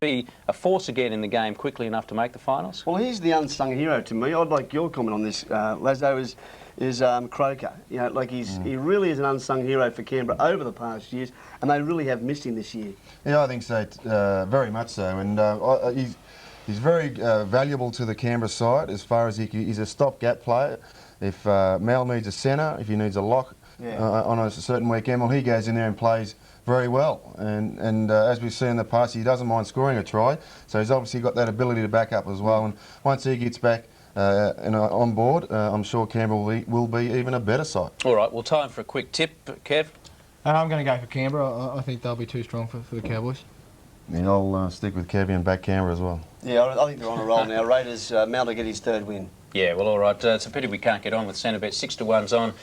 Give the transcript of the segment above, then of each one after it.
be a force again in the game quickly enough to make the finals? Well, he's the unsung hero to me. I'd like your comment on this, Lazo, is Croker. You know, like he really is an unsung hero for Canberra over the past years, and they really have missed him this year. Yeah, I think so, very much so, and he's very valuable to the Canberra side as far as he's a stopgap player. If Mel needs a centre, if he needs a lock on a certain weekend, well, he goes in there and plays very well. And as we've seen in the past, he doesn't mind scoring a try, so he's obviously got that ability to back up as well. And once he gets back on board, I'm sure Canberra will be even a better side. All right, well, time for a quick tip, Kev. I'm going to go for Canberra. I think they'll be too strong for the Cowboys. Yeah, I'll stick with Kevy and back Canberra as well. Yeah, I think they're on a roll now. Raiders, Mel to get his third win. Yeah, well, all right. It's a pity we can't get on with Centrebet. 6-1's on.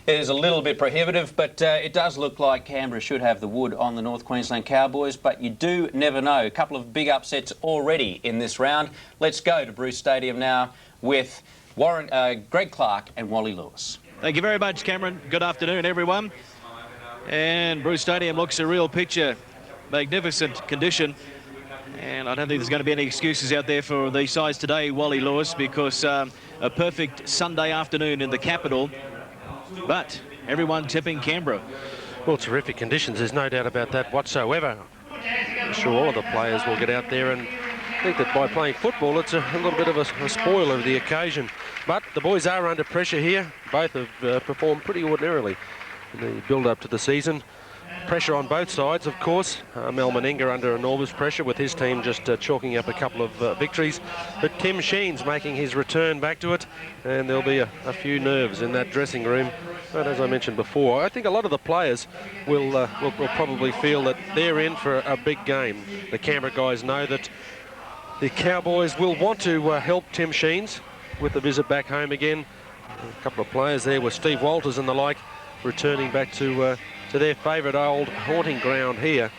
It is a little bit prohibitive, but it does look like Canberra should have the wood on the North Queensland Cowboys, but you do never know. A couple of big upsets already in this round. Let's go to Bruce Stadium now with Greg Clark and Wally Lewis. Thank you very much, Cameron. Good afternoon, everyone. And Bruce Stadium looks a real picture. Magnificent condition. And I don't think there's going to be any excuses out there for the sides today, Wally Lewis, because a perfect Sunday afternoon in the capital. But everyone tipping Canberra. Well, terrific conditions, there's no doubt about that whatsoever. I'm sure all of the players will get out there, and I think that by playing football, it's a little bit of a spoil of the occasion. But the boys are under pressure here. Both have performed pretty ordinarily in the build-up to the season. Pressure on both sides, of course. Mel Meninga under enormous pressure with his team just chalking up a couple of victories. But Tim Sheen's making his return back to it, and there'll be a few nerves in that dressing room. But as I mentioned before, I think a lot of the players will probably feel that they're in for a big game. The Canberra guys know that the Cowboys will want to help Tim Sheen's with the visit back home again. A couple of players there with Steve Walters and the like returning back to their favourite old haunting ground here.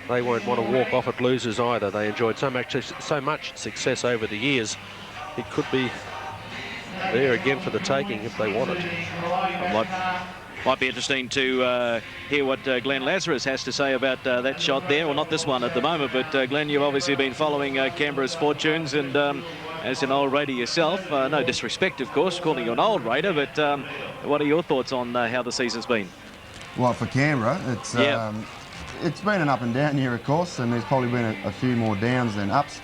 They won't want to walk off at losers either. They enjoyed so much success over the years. It could be there again for the taking if they want it. Might be interesting to hear what Glenn Lazarus has to say about that shot there. Well, not this one at the moment, but Glenn, you've obviously been following Canberra's fortunes, and as an old Raider yourself, no disrespect, of course, calling you an old Raider, but what are your thoughts on how the season's been? Well, for Canberra, it's been an up and down year, of course, and there's probably been a few more downs than ups.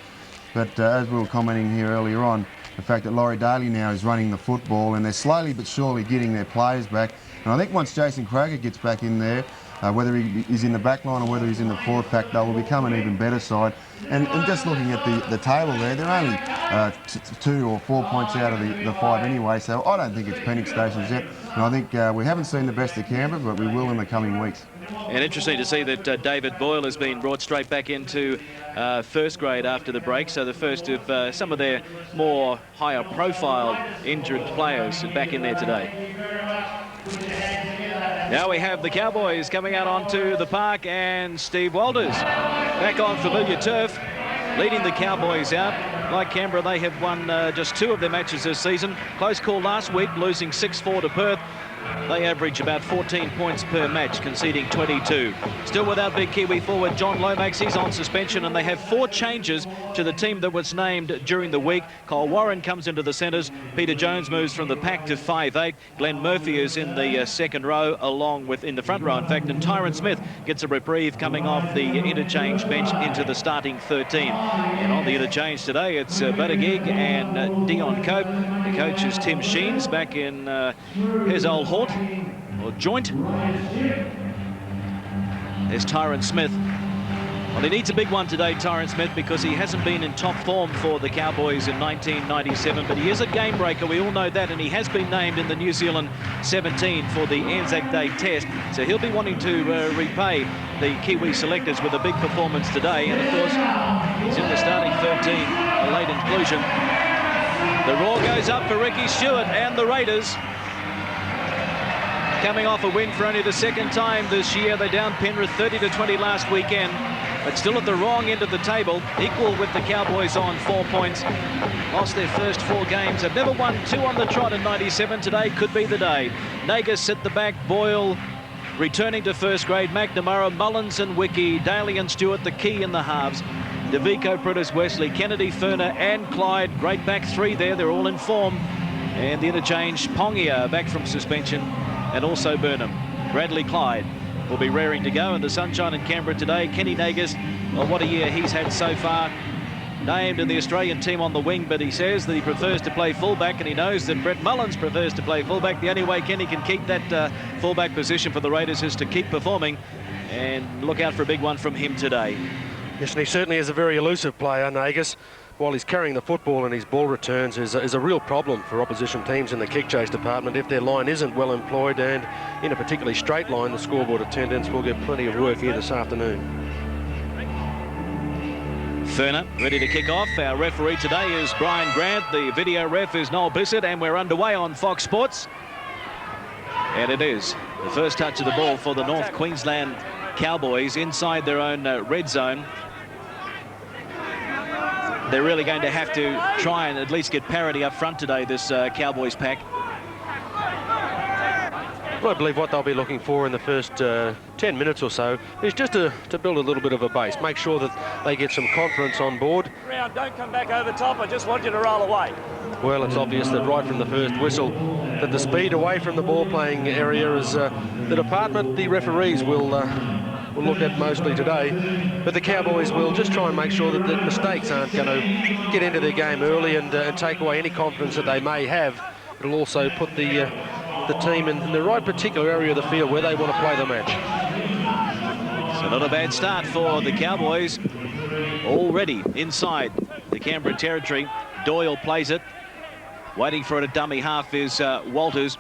But as we were commenting here earlier on, the fact that Laurie Daly now is running the football, and they're slowly but surely getting their players back. And I think once Jason Croker gets back in there, whether he's in the back line or whether he's in the forward pack, they will become an even better side. And just looking at the table there, they're only 2 or 4 points out of the 5 anyway, so I don't think it's panic stations yet. And I think we haven't seen the best of Canberra, but we will in the coming weeks. And interesting to see that David Boyle has been brought straight back into first grade after the break, so the first of some of their more higher profile injured players back in there today. Now we have the Cowboys coming out onto the park, and Steve Walters back on familiar turf, leading the Cowboys out. Like Canberra, they have won just 2 of their matches this season. Close call last week, losing 6-4 to Perth. They average about 14 points per match, conceding 22. Still without big Kiwi forward John Lomax. He's on suspension, and they have 4 changes to the team that was named during the week. Cole Warren comes into the centres. Peter Jones moves from the pack to 5'8". Glenn Murphy is in the second row, along with in the front row, in fact, and Tyron Smith gets a reprieve coming off the interchange bench into the starting 13. And on the interchange today, it's Buttigieg and Dion Cope. The coach is Tim Sheens back in his old haunt, or joint. There's Tyron Smith. Well, he needs a big one today, Tyron Smith, because he hasn't been in top form for the Cowboys in 1997, but he is a game breaker, we all know that, and he has been named in the New Zealand 17 for the Anzac Day test, so he'll be wanting to repay the Kiwi selectors with a big performance today. And of course, he's in the starting 13, a late inclusion. The roar goes up for Ricky Stewart and the Raiders. Coming off a win for only the second time this year. They downed Penrith 30-20 last weekend, but still at the wrong end of the table, equal with the Cowboys on 4 points. Lost their first 4 games. Have never won 2 on the trot in 97. Today could be the day. Nagus at the back, Boyle, returning to first grade. McNamara, Mullins and Wiki, Daly and Stewart, the key in the halves. DeVico, Pritis, Wesley, Kennedy, Ferner and Clyde. Great back three there. They're all in form. And the interchange, Pongia back from suspension, and also Burnham. Bradley Clyde will be raring to go in the sunshine in Canberra today. Kenny Nagas, well, what a year he's had so far. Named in the Australian team on the wing, but he says that he prefers to play fullback, and he knows that Brett Mullins prefers to play fullback. The only way Kenny can keep that fullback position for the Raiders is to keep performing, and look out for a big one from him today. Yes, and he certainly is a very elusive player, Nagas. While he's carrying the football and his ball returns is a real problem for opposition teams in the kick chase department. If their line isn't well employed and in a particularly straight line, the scoreboard attendants will get plenty of work here this afternoon. Ferner ready to kick off. Our referee today is Brian Grant. The video ref is Noel Bissett, and we're underway on Fox Sports. And it is the first touch of the ball for the North Queensland Cowboys inside their own red zone. They're really going to have to try and at least get parity up front today, this Cowboys pack. Well, I believe what they'll be looking for in the first 10 minutes or so is just to build a little bit of a base, make sure that they get some confidence on board. Don't come back over top, I just want you to roll away. Well, it's obvious that right from the first whistle that the speed away from the ball-playing area is the department the referees will look at mostly today, but the Cowboys will just try and make sure that the mistakes aren't going to get into their game early and take away any confidence that they may have. It'll also put the team in the right particular area of the field where they want to play the match. So not a bad start for the Cowboys. Already inside the Canberra territory. Doyle plays it. Waiting for it at dummy half is Walters.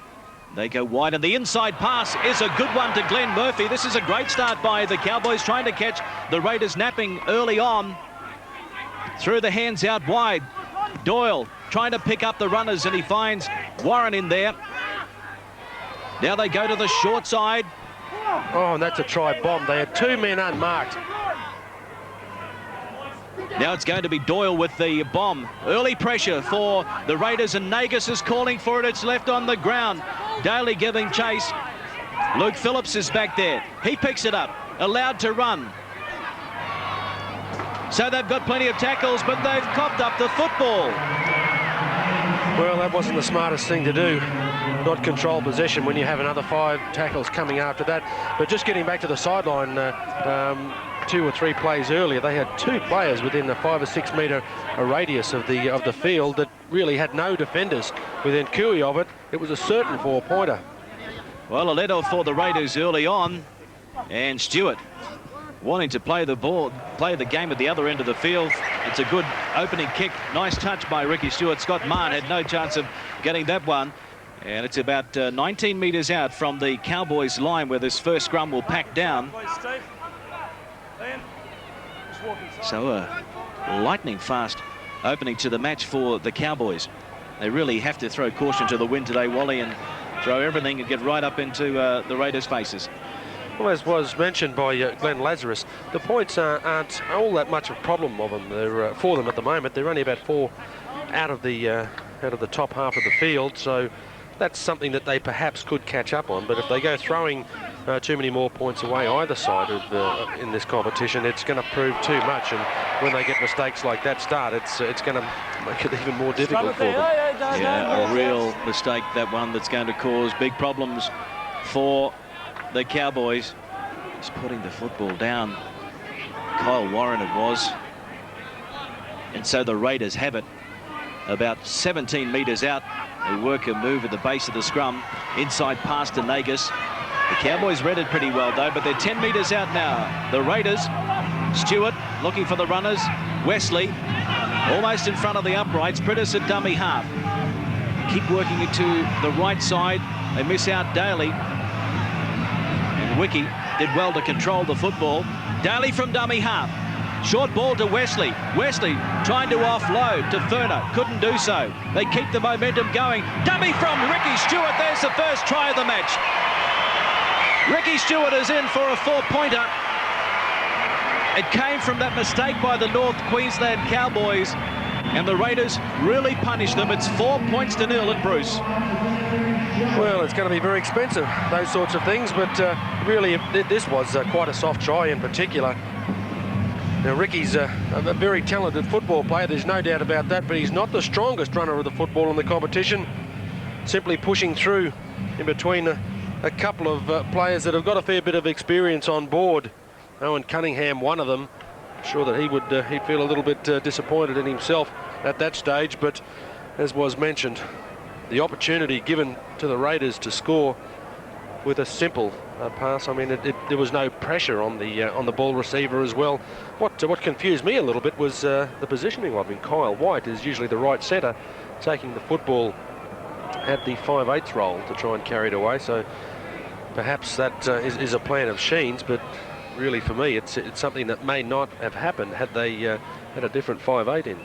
They go wide, and the inside pass is a good one to Glenn Murphy. This is a great start by the Cowboys, trying to catch the Raiders napping early on. Through the hands out wide. Doyle trying to pick up the runners, and he finds Warren in there. Now they go to the short side. Oh, and that's a try bomb. They had two men unmarked. Now it's going to be Doyle with the bomb. Early pressure for the Raiders, and Nagas is calling for it. It's left on the ground. Daly giving chase. Luke Phillips is back there. He picks it up, allowed to run. So they've got plenty of tackles, but they've copped up the football. Well, that wasn't the smartest thing to do. Not control possession when you have another 5 tackles coming after that. But just getting back to the sideline, 2 or 3 plays earlier, they had 2 players within the 5 or 6 metre radius of the field that really had no defenders. Within cooey of it, it was a certain 4-pointer. Well, a let-off for the Raiders early on, and Stewart wanting to play the ball, play the game at the other end of the field. It's a good opening kick. Nice touch by Ricky Stewart. Scott Mahon had no chance of getting that one. And it's about 19 metres out from the Cowboys line where this first scrum will pack down. So a lightning fast opening to the match for the Cowboys. They really have to throw caution to the wind today, Wally, and throw everything and get right up into the Raiders' faces. Well, as was mentioned by Glenn Lazarus, the points aren't all that much of a problem of them. They're for them at the moment. They're only about 4 out of the top half of the field, so that's something that they perhaps could catch up on. But if they go throwing too many more points away either side of in this competition, it's going to prove too much. And when they get mistakes like that start, it's going to make it even more difficult for them. Yeah, a real mistake, that one, that's going to cause big problems for the Cowboys. He's putting the football down. Kyle Warren it was. And so the Raiders have it about 17 metres out. They work a move at the base of the scrum. Inside pass to Nagas. The Cowboys read it pretty well, though, but they're 10 metres out now. The Raiders, Stewart looking for the runners. Wesley almost in front of the uprights. Pritis at dummy half. Keep working it to the right side. They miss out Daly. And Wiki did well to control the football. Daly from dummy half. Short ball to Wesley. Wesley trying to offload to Ferner. Couldn't do so. They keep the momentum going. Dummy from Ricky Stewart. There's the first try of the match. Ricky Stewart is in for a 4-pointer. It came from that mistake by the North Queensland Cowboys. and the Raiders really punish them. It's 4 points to 0 at Bruce. Well, it's going to be very expensive, those sorts of things, but really this was quite a soft try in particular. Now, Ricky's a very talented football player, there's no doubt about that, but he's not the strongest runner of the football in the competition. Simply pushing through in between a couple of players that have got a fair bit of experience on board. Owen Cunningham, one of them. I'm sure that he'd feel a little bit disappointed in himself at that stage, but as was mentioned, the opportunity given to the Raiders to score with a simple pass. I mean, there was no pressure on the ball receiver as well. What confused me a little bit was the positioning of him. Kyle White is usually the right centre, taking the football at the 5/8 role to try and carry it away. So perhaps that is a plan of Sheen's, but really for me it's something that may not have happened had they had a different 5/8 in.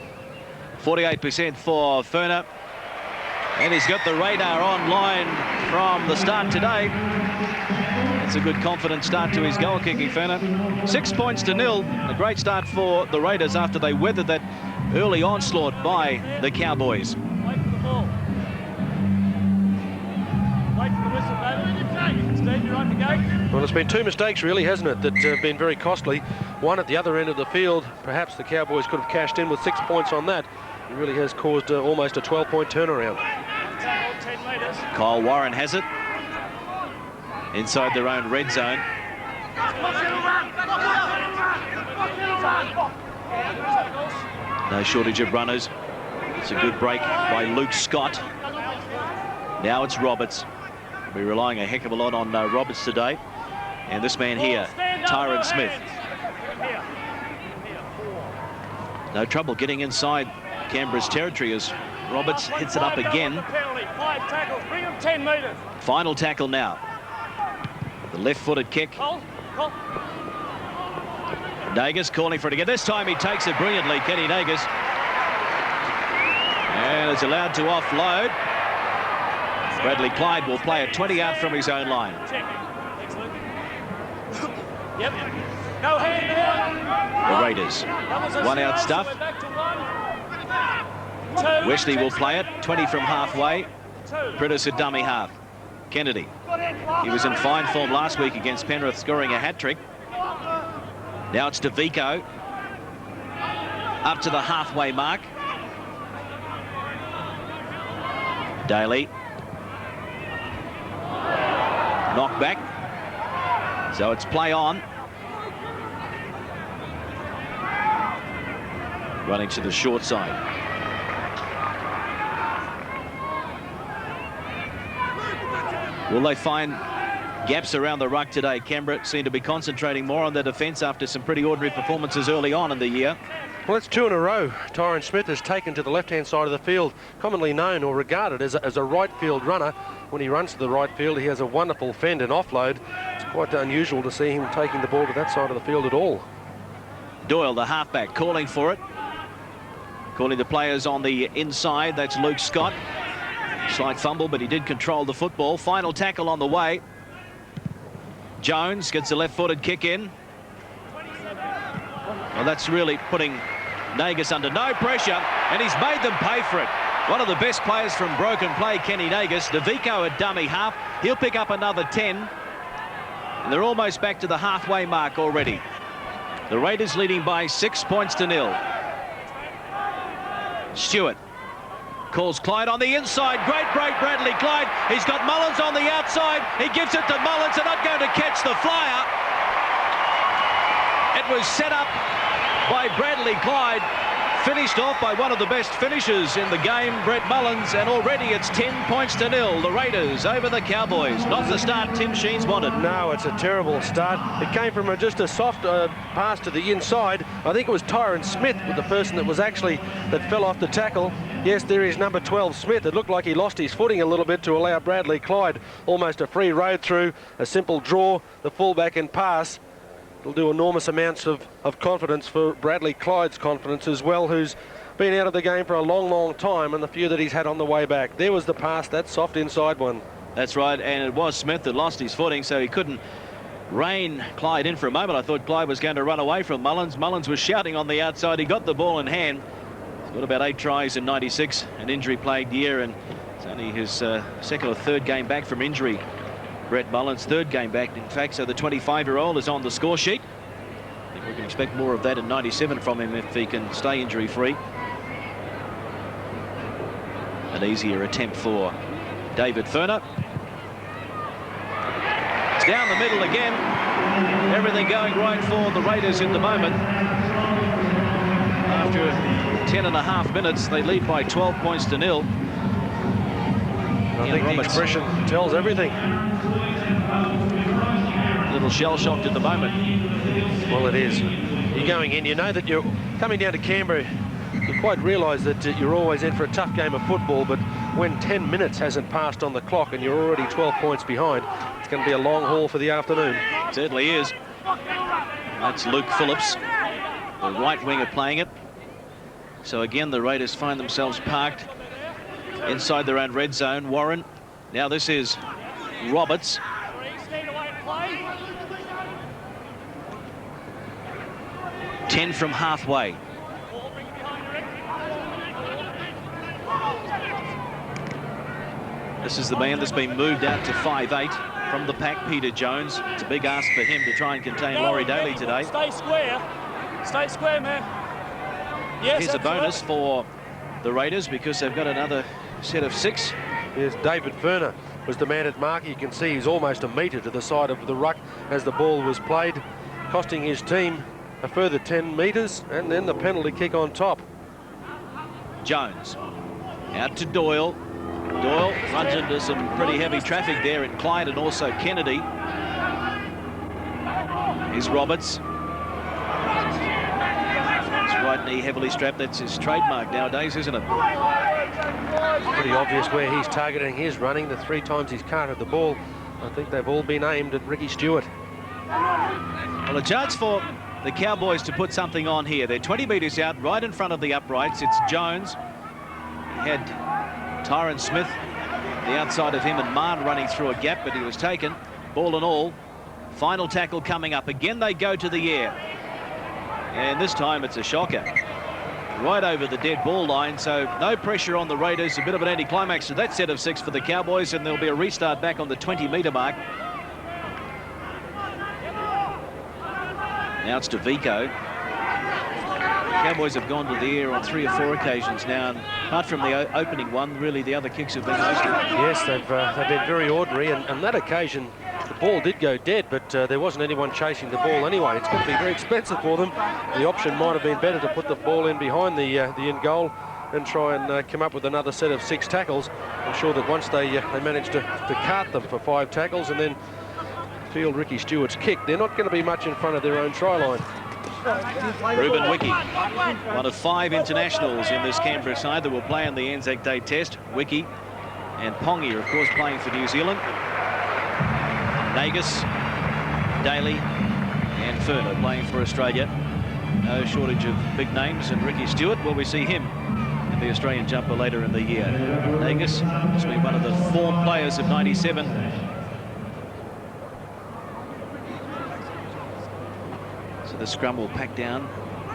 48% for Ferner, and he's got the radar online from the start today. It's a good confident start to his goal kicking, Ferner. 6 points to 0. A great start for the Raiders after they weathered that early onslaught by the Cowboys. Wait for the ball. Wait for the whistle, David. Steve, you're right to go. Well, it's been two mistakes really, hasn't it, that have been very costly. One at the other end of the field. Perhaps the Cowboys could have cashed in with 6 points on that. It really has caused almost a 12-point turnaround. 10 metres. Kyle Warren has it inside their own red zone. No shortage of runners. It's a good break by Luke Scott. Now it's Roberts. We're relying a heck of a lot on Roberts today. And this man here, Tyron Smith. No trouble getting inside Canberra's territory as Roberts hits it up again. 5 tackles, bring him 10 metres. Final tackle now. The left-footed kick. Nagus calling for it again. This time he takes it brilliantly, Kenny Nagus. And is allowed to offload. Bradley Clyde will play it 20 out from his own line. Yep. Go ahead. The Raiders. One out stuff. Wesley will play it 20 from halfway. Prentice a dummy half. Kennedy. He was in fine form last week against Penrith, scoring a hat-trick. Now it's DeVico. Up to the halfway mark. Daly. Knock back. So it's play on. Running to the short side. Will they find gaps around the ruck today? Canberra seem to be concentrating more on their defence after some pretty ordinary performances early on in the year. Well, it's 2 in a row. Tyron Smith has taken to the left-hand side of the field, commonly known or regarded as a right field runner. When he runs to the right field, he has a wonderful fend and offload. It's quite unusual to see him taking the ball to that side of the field at all. Doyle, the halfback, calling for it. Calling the players on the inside. That's Luke Scott. Slight fumble, but he did control the football. Final tackle on the way. Jones gets a left-footed kick in. Well, that's really putting Nagus under no pressure, and he's made them pay for it. One of the best players from broken play, Kenny Nagus. DeVico at dummy half. He'll pick up another 10. And they're almost back to the halfway mark already. The Raiders leading by 6 points to 0. Stewart calls Clyde on the inside. Great break, Bradley Clyde. He's got Mullins on the outside. He gives it to Mullins. They're not going to catch the flyer. It was set up by Bradley Clyde. Finished off by one of the best finishers in the game, Brett Mullins, and already it's 10 points to 0. The Raiders over the Cowboys. Not the start Tim Sheen's wanted. No, it's a terrible start. It came from just a soft pass to the inside. I think it was Tyron Smith with the person that fell off the tackle. Yes, there is number 12, Smith. It looked like he lost his footing a little bit to allow Bradley Clyde almost a free road through, a simple draw, the fullback and pass. It'll do enormous amounts of confidence for Bradley Clyde's confidence as well, who's been out of the game for a long, long time, and the few that he's had on the way back. There was the pass, that soft inside one. That's right, and it was Smith that lost his footing, so he couldn't rein Clyde in for a moment. I thought Clyde was going to run away from Mullins. Mullins was shouting on the outside. He got the ball in hand. Got about 8 tries in 96, an injury-plagued year, and it's only his second or third game back from injury. Brett Mullins, third game back, in fact, so the 25-year-old is on the score sheet. I think we can expect more of that in 97 from him if he can stay injury-free. An easier attempt for David Furner. It's down the middle again. Everything going right for the Raiders at the moment. After 10.5 minutes, they lead by 12 points to 0. I think the expression tells everything. A little shell-shocked at the moment. Well, it is. You're going in, you know that you're coming down to Canberra. You quite realise that you're always in for a tough game of football, but when 10 minutes hasn't passed on the clock and you're already 12 points behind, it's going to be a long haul for the afternoon. It certainly is. That's Luke Phillips, the right winger, playing it. So again, the Raiders find themselves parked inside their own red zone. Warren. Now this is Roberts. 10 from halfway. This is the man that's been moved out to 5'8" from the pack, Peter Jones. It's a big ask for him to try and contain Laurie Daly today. Stay square. Stay square, man. Yes, here's a bonus for the Raiders because they've got another set of 6. Here's David Furner was the man at mark. You can see he's almost a metre to the side of the ruck as the ball was played, costing his team a further 10 metres, and then the penalty kick on top. Jones out to Doyle. Doyle runs into some pretty heavy traffic there at Clyde and also Kennedy. Here's Roberts. His right knee heavily strapped. That's his trademark nowadays, isn't it? Pretty obvious where he's targeting his running. The 3 times he's carted the ball, I think they've all been aimed at Ricky Stewart. Well, a chance for the Cowboys to put something on here. They're 20 metres out, right in front of the uprights. It's Jones. He had Tyron Smith, the outside of him, and Mann running through a gap, but he was taken. Ball and all. Final tackle coming up. Again, they go to the air. And this time it's a shocker. Right over the dead ball line, so no pressure on the Raiders. A bit of an anticlimax to that set of 6 for the Cowboys, and there'll be a restart back on the 20-metre mark. Now it's to Vico. Cowboys have gone to the air on 3 or 4 occasions now, and apart from the opening one, really the other kicks have been mostly. Yes, they've been very ordinary, and on that occasion the ball did go dead, but there wasn't anyone chasing the ball anyway. It's going to be very expensive for them. The option might have been better to put the ball in behind the in goal and try and come up with another set of 6 tackles. I'm sure that once they managed to cart them for 5 tackles and then field Ricky Stewart's kick, they're not going to be much in front of their own try line. Ruben Wiki, one of 5 internationals in this Canberra side that will play in the Anzac Day Test. Wiki and Pongi are, of course, playing for New Zealand. Nagus, Daly and Furner playing for Australia. No shortage of big names, and Ricky Stewart, well, we see him in the Australian jumper later in the year. Nagus has been one of the form players of 97. So the scrum will pack down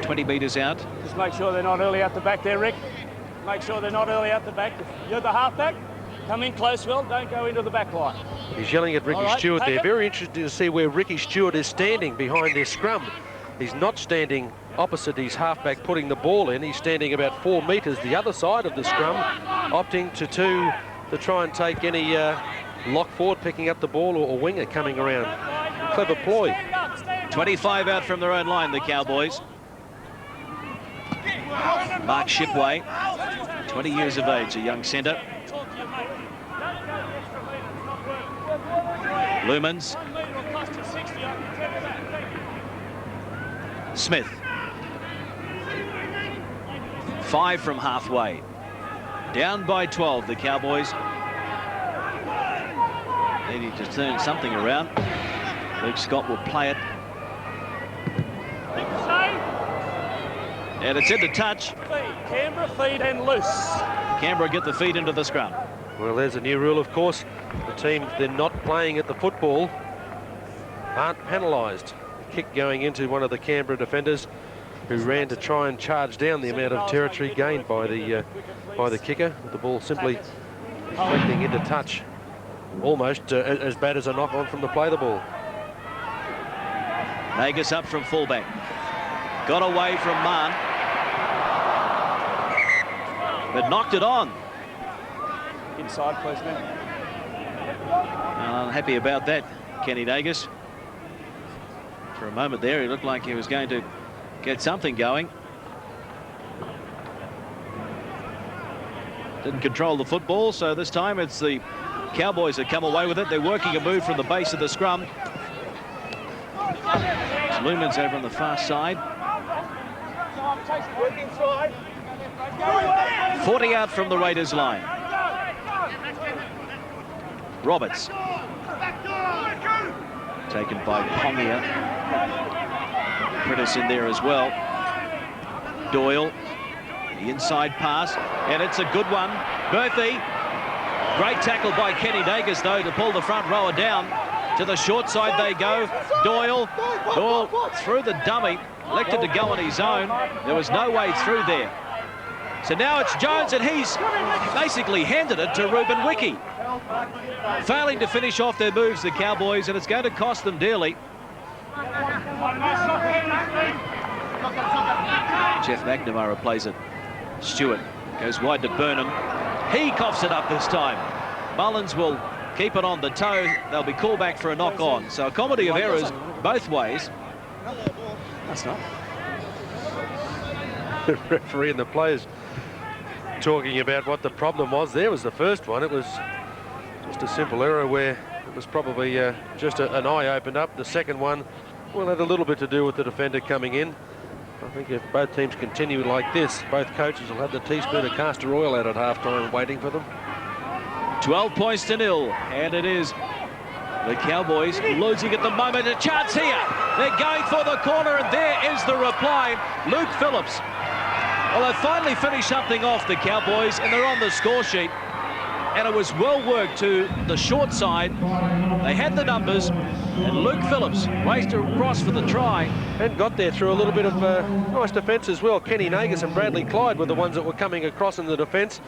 20 metres out. Just make sure they're not early out the back there, Rick. Make sure they're not early out the back. If you're the halfback, come in close, well, don't go into the back line. He's yelling at Ricky Stewart there. Very interested to see where Ricky Stewart is standing behind this scrum. He's not standing opposite his halfback putting the ball in. He's standing about 4 metres the other side of the scrum, opting to try and take any lock forward, picking up the ball, or winger coming around. Clever ploy. 25 out from their own line, the Cowboys. Mark Shipway, 20 years of age, a young centre. Lumens. Smith. 5 from halfway. Down by 12, the Cowboys. They need to turn something around. Luke Scott will play it. And it's in the touch. Canberra feed and loose. Canberra get the feed into the scrum. Well, there's a new rule, of course. The team, they're not playing at the football, aren't penalised. Kick going into one of the Canberra defenders. who ran to try and charge down the amount of territory gained by the kicker, with the ball simply deflecting into touch. Almost as bad as a knock-on from the play the ball. Nagus up from fullback. Got away from Mann. But knocked it on. Inside, please, man. Unhappy about that, Kenny Nagus. For a moment there, he looked like he was going to get something going. Didn't control the football, so this time it's the Cowboys that come away with it. They're working a move from the base of the scrum. It's Lumens over on the far side. 40 out from the Raiders line. Roberts. Taken by Pongia. Prentice in there as well. Doyle. The inside pass. And it's a good one. Berthy. Great tackle by Kenny Nagus, though, to pull the front rower down. To the short side they go. Doyle through the dummy. Elected to go on his own. There was no way through there. So now it's Jones, and he's basically handed it to Ruben Wiki. Failing to finish off their moves, the Cowboys, and it's going to cost them dearly. Jeff McNamara plays it. Stewart goes wide to Burnham. He coughs it up this time. Mullins will keep it on the toe. They'll be called back for a knock-on. So a comedy of errors both ways. That's not. The referee and the players talking about what the problem was. There was the first one. It was just a simple error where it was probably just an eye opened up. The second one, well, had a little bit to do with the defender coming in. I think if both teams continue like this, both coaches will have the teaspoon of castor oil out at half-time waiting for them. 12 points to 0, and it is the Cowboys losing at the moment. A chance here. They're going for the corner, and there is the reply. Luke Phillips. Well, they finally finished something off, the Cowboys, and they're on the score sheet. And it was well worked to the short side. They had the numbers, and Luke Phillips raced across for the try. And got there through a little bit of nice defence as well. Kenny Nagus and Bradley Clyde were the ones that were coming across in the defence.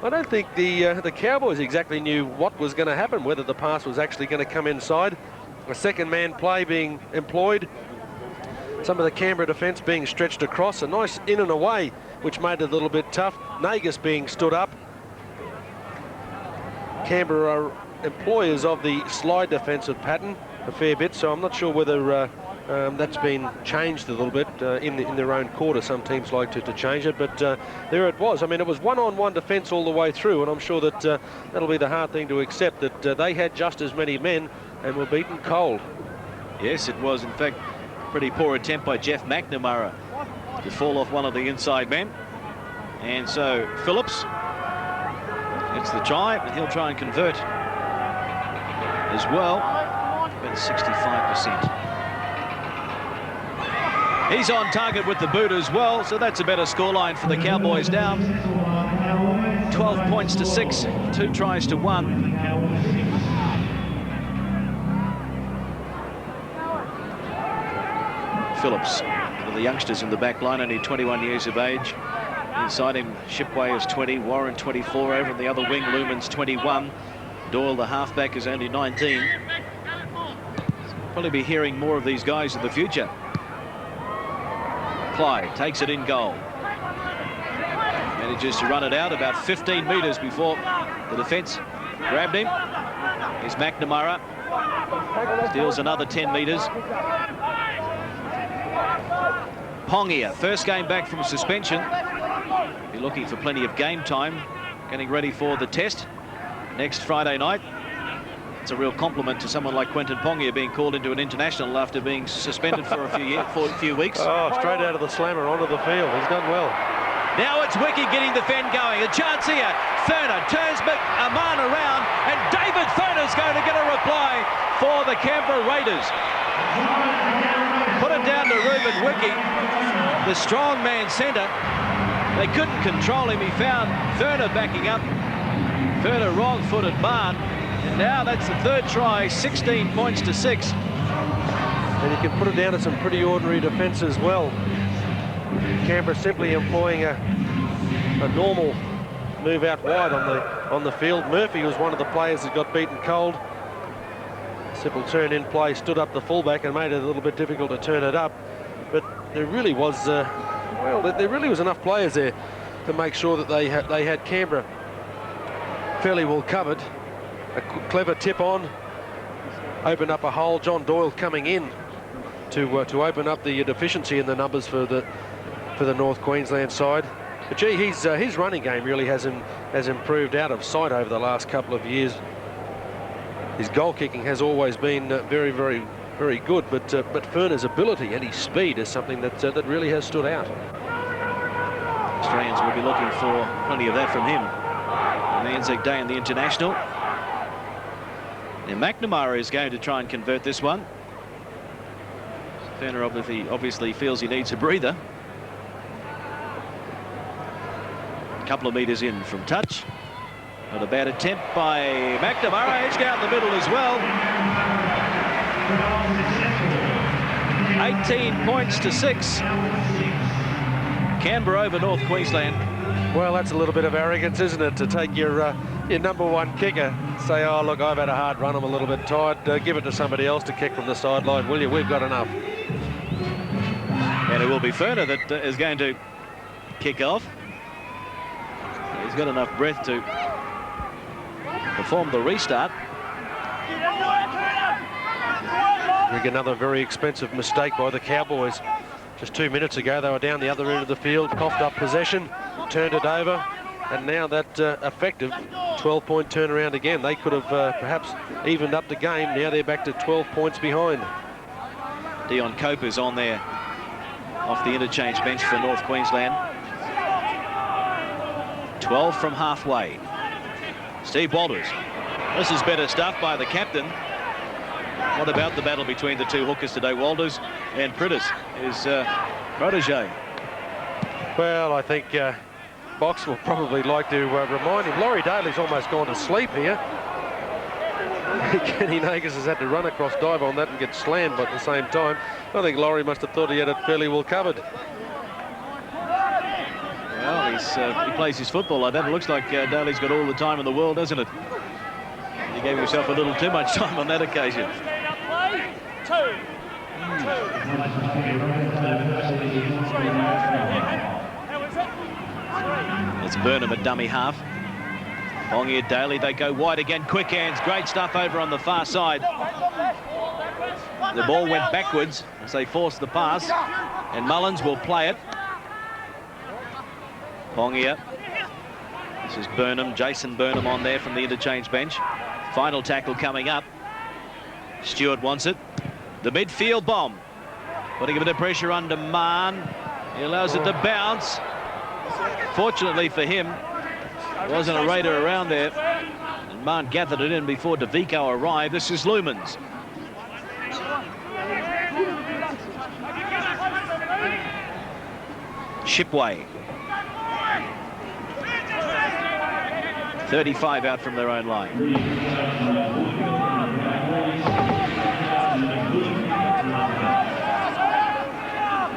I don't think the Cowboys exactly knew what was going to happen, whether the pass was actually going to come inside. A second man play being employed. Some of the Canberra defence being stretched across. A nice in and away, which made it a little bit tough. Nagus being stood up. Canberra are employers of the slide defensive pattern a fair bit, so I'm not sure whether that's been changed a little bit in their own quarter. Some teams like to change it, but there it was. I mean, it was one-on-one defence all the way through, and I'm sure that that'll be the hard thing to accept, that they had just as many men and were beaten cold. Yes, it was, in fact, a pretty poor attempt by Jeff McNamara to fall off one of the inside men. And so Phillips gets the try, and he'll try and convert as well. About 65%. He's on target with the boot as well, so that's a better scoreline for the Cowboys now. 12 points to 6, 2 tries to 1. Phillips, one of the youngsters in the back line, only 21 years of age. Inside him, Shipway is 20, Warren 24, over on the other wing, Lumens 21. Doyle, the halfback, is only 19. Probably be hearing more of these guys in the future. Clyde takes it in goal. Manages to run it out about 15 metres before the defence grabbed him. Here's McNamara. Steals another 10 metres. Pongia, first game back from suspension. Be looking for plenty of game time, getting ready for the test next Friday night. It's a real compliment to someone like Quentin Pongia being called into an international after being suspended for a few weeks. Oh, straight out of the slammer onto the field. He's done well. Now it's Wiki getting the fend going. A chance here. Thurner turns Aman around, and David Thurner's going to get a reply for the Canberra Raiders. Put it down to Ruben Wiki, the strong man centre. They couldn't control him. He found Thurner backing up. Thurner wrong-footed Marn. And now that's the third try, 16 points to 6. And you can put it down to some pretty ordinary defence as well. Canberra simply employing a normal move out wide on the field. Murphy was one of the players that got beaten cold. Simple turn in play, stood up the fullback and made it a little bit difficult to turn it up. But there really was, there really was enough players there to make sure that they had Canberra fairly well covered. A clever tip on, opened up a hole. John Doyle coming in to open up the deficiency in the numbers for the North Queensland side. But gee, his running game really has improved out of sight over the last couple of years. His goal kicking has always been very, very, very good, but Furner's ability and his speed is something that really has stood out. Australians will be looking for plenty of that from him on the Anzac Day and the International. And McNamara is going to try and convert this one. Furner obviously feels he needs a breather. A couple of metres in from touch. Not a bad attempt by McNamara. Edge down the middle as well. 18 points to 6. Canberra over North Queensland. Well, that's a little bit of arrogance, isn't it, to take your #1 kicker, say, oh, look, I've had a hard run, I'm a little bit tired, give it to somebody else to kick from the sideline, will you? We've got enough. And it will be Furner that is going to kick off. He's got enough breath to perform the restart. I think another very expensive mistake by the Cowboys. Just 2 minutes ago, they were down the other end of the field, coughed up possession, turned it over, and now that effective 12-point turnaround again. They could have perhaps evened up the game. Now they're back to 12 points behind. Dion Cope is on there off the interchange bench for North Queensland. 12 from halfway. Steve Walters. This is better stuff by the captain. What about the battle between the two hookers today? Walters and Prittis, his protege. Well, I think Box will probably like to remind him. Laurie Daly's almost gone to sleep here. Kenny Nagus has had to run across, dive on that and get slammed, but at the same time, I think Laurie must have thought he had it fairly well covered. Well, he plays his football like that. It looks like Daly's got all the time in the world, doesn't it? He gave himself a little too much time on that occasion. It's Burnham at dummy half. Long here, Daly. They go wide again. Quick hands. Great stuff over on the far side. The ball went backwards as they forced the pass. And Mullins will play it. Pongia. This is Burnham. Jason Burnham on there from the interchange bench. Final tackle coming up. Stewart wants it. The midfield bomb. Putting a bit of pressure under Mann. He allows it to bounce. Fortunately for him, there wasn't a raider around there. And Mann gathered it in before DeVico arrived. This is Lumens. Shipway. 35 out from their own line.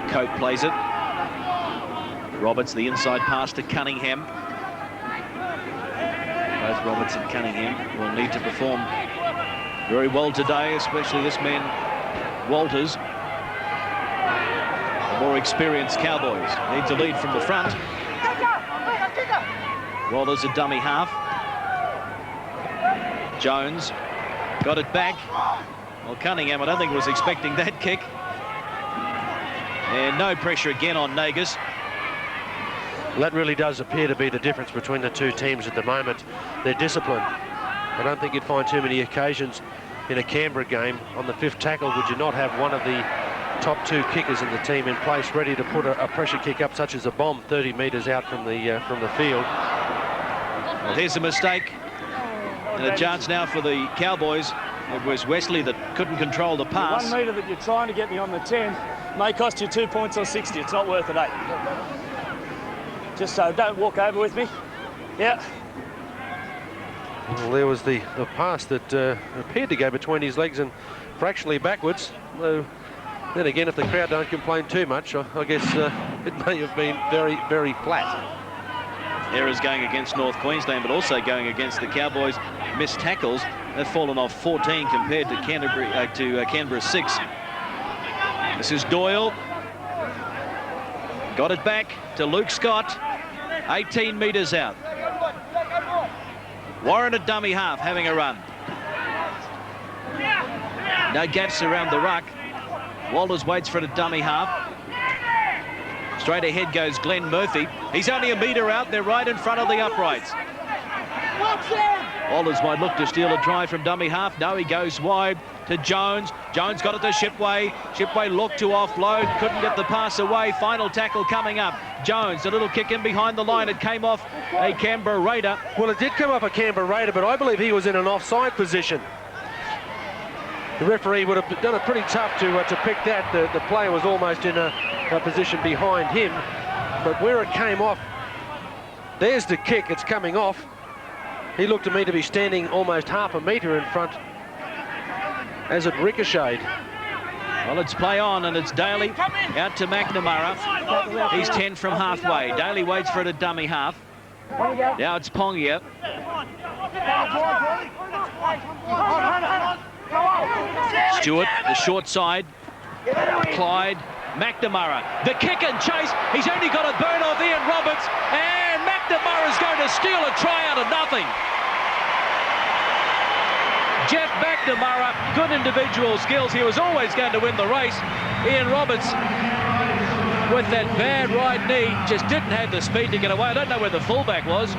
Cope plays it. Roberts, the inside pass to Cunningham. Both Roberts and Cunningham will need to perform very well today, especially this man, Walters. The more experienced Cowboys need to lead from the front. Walters a dummy half. Jones got it back. Well, Cunningham, I don't think was expecting that kick. And no pressure again on Nagus. That really does appear to be the difference between the two teams at the moment. Their discipline. I don't think you'd find too many occasions in a Canberra game. On the fifth tackle, would you not have one of the top two kickers in the team in place, ready to put a pressure kick up, such as a bomb 30 metres out from the field. Well, here's a mistake. And a chance now for the Cowboys. It was Wesley that couldn't control the pass. 1 metre that you're trying to get me on the 10 may cost you 2 points on 60. It's not worth it, eh? Just so don't walk over with me. Yeah. Well, there was the pass that appeared to go between his legs and fractionally backwards. Then again, if the crowd don't complain too much, I guess it may have been very, very flat. Errors going against North Queensland, but also going against the Cowboys. Missed tackles. They've fallen off 14 compared to Canberra 6. This is Doyle. Got it back to Luke Scott. 18 metres out. Warren at dummy half, having a run. No gaps around the ruck. Walters waits for it at dummy half. Straight ahead goes Glenn Murphy. He's only a metre out. They're right in front of the uprights. Walters might look to steal a try from dummy half. No, he goes wide to Jones. Jones got it to Shipway. Shipway looked to offload. Couldn't get the pass away. Final tackle coming up. Jones, a little kick in behind the line. It came off a Canberra Raider. Well, it did come off a Canberra Raider, but I believe he was in an offside position. The referee would have done it pretty tough to pick that. The player was almost in a position behind him. But where it came off, there's the kick. It's coming off. He looked to me to be standing almost half a metre in front as it ricocheted. Well, it's play on, and it's Daly out to McNamara. He's 10 from halfway. Daly waits for it at dummy half. Now it's Pongia. Stewart, the short side. Clyde, McNamara. The kick and chase. He's only got a burn off Ian Roberts, and McNamara's going to steal a try out of nothing. Jeff McNamara, good individual skills. He was always going to win the race. Ian Roberts, with that bad right knee, just didn't have the speed to get away. I don't know where the fullback was.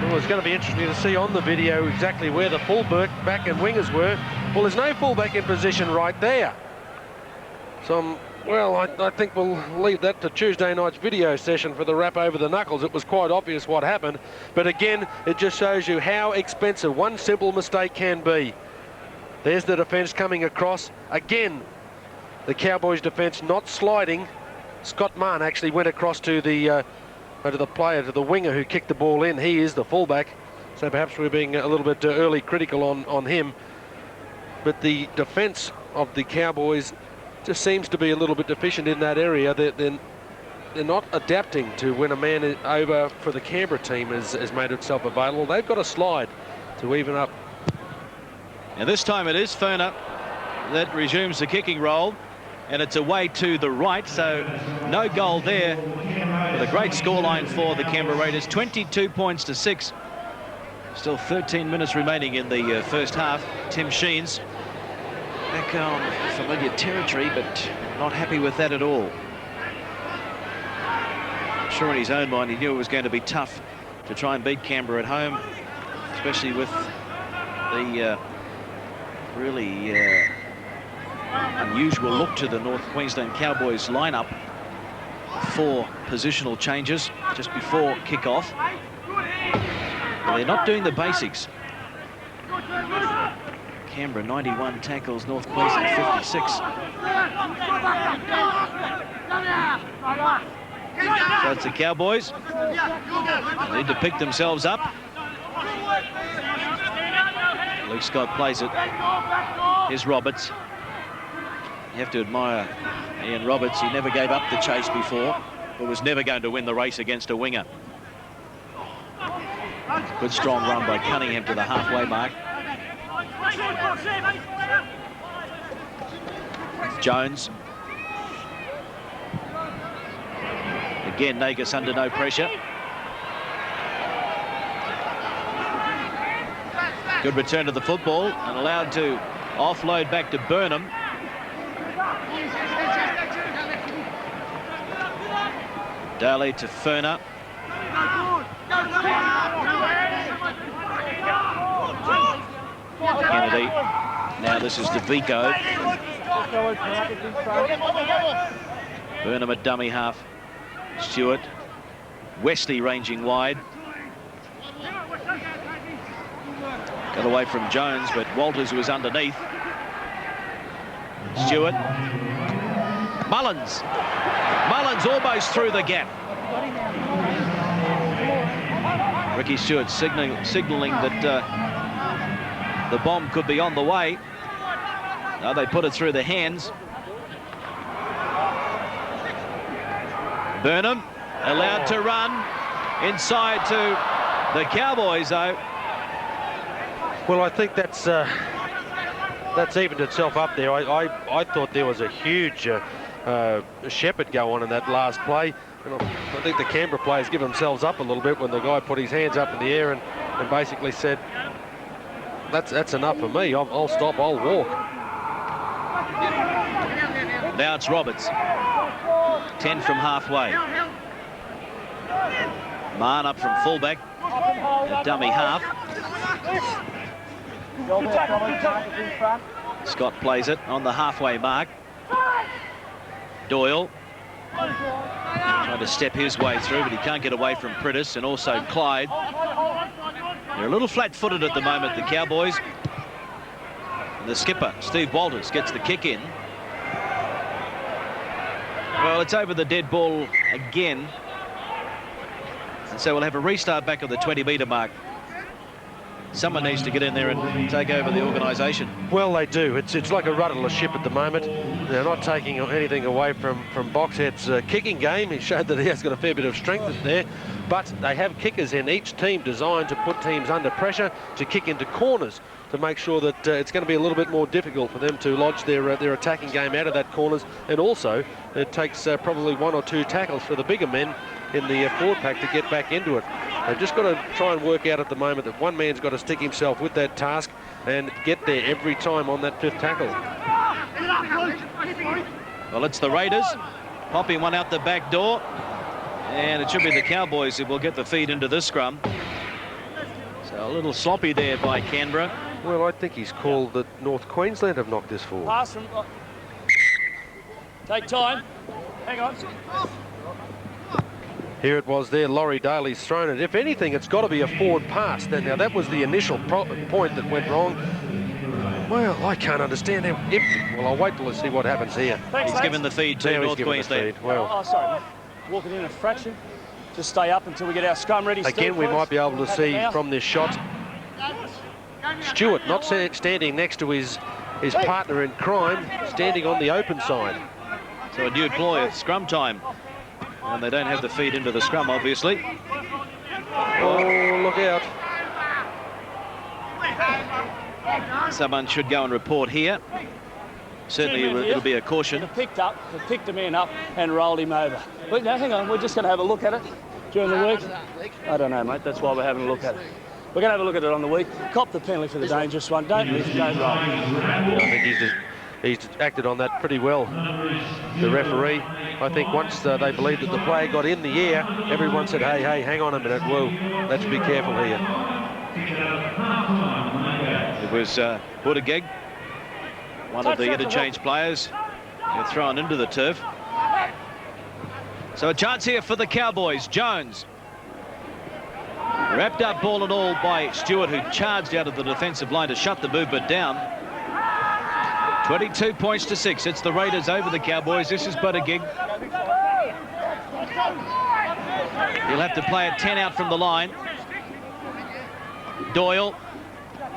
Well, it's going to be interesting to see on the video exactly where the fullback and wingers were. Well, there's no fullback in position right there. So, well, I think we'll leave that to Tuesday night's video session for the wrap over the knuckles. It was quite obvious what happened. But again, it just shows you how expensive one simple mistake can be. There's the defence coming across. Again, the Cowboys defence not sliding. Scott Mann actually went across to the winger who kicked the ball in. He is the fullback. So perhaps we're being a little bit early critical on him. But the defence of the Cowboys just seems to be a little bit deficient in that area. They're not adapting to when a man over for the Canberra team has made itself available. They've got to slide to even up. And this time it is Ferner that resumes the kicking role, and it's away to the right, so no goal there. But a great scoreline for the Canberra Raiders, 22 points to 6. Still 13 minutes remaining in the first half. Tim Sheens back on familiar territory, but not happy with that at all. I'm sure in his own mind he knew it was going to be tough to try and beat Canberra at home, especially with the really unusual look to the North Queensland Cowboys lineup. 4 positional changes just before kick-off. They're not doing the basics. Canberra 91 tackles, North Queensland 56. So it's the Cowboys. They need to pick themselves up. Luke Scott plays it. Here's Roberts. You have to admire Ian Roberts. He never gave up the chase before, but was never going to win the race against a winger. Good strong run by Cunningham to the halfway mark. Jones. Again, Nagus under no pressure. Good return to the football and allowed to offload back to Burnham. Daly to Ferner. Kennedy. Now this is DeVico. Burnham at dummy half. Stewart. Wesley ranging wide. Got away from Jones, but Walters was underneath. Stewart. Mullins. Mullins almost through the gap. Ricky Stewart signalling that the bomb could be on the way. No, they put it through the hands. Burnham allowed to run inside to the Cowboys, though. Well, I think that's evened itself up there. I thought there was a huge shepherd go on in that last play. And I think the Canberra players give themselves up a little bit when the guy put his hands up in the air and basically said, that's enough for me. I'll stop, I'll walk. Now it's Roberts. 10 from halfway. Mann up from fullback. A dummy half. Scott plays it on the halfway mark. Doyle trying to step his way through, but he can't get away from Priddis, and also Clyde. They're a little flat-footed at the moment, the Cowboys. And the skipper, Steve Walters, gets the kick in. Well, it's over the dead ball again. And so we'll have a restart back at the 20-metre mark. Someone needs to get in there and take over the organisation. Well, they do. It's like a rudderless ship at the moment. They're not taking anything away from Boxhead's kicking game. He showed that he has got a fair bit of strength there. But they have kickers in each team designed to put teams under pressure, to kick into corners, to make sure that it's going to be a little bit more difficult for them to lodge their attacking game out of that corners. And also, it takes probably 1 or 2 tackles for the bigger men in the forward pack to get back into it. They've just got to try and work out at the moment that one man's got to stick himself with that task and get there every time on that 5th tackle. Well, it's the Raiders popping one out the back door, and it should be the Cowboys who will get the feed into this scrum. So a little sloppy there by Canberra. Well, I think he's called that North Queensland have knocked this forward. Pass from... Take time. Hang on. Here it was there, Laurie Daly's thrown it. If anything, it's got to be a forward pass. Now, that was the initial point that went wrong. Well, I can't understand how... Well, I'll wait till I see what happens here. Thanks, He's given the feed to North Queensland. Well, oh, sorry, mate. Walking in a fraction. Just stay up until we get our scrum ready. Again, we might be able to see from this shot Stewart not standing next to his partner in crime, standing on the open side. So a new ploy at scrum time. And they don't have the feed into the scrum, obviously. Oh, look out. Someone should go and report here. Certainly it'll be a caution. They picked the man up and rolled him over. But now, hang on, we're just going to have a look at it during the week. I don't know, mate, that's why we're having a look at it. We're going to have a look at it on the week. Cop the penalty for the dangerous one. Don't lift, don't roll. I think he's acted on that pretty well. The referee, I think once they believed that the player got in the air, everyone said, hey, hang on a minute, whoa, let's be careful here. It was Buttigieg, one of the interchange players, thrown into the turf. So a chance here for the Cowboys. Jones. Wrapped up ball and all by Stewart, who charged out of the defensive line to shut the movement down. 22 points to 6. It's the Raiders over the Cowboys. This is Buttigieg. He'll have to play it 10 out from the line. Doyle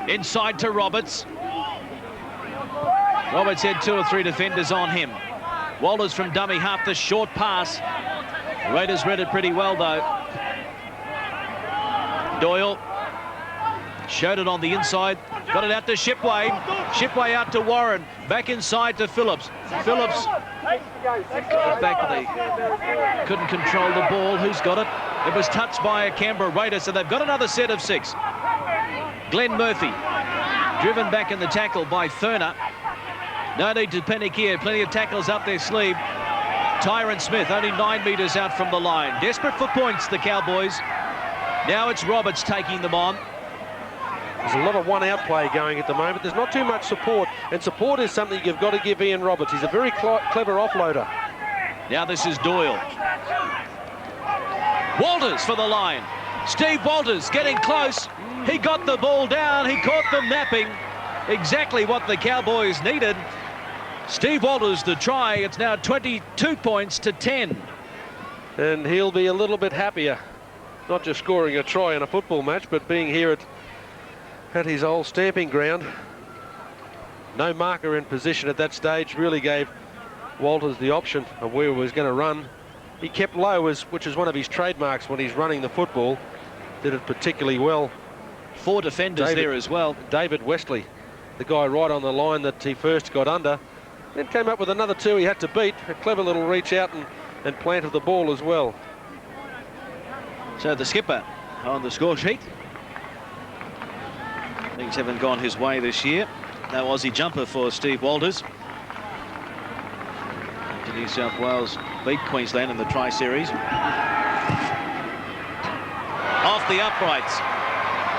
inside to Roberts. Roberts had 2 or 3 defenders on him. Walters from dummy half, the short pass. The Raiders read it pretty well, though. Doyle showed it on the inside, got it out to Shipway. Shipway out to Warren, back inside to Phillips. Phillips back, they couldn't control the ball. Who's got it? It was touched by a Canberra Raider, so they've got another set of 6. Glenn Murphy driven back in the tackle by Thurner. No need to panic here, plenty of tackles up their sleeve. Tyron Smith only 9 metres out from the line. Desperate for points, the Cowboys. Now it's Roberts taking them on. There's a lot of one-out play going at the moment. There's not too much support, and support is something you've got to give Ian Roberts. He's a very clever offloader. Now this is Doyle. Walters for the line. Steve Walters getting close. He got the ball down. He caught them napping. Exactly what the Cowboys needed. Steve Walters the try. It's now 22 points to 10. And he'll be a little bit happier. Not just scoring a try in a football match, but being here at his old stamping ground. No marker in position at that stage really gave Walters the option of where he was going to run. he kept low, which is one of his trademarks when he's running the football. Did it particularly well. 4 defenders there as well. David Westley, the guy right on the line that he first got under, then came up with another 2 he had to beat. A clever little reach out and planted the ball as well. So the skipper on the score sheet. Things haven't gone his way this year. No Aussie jumper for Steve Walters. New South Wales beat Queensland in the Tri-Series. Off the uprights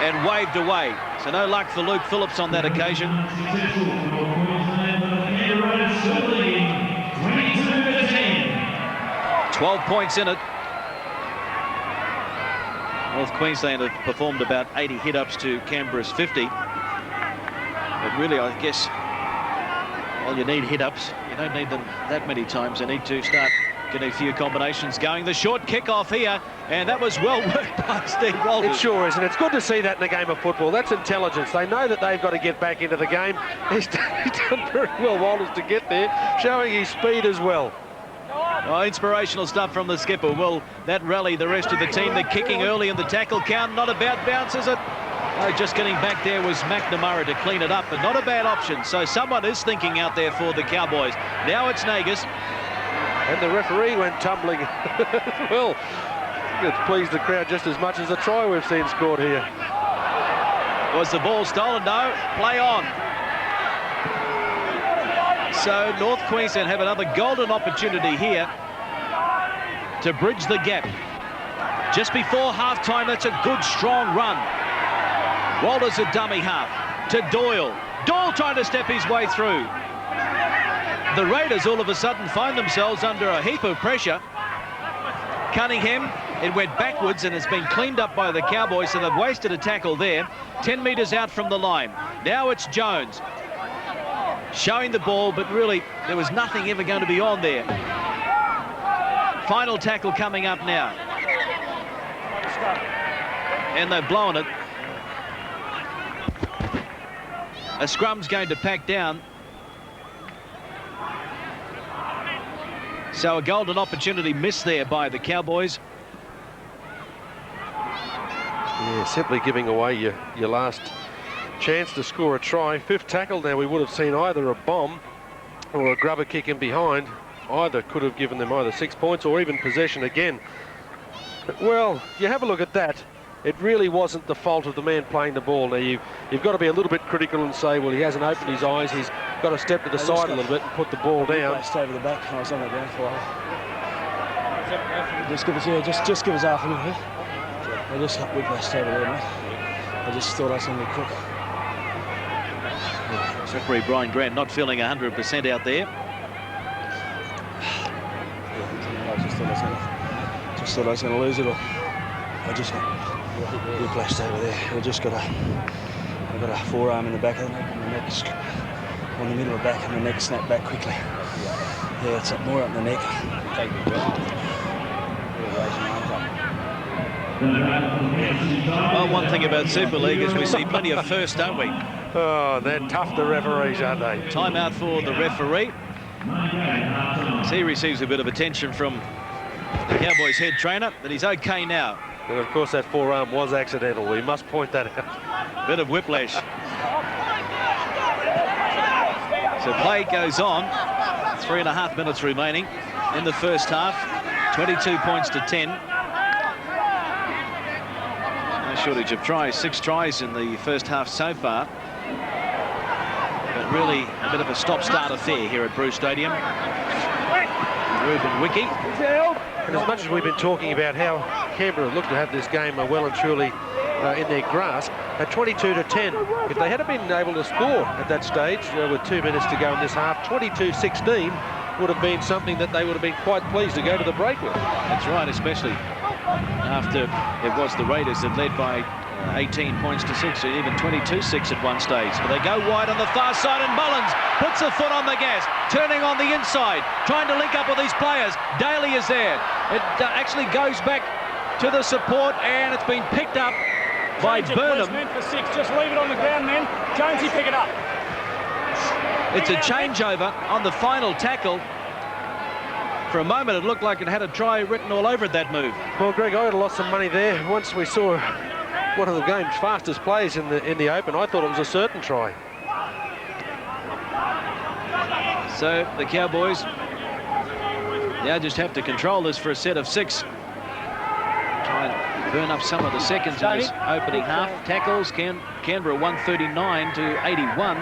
and waved away. So no luck for Luke Phillips on that occasion. 12 points in it. North Queensland have performed about 80 hit-ups to Canberra's 50. But really, I guess, well, you need hit-ups. You don't need them that many times. They need to start getting a few combinations going. The short kick-off here, and that was well worked by Steve Walters. It sure is, and it's good to see that in a game of football. That's intelligence. They know that they've got to get back into the game. He's done very well, Walters, to get there, showing his speed as well. Oh, inspirational stuff from the skipper. Will that rally the rest of the team? They're kicking early in the tackle count. Not a bad bounce, is it? Oh, just getting back there was McNamara to clean it up, but not a bad option. So someone is thinking out there for the Cowboys. Now it's Nagus. And the referee went tumbling. Well, it's pleased the crowd just as much as the try we've seen scored here. Was the ball stolen? No. Play on. So North Queensland have another golden opportunity here to bridge the gap. Just before half-time, that's a good, strong run. Walters a dummy half to Doyle. Doyle trying to step his way through. The Raiders all of a sudden find themselves under a heap of pressure. Cunningham, it went backwards and has been cleaned up by the Cowboys, so they've wasted a tackle there. 10 metres out from the line. Now it's Jones. Showing the ball, but really there was nothing ever going to be on there. Final tackle coming up now. And they've blown it. A scrum's going to pack down. So a golden opportunity missed there by the Cowboys. Yeah, simply giving away your last chance to score a try. 5th tackle now, we would have seen either a bomb or a grubber kick in behind. Either could have given them either 6 points or even possession again. But, well, you have a look at that. It really wasn't the fault of the man playing the ball. Now, you've got to be a little bit critical and say, well, he hasn't opened his eyes. He's got to step to the side a little bit and put the ball down. Over the back. I was on the ground for a while. Just give us half a minute. I just got whiplashed over there, mate. I just thought I was going to be quick. Referee Brian Grant not feeling 100% out there. I just thought I was going to lose it all. I just got whiplashed over there. I got a forearm in the back of the neck and the neck on the middle of the back and the neck snapped back quickly. Yeah, it's up more up the neck. Well, one thing about Super League is we see plenty of firsts, don't we? Oh, they're tough, the referees, aren't they? Timeout for the referee. So he receives a bit of attention from the Cowboys head trainer, but he's okay now. And of course that forearm was accidental. We must point that out. Bit of whiplash. So play goes on. 3.5 minutes remaining in the first half. 22 points to 10. No shortage of tries. 6 tries in the first half so far. But really a bit of a stop-start affair here at Bruce Stadium. Ruben Wiki. And as much as we've been talking about how Canberra looked to have this game well and truly in their grasp, at 22 to 10, if they had been able to score at that stage with 2 minutes to go in this half, 22-16 would have been something that they would have been quite pleased to go to the break with. That's right, especially after it was the Raiders that led by 18 points to 6, or even 22-6 at one stage. But they go wide on the far side, and Mullins puts a foot on the gas, turning on the inside, trying to link up with these players. Daly is there. It actually goes back to the support, and it's been picked up by Burnham. For 6, just leave it on the ground, men. Jonesy, pick it up. It's a changeover on the final tackle. For a moment, it looked like it had a try written all over it, that move. Well, Greg, I had lost some money there. Once we saw one of the game's fastest plays in the open, I thought it was a certain try. So the Cowboys now just have to control this for a set of 6. Try and burn up some of the seconds in this opening half. Tackles, Canberra 139 to 81.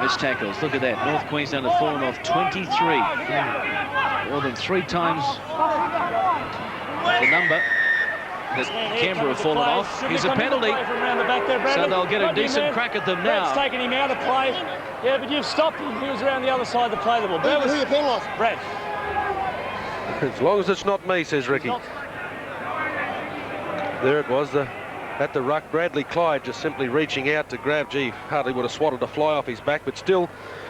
Missed tackles, look at that. North Queensland have fallen off 23. More than 3 times the number that Canberra have fallen off. Here's a penalty, so they'll get a decent crack at them now. Brad's taking him out of play. Yeah, but you've stopped him. He was around the other side of the play. The ball. Who you penalised? Brad. As long as it's not me, says Ricky. There it was, at the ruck. Bradley Clyde just simply reaching out to grab. Gee, hardly would have swatted a fly off his back, but still,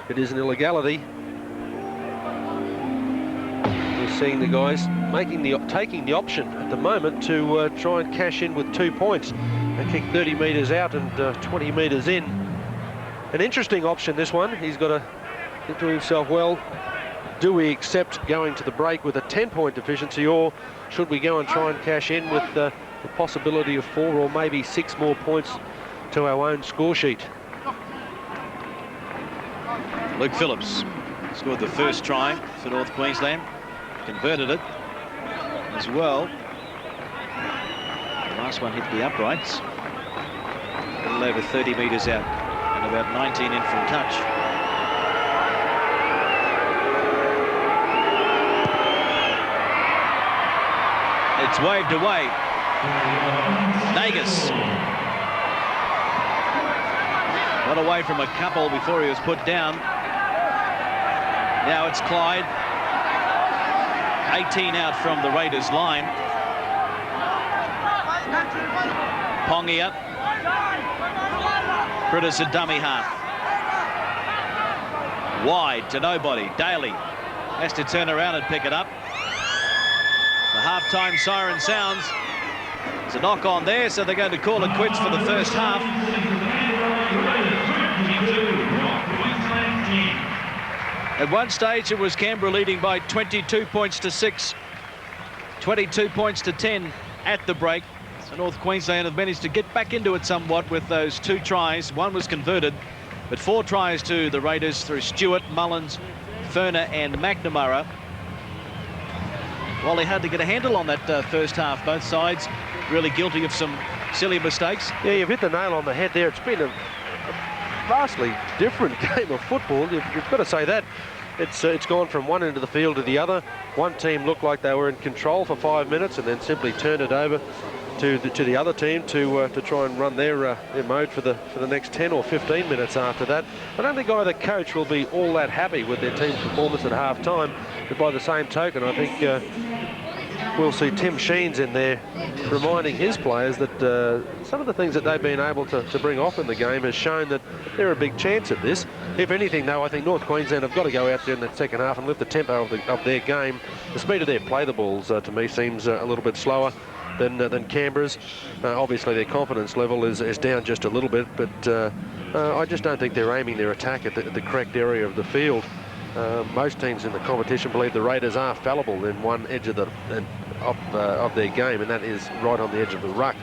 it is an illegality. We're seeing the guys taking the option at the moment to try and cash in with 2 points. They kick 30 metres out and 20 metres in. An interesting option, this one. He's got to think to himself, well, do we accept going to the break with a 10-point deficiency, or should we go and try and cash in with the possibility of 4 or maybe 6 more points to our own score sheet? Luke Phillips scored the first try for North Queensland, converted it as well. The last one hit the uprights, a little over 30 metres out and about 19 in from touch. It's waved away. Nagus got away from a couple before he was put down. Now it's Clyde. 18 out from the Raiders line. Pongia. Critters a dummy half. Wide to nobody. Daly has to turn around and pick it up. The half-time siren sounds. There's a knock on there, so they're going to call it quits for the first half. At one stage, it was Canberra leading by 22 points to 6, 22 points to 10 at the break. So North Queensland have managed to get back into it somewhat with those 2 tries. One was converted, but 4 tries to the Raiders through Stewart, Mullins, Ferner and McNamara. Well, they had to get a handle on that first half. Both sides really guilty of some silly mistakes. Yeah, you've hit the nail on the head there. It's been a vastly different game of football. You've got to say that. It's gone from one end of the field to the other. One team looked like they were in control for 5 minutes and then simply turned it over to the other team to try and run their mode for the next 10 or 15 minutes after that. I don't think either coach will be all that happy with their team's performance at half-time, but by the same token, I think we'll see Tim Sheens in there reminding his players that some of the things that they've been able to bring off in the game has shown that they're a big chance at this. If anything, though, I think North Queensland have got to go out there in the second half and lift the tempo of their game. The speed of their play the balls, to me, seems a little bit slower than Canberra's. Obviously, their confidence level is down just a little bit, but I just don't think they're aiming their attack at the correct area of the field. Most teams in the competition believe the Raiders are fallible in one edge of their game, and that is right on the edge of the ruck.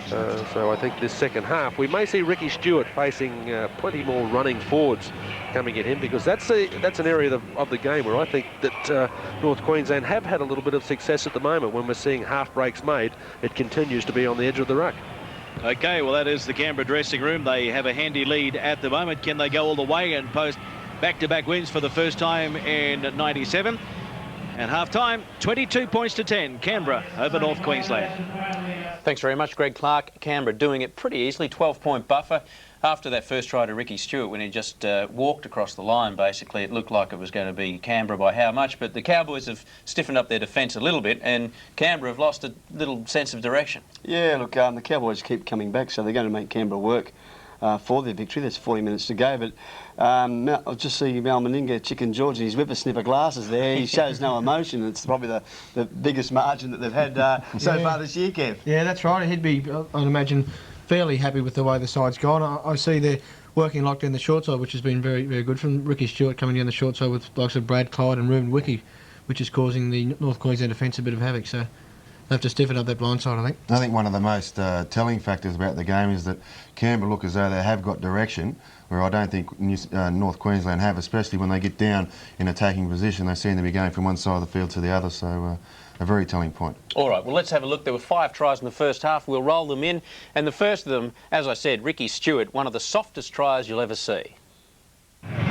So I think this second half, we may see Ricky Stewart facing plenty more running forwards coming at him, because that's an area of the game where I think that North Queensland have had a little bit of success at the moment. When we're seeing half breaks made, it continues to be on the edge of the ruck. Okay, well, that is the Canberra dressing room. They have a handy lead at the moment. Can they go all the way and post back-to-back wins for the first time in 97? And half-time, 22 points to 10, Canberra over North Queensland. Thanks very much, Greg Clark. Canberra doing it pretty easily, 12-point buffer. After that first try to Ricky Stewart, when he just walked across the line, basically, it looked like it was going to be Canberra by how much. But the Cowboys have stiffened up their defence a little bit, and Canberra have lost a little sense of direction. Yeah, look, the Cowboys keep coming back, so they're going to make Canberra work for their victory. There's 40 minutes to go, but I'll just see Mal Meninga, Chicken George, and his whippersnipper glasses there. He shows no emotion. It's probably the biggest margin that they've had so far this year, Kev. Yeah, that's right. He'd be, I'd imagine, fairly happy with the way the side's gone. I see there working locked in the short side, which has been very, very good from Ricky Stewart coming down the short side with the likes of Brad Clyde and Reuben Wiki, which is causing the North Queensland defence a bit of havoc. So they have to stiffen up that blind side, I think. I think one of the most telling factors about the game is that Canberra look as though they have got direction, where I don't think North Queensland have, especially when they get down in attacking position. They seem to be going from one side of the field to the other, so a very telling point. All right, well, let's have a look. There were 5 tries in the first half. We'll roll them in. And the first of them, as I said, Ricky Stewart, one of the softest tries you'll ever see.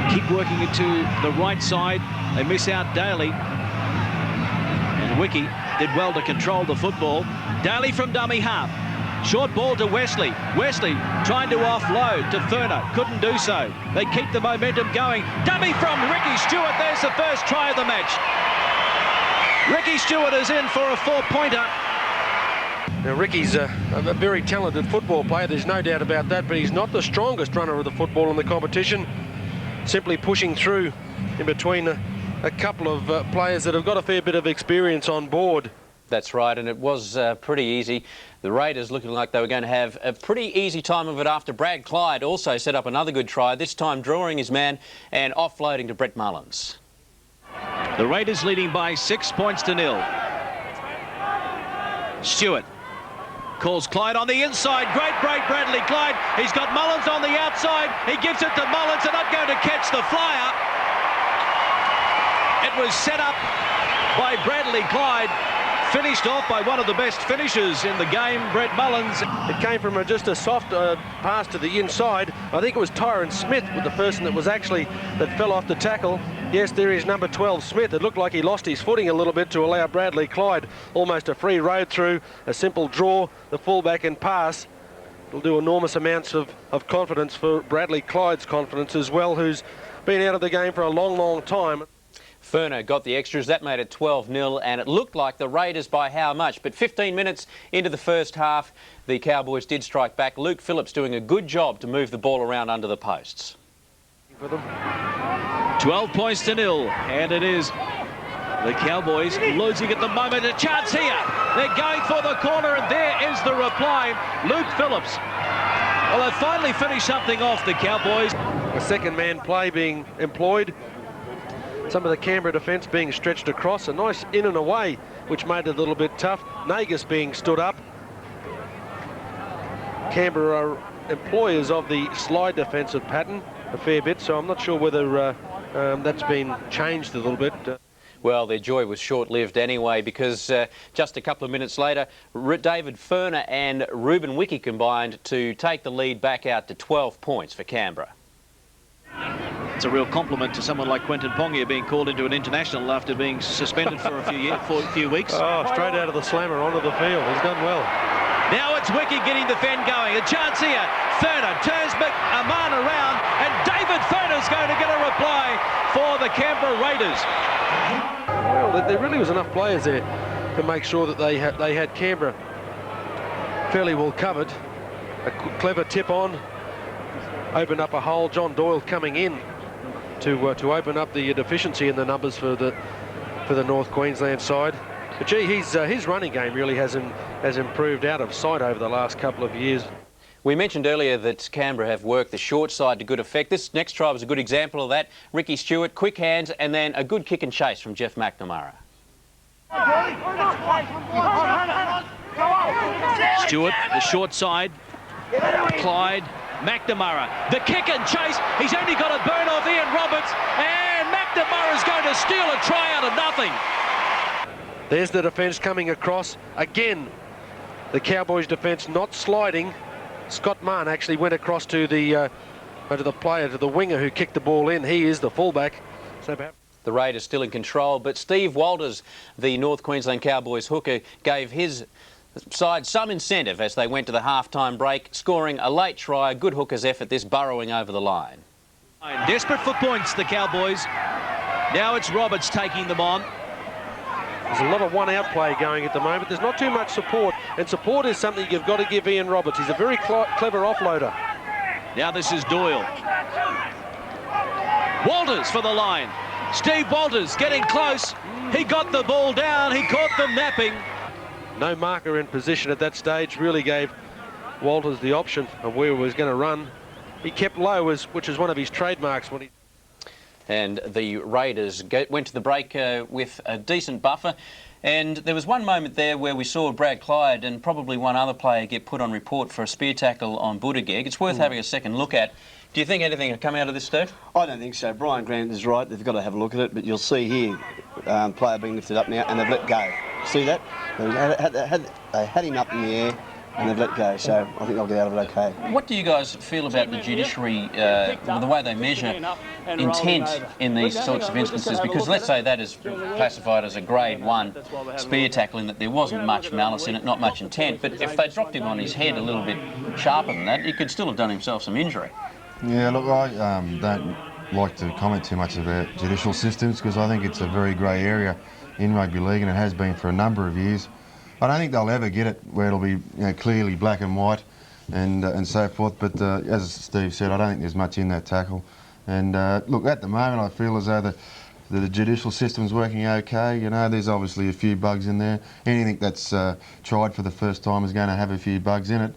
Keep working it to the right side. They miss out Daly. And Wiki did well to control the football. Daly from dummy half. Short ball to Wesley. Wesley trying to offload to Furner. Couldn't do so. They keep the momentum going. Dummy from Ricky Stewart. There's the first try of the match. Ricky Stewart is in for a 4-pointer. Now, Ricky's a very talented football player, there's no doubt about that, but he's not the strongest runner of the football in the competition. Simply pushing through in between a couple of players that have got a fair bit of experience on board. That's right, and it was pretty easy. The Raiders looking like they were going to have a pretty easy time of it after Brad Clyde also set up another good try, this time drawing his man and offloading to Brett Mullins. The Raiders leading by 6 points to 0. Stewart calls Clyde on the inside. Great break, Bradley Clyde. He's got Mullins on the outside. He gives it to Mullins. They're not going to catch the flyer. It was set up by Bradley Clyde. Finished off by one of the best finishers in the game, Brett Mullins. It came from just a soft pass to the inside. I think it was Tyron Smith with the person that fell off the tackle. Yes, there is number 12, Smith. It looked like he lost his footing a little bit to allow Bradley Clyde almost a free road through, a simple draw, the fullback and pass. It'll do enormous amounts of confidence for Bradley Clyde's confidence as well, who's been out of the game for a long, long time. Furner got the extras. That made it 12-0, and it looked like the Raiders by how much? But 15 minutes into the first half, the Cowboys did strike back. Luke Phillips doing a good job to move the ball around under the posts. For them. 12 points to 0, and it is the Cowboys losing at the moment. A chance here. They're going for the corner, and there is the reply. Luke Phillips. Well, they finally finished something off, the Cowboys. A second-man play being employed. Some of the Canberra defence being stretched across. A nice in and away, which made it a little bit tough. Nagus being stood up. Canberra are employers of the slide defensive pattern a fair bit, so I'm not sure whether that's been changed a little bit. Well, their joy was short-lived anyway, because just a couple of minutes later, David Furner and Reuben Wiki combined to take the lead back out to 12 points for Canberra. It's a real compliment to someone like Quentin Pongia being called into an international after being suspended for a few weeks. Oh, straight out of the slammer onto the field. He's done well. Now it's Wiki getting the fend going. A chance here. Furner turns Aman around, and David Furner's going to get a reply for the Canberra Raiders. Well, there really was enough players there to make sure that they had Canberra fairly well covered. A clever tip on, opened up a hole. John Doyle coming in to open up the deficiency in the numbers for the North Queensland side. But gee, his running game really has improved out of sight over the last couple of years. We mentioned earlier that Canberra have worked the short side to good effect. This next try was a good example of that. Ricky Stewart, quick hands, and then a good kick and chase from Jeff McNamara. Stewart, the short side. Clyde, McNamara, the kick and chase. He's only got a burn off Ian Roberts, and McNamara's going to steal a try out of nothing. There's the defence coming across. Again, the Cowboys defence not sliding. Scott Mann actually went across to the winger who kicked the ball in. He is the fullback. So the Raiders still in control, but Steve Walters, the North Queensland Cowboys hooker, gave his side some incentive as they went to the half-time break, scoring a late try, a good hooker's effort, this burrowing over the line. Desperate for points, the Cowboys. Now it's Roberts taking them on. There's a lot of one-out play going at the moment. There's not too much support, and support is something you've got to give Ian Roberts. He's a very clever offloader. Now this is Doyle. Walters for the line. Steve Walters getting close. He got the ball down. He caught them napping. No marker in position at that stage really gave Walters the option of where he was going to run. he kept low, which is one of his trademarks when he... And the Raiders went to the break with a decent buffer. And there was one moment there where we saw Brad Clyde and probably one other player get put on report for a spear tackle on Buttigieg. It's worth having a second look at. Do you think anything will come out of this, Steve? I don't think so. Brian Grant is right. They've got to have a look at it. But you'll see here, player being lifted up now, and they've let go. See that? They had him up in the air, and they've let go. So I think they'll get out of it okay. What do you guys feel about the judiciary, the way they measure intent in these sorts of instances? Because let's say that is classified as a grade 1 spear tackle in that there wasn't much malice in it, not much intent. But if they dropped him on his head a little bit sharper than that, he could still have done himself some injury. Yeah, look, I don't like to comment too much about judicial systems because I think it's a very grey area in rugby league, and it has been for a number of years. I don't think they'll ever get it where it'll be clearly black and white and so forth. But as Steve said, I don't think there's much in that tackle. And look, at the moment, I feel as though the judicial system's working okay. You know, there's obviously a few bugs in there. Anything that's tried for the first time is going to have a few bugs in it.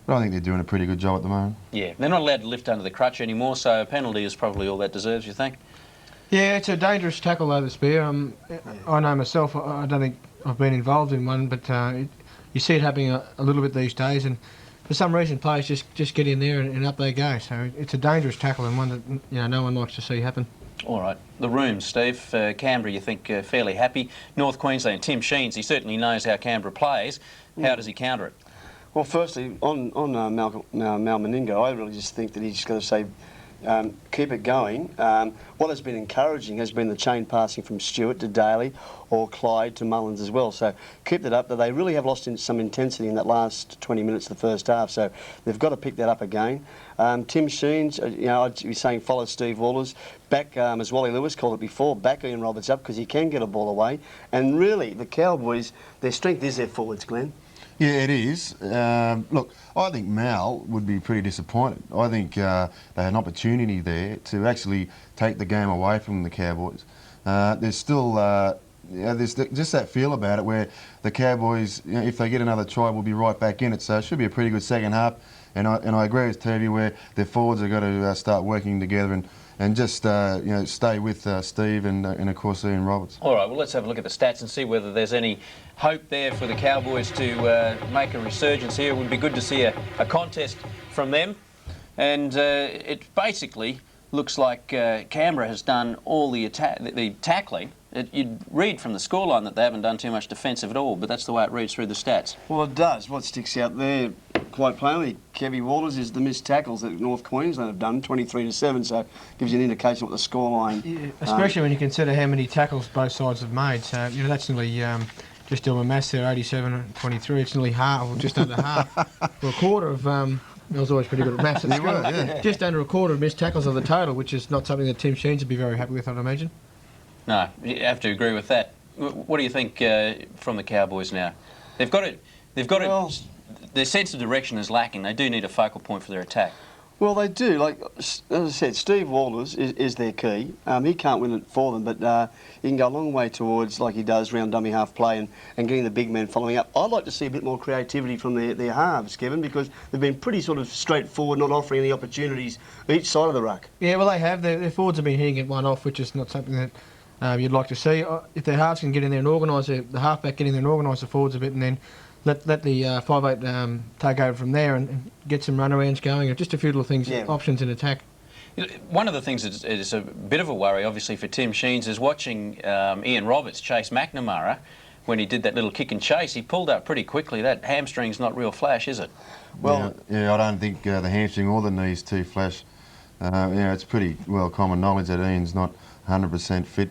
But I think they're doing a pretty good job at the moment. Yeah, they're not allowed to lift under the crutch anymore, so a penalty is probably all that deserves, you think? Yeah, it's a dangerous tackle though, the spear. I know myself, I don't think I've been involved in one, but you see it happening a little bit these days, and for some reason players just get in there and up they go. So it's a dangerous tackle and one that no one likes to see happen. All right, the rooms, Steve. Canberra, you think fairly happy. North Queensland, Tim Sheens, he certainly knows how Canberra plays. How does he counter it? Well, firstly, on Mal Meningo, I really just think that he's going to say, keep it going. What has been encouraging has been the chain passing from Stewart to Daly or Clyde to Mullins as well. So keep that up. But they really have lost some intensity in that last 20 minutes of the first half. So they've got to pick that up again. Tim Sheens, I'd be saying follow Steve Walters. Back, as Wally Lewis called it before, back Ian Roberts up because he can get a ball away. And really, the Cowboys, their strength is their forwards, Glenn. Yeah, it is. Look, I think Mal would be pretty disappointed. I think they had an opportunity there to actually take the game away from the Cowboys. There's still there's just that feel about it where the Cowboys, if they get another try, will be right back in it. So it should be a pretty good second half. And I agree with Toby where their forwards have got to start working together and just stay with Steve and of course Ian Roberts. All right, well let's have a look at the stats and see whether there's any hope there for the Cowboys to make a resurgence here. It would be good to see a contest from them, and it basically looks like Canberra has done all the tackling. You'd read from the scoreline that they haven't done too much defensive at all, but that's the way it reads through the stats. Well, it does. What sticks out there quite plainly, Kevy Walters, is the missed tackles that North Queensland have done, 23-7, so it gives you an indication of what the scoreline... Yeah, especially when you consider how many tackles both sides have made. So, that's nearly, just doing my maths there, 87-23, it's nearly half, or just under half. For a quarter of... I was always pretty good at maths. Just under a quarter of missed tackles of the total, which is not something that Tim Sheens would be very happy with, I'd imagine. No, you have to agree with that. What do you think from the Cowboys now? They've got it. Their sense of direction is lacking. They do need a focal point for their attack. Well, they do. Like as I said, Steve Walters is their key. He can't win it for them, but he can go a long way towards, like he does, round dummy half play and getting the big men following up. I'd like to see a bit more creativity from their halves, Kevin, because they've been pretty sort of straightforward, not offering any opportunities each side of the ruck. Yeah, well, they have. Their forwards have been hitting it one off, which is not something that you'd like to see. If their halves can get in there and organise the halfback, get in there and organise the forwards a bit, and then let the 5'8" take over from there and get some runarounds going, just a few little things, options in attack. One of the things that is a bit of a worry, obviously, for Tim Sheens is watching Ian Roberts chase McNamara. When he did that little kick and chase, he pulled up pretty quickly. That hamstring's not real flash, is it? Well, yeah, I don't think the hamstring or the knee's too flash. It's pretty well common knowledge that Ian's not 100% fit.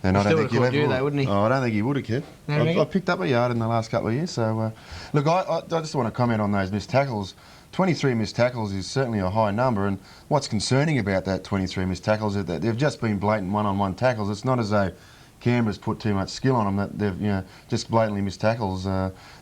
And I don't think he'll ever wouldn't he? Oh, I don't think he would have, Kev. I picked up a yard in the last couple of years. So, look, I just want to comment on those missed tackles. 23 missed tackles is certainly a high number, and what's concerning about that 23 missed tackles is that they've just been blatant one-on-one tackles. It's not as though Canberra's put too much skill on them, that they've just blatantly missed tackles.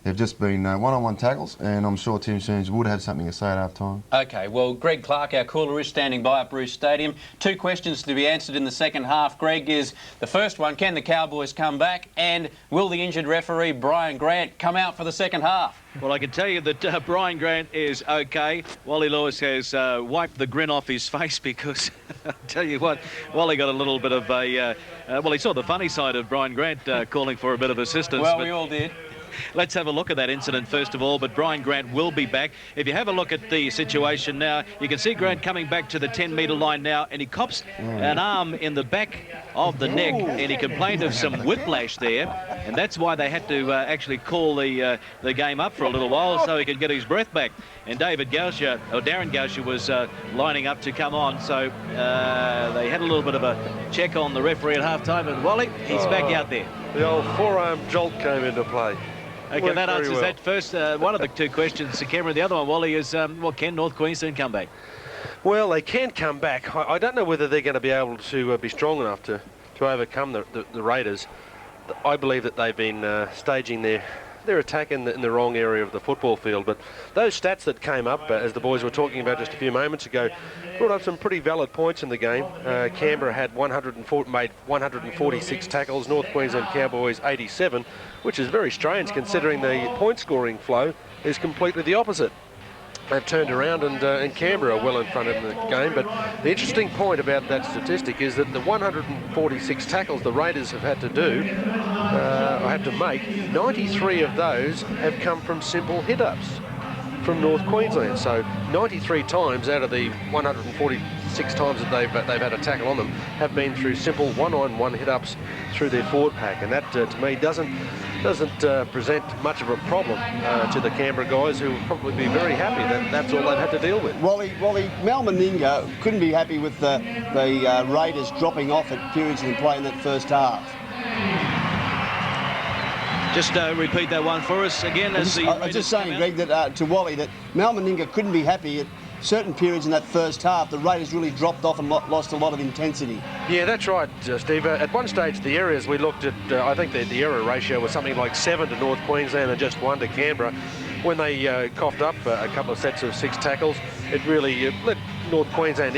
They've just been one-on-one tackles, and I'm sure Tim Sheens would have something to say at half time. OK, well, Greg Clark, our caller, is standing by at Bruce Stadium. 2 questions to be answered in the second half. Greg, is the first one, can the Cowboys come back? And will the injured referee, Brian Grant, come out for the second half? Well, I can tell you that Brian Grant is OK. Wally Lewis has wiped the grin off his face because, I'll tell you what, Wally got a little bit of a... well, he saw the funny side of Brian Grant calling for a bit of assistance. Well, we all did. Let's have a look at that incident first of all, but Brian Grant will be back. If you have a look at the situation now, you can see Grant coming back to the 10-metre line now, and he cops an arm in the back of the neck, and he complained of some whiplash there, and that's why they had to actually call the game up for a little while so he could get his breath back. And Darren Gausha was lining up to come on, so they had a little bit of a check on the referee at half-time, and Wally, he's back out there. The old forearm jolt came into play. Okay, that answers that first. One of the 2 questions to Cameron. The other one, Wally, is can North Queensland come back? Well, they can come back. I don't know whether they're going to be able to be strong enough to overcome the Raiders. I believe that they've been staging their attack in the wrong area of the football field. But those stats that came up, as the boys were talking about just a few moments ago, brought up some pretty valid points in the game. Canberra had made 146 tackles, North Queensland Cowboys 87, which is very strange considering the point-scoring flow is completely the opposite. They've turned around and Canberra are well in front in the game, but the interesting point about that statistic is that the 146 tackles the Raiders have had to do, had to make, 93 of those have come from simple hit-ups from North Queensland. So 93 times out of the 146 times that they've had a tackle on them have been through simple one-on-one hit-ups through their forward pack, and that to me doesn't present much of a problem to the Canberra guys, who will probably be very happy that that's all they've had to deal with. Wally, Mal Meninga couldn't be happy with the Raiders dropping off at periods in play in that first half. Just repeat that one for us again. I was just saying, Greg, that to Wally, that Mal Meninga couldn't be happy at certain periods in that first half. The Raiders really dropped off and lost a lot of intensity. Yeah, that's right, Steve. At one stage, the areas we looked at, I think the error ratio was something like 7 to North Queensland and just 1 to Canberra. When they coughed up a couple of sets of 6 tackles, it really let North Queensland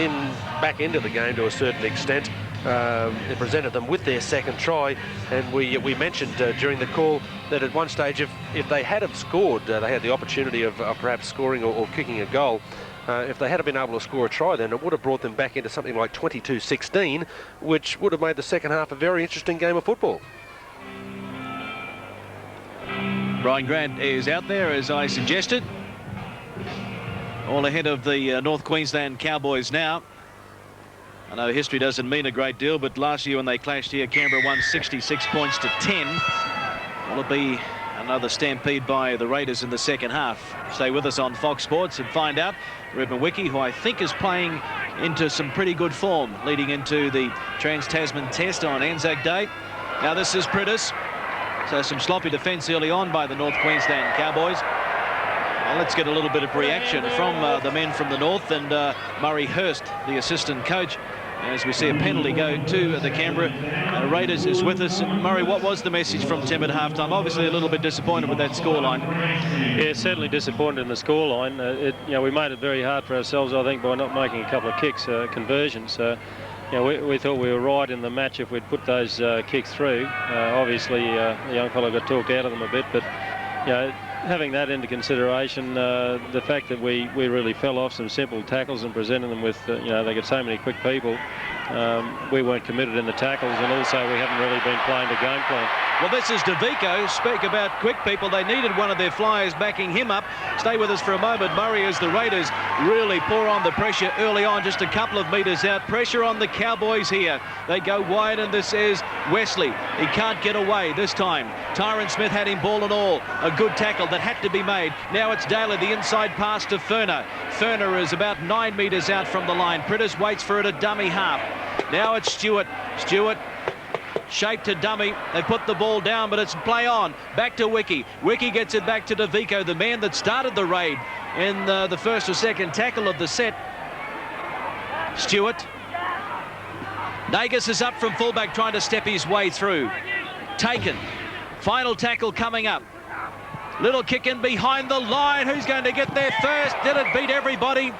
back into the game to a certain extent. It presented them with their second try, and we mentioned during the call that at one stage, if they had have scored, they had the opportunity of perhaps scoring or kicking a goal. If they had been able to score a try, then it would have brought them back into something like 22-16, which would have made the second half a very interesting game of football. Brian Grant is out there, as I suggested. All ahead of the North Queensland Cowboys now. I know history doesn't mean a great deal, but last year when they clashed here, Canberra won 66 points to 10. Will it be another stampede by the Raiders in the second half? Stay with us on Fox Sports and find out. Ruben Wiki, who I think is playing into some pretty good form leading into the Trans-Tasman Test on Anzac Day. Now this is Priddis. So some sloppy defence early on by the North Queensland Cowboys. Well, let's get a little bit of reaction from the men from the north, and Murray Hurst, the assistant coach, as we see a penalty go to the Canberra Raiders, is with us. And Murray, what was the message from Tim at halftime? Obviously a little bit disappointed with that scoreline. Yeah, certainly disappointed in the scoreline. We made it very hard for ourselves, I think, by not making a couple of kicks, conversions. We thought we were right in the match if we'd put those kicks through. Obviously, the young fellow got talked out of them a bit, but having that into consideration, the fact that we really fell off some simple tackles and presented them with, they got so many quick people. We weren't committed in the tackles, and also we haven't really been playing the game plan. Well, this is DeVico. Speak about quick people. They needed one of their flyers backing him up. Stay with us for a moment, Murray, as the Raiders really pour on the pressure early on, just a couple of metres out. Pressure on the Cowboys here. They go wide, and this is Wesley. He can't get away this time. Tyron Smith had him ball and all. A good tackle that had to be made. Now it's Daly, the inside pass to Furner. Furner is about 9 metres out from the line. Priddis waits for it at dummy half. Now it's Stewart. Stewart shaped to dummy. They put the ball down, but it's play on. Back to Wiki. Wiki gets it back to DeVico, the man that started the raid in the first or second tackle of the set. Stewart. Nagus is up from fullback, trying to step his way through. Taken. Final tackle coming up. Little kick in behind the line. Who's going to get there first? Did it beat everybody?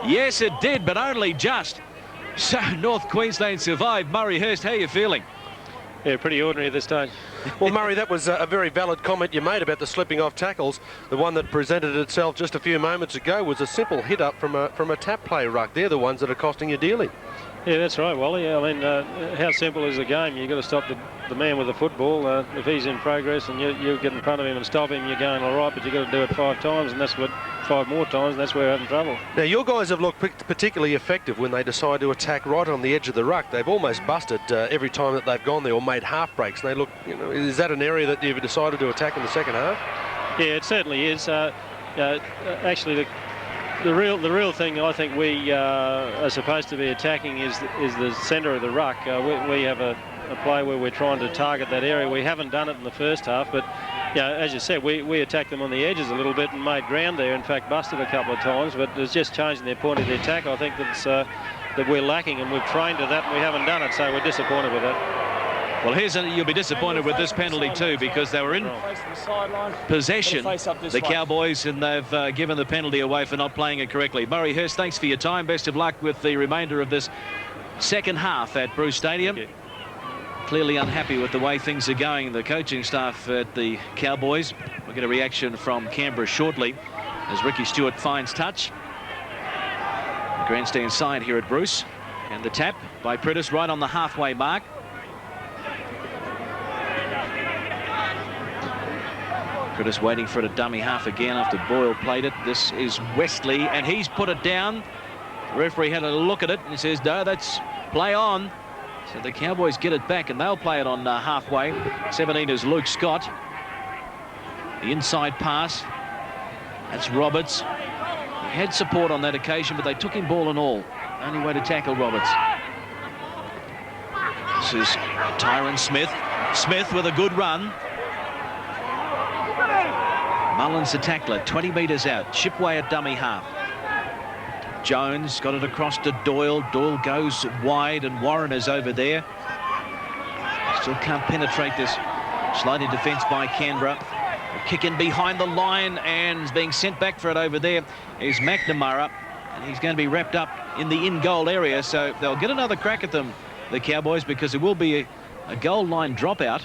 Yes, it did, but only just. So North Queensland survived. Murray Hurst, how are you feeling? Yeah, pretty ordinary at this stage. Well, Murray, that was a very valid comment you made about the slipping off tackles. The one that presented itself just a few moments ago was a simple hit up from a tap play ruck. They're the ones that are costing you dearly. Yeah, that's right, Wally. I mean, how simple is the game? You've got to stop the man with the football. If he's in progress and you get in front of him and stop him, you're going all right, but you've got to do it 5 times, and that's what 5 more times, and that's where we're having trouble. Now, your guys have looked particularly effective when they decide to attack right on the edge of the ruck. They've almost busted every time that they've gone there or made half breaks. They look, you know, is that an area that you've decided to attack in the second half? Yeah, it certainly is. Actually, the real thing I think we are supposed to be attacking is the centre of the ruck. We have a play where we're trying to target that area. We haven't done it in the first half, but as you said, we attacked them on the edges a little bit and made ground there. In fact, busted a couple of times, but it's just changing their point of the attack. I think that we're lacking, and we've trained to that, and we haven't done it, so we're disappointed with that. Well, you'll be disappointed with this penalty too, because they were in possession, the Cowboys, and they've given the penalty away for not playing it correctly. Murray Hurst, thanks for your time. Best of luck with the remainder of this second half at Bruce Stadium. Clearly unhappy with the way things are going, the coaching staff at the Cowboys. We'll get a reaction from Canberra shortly as Ricky Stewart finds touch. Grandstand side here at Bruce, and the tap by Pritis right on the halfway mark. Pritis waiting for it a dummy half again after Boyle played it. This is Wesley, and he's put it down. The referee had a look at it and he says, no, that's play on. So the Cowboys get it back, and they'll play it on halfway. 17 is Luke Scott. The inside pass. That's Roberts. He had support on that occasion, but they took him ball and all. Only way to tackle Roberts. This is Tyron Smith. Smith with a good run. Mullins the tackler, 20 metres out. Shipway at dummy half. Jones got it across to Doyle. Doyle goes wide, and Warren is over there. Still can't penetrate this slighty defence by Canberra. Kick in behind the line, and being sent back for it over there is McNamara, and he's going to be wrapped up in the in-goal area, so they'll get another crack at them, the Cowboys, because it will be a goal line dropout.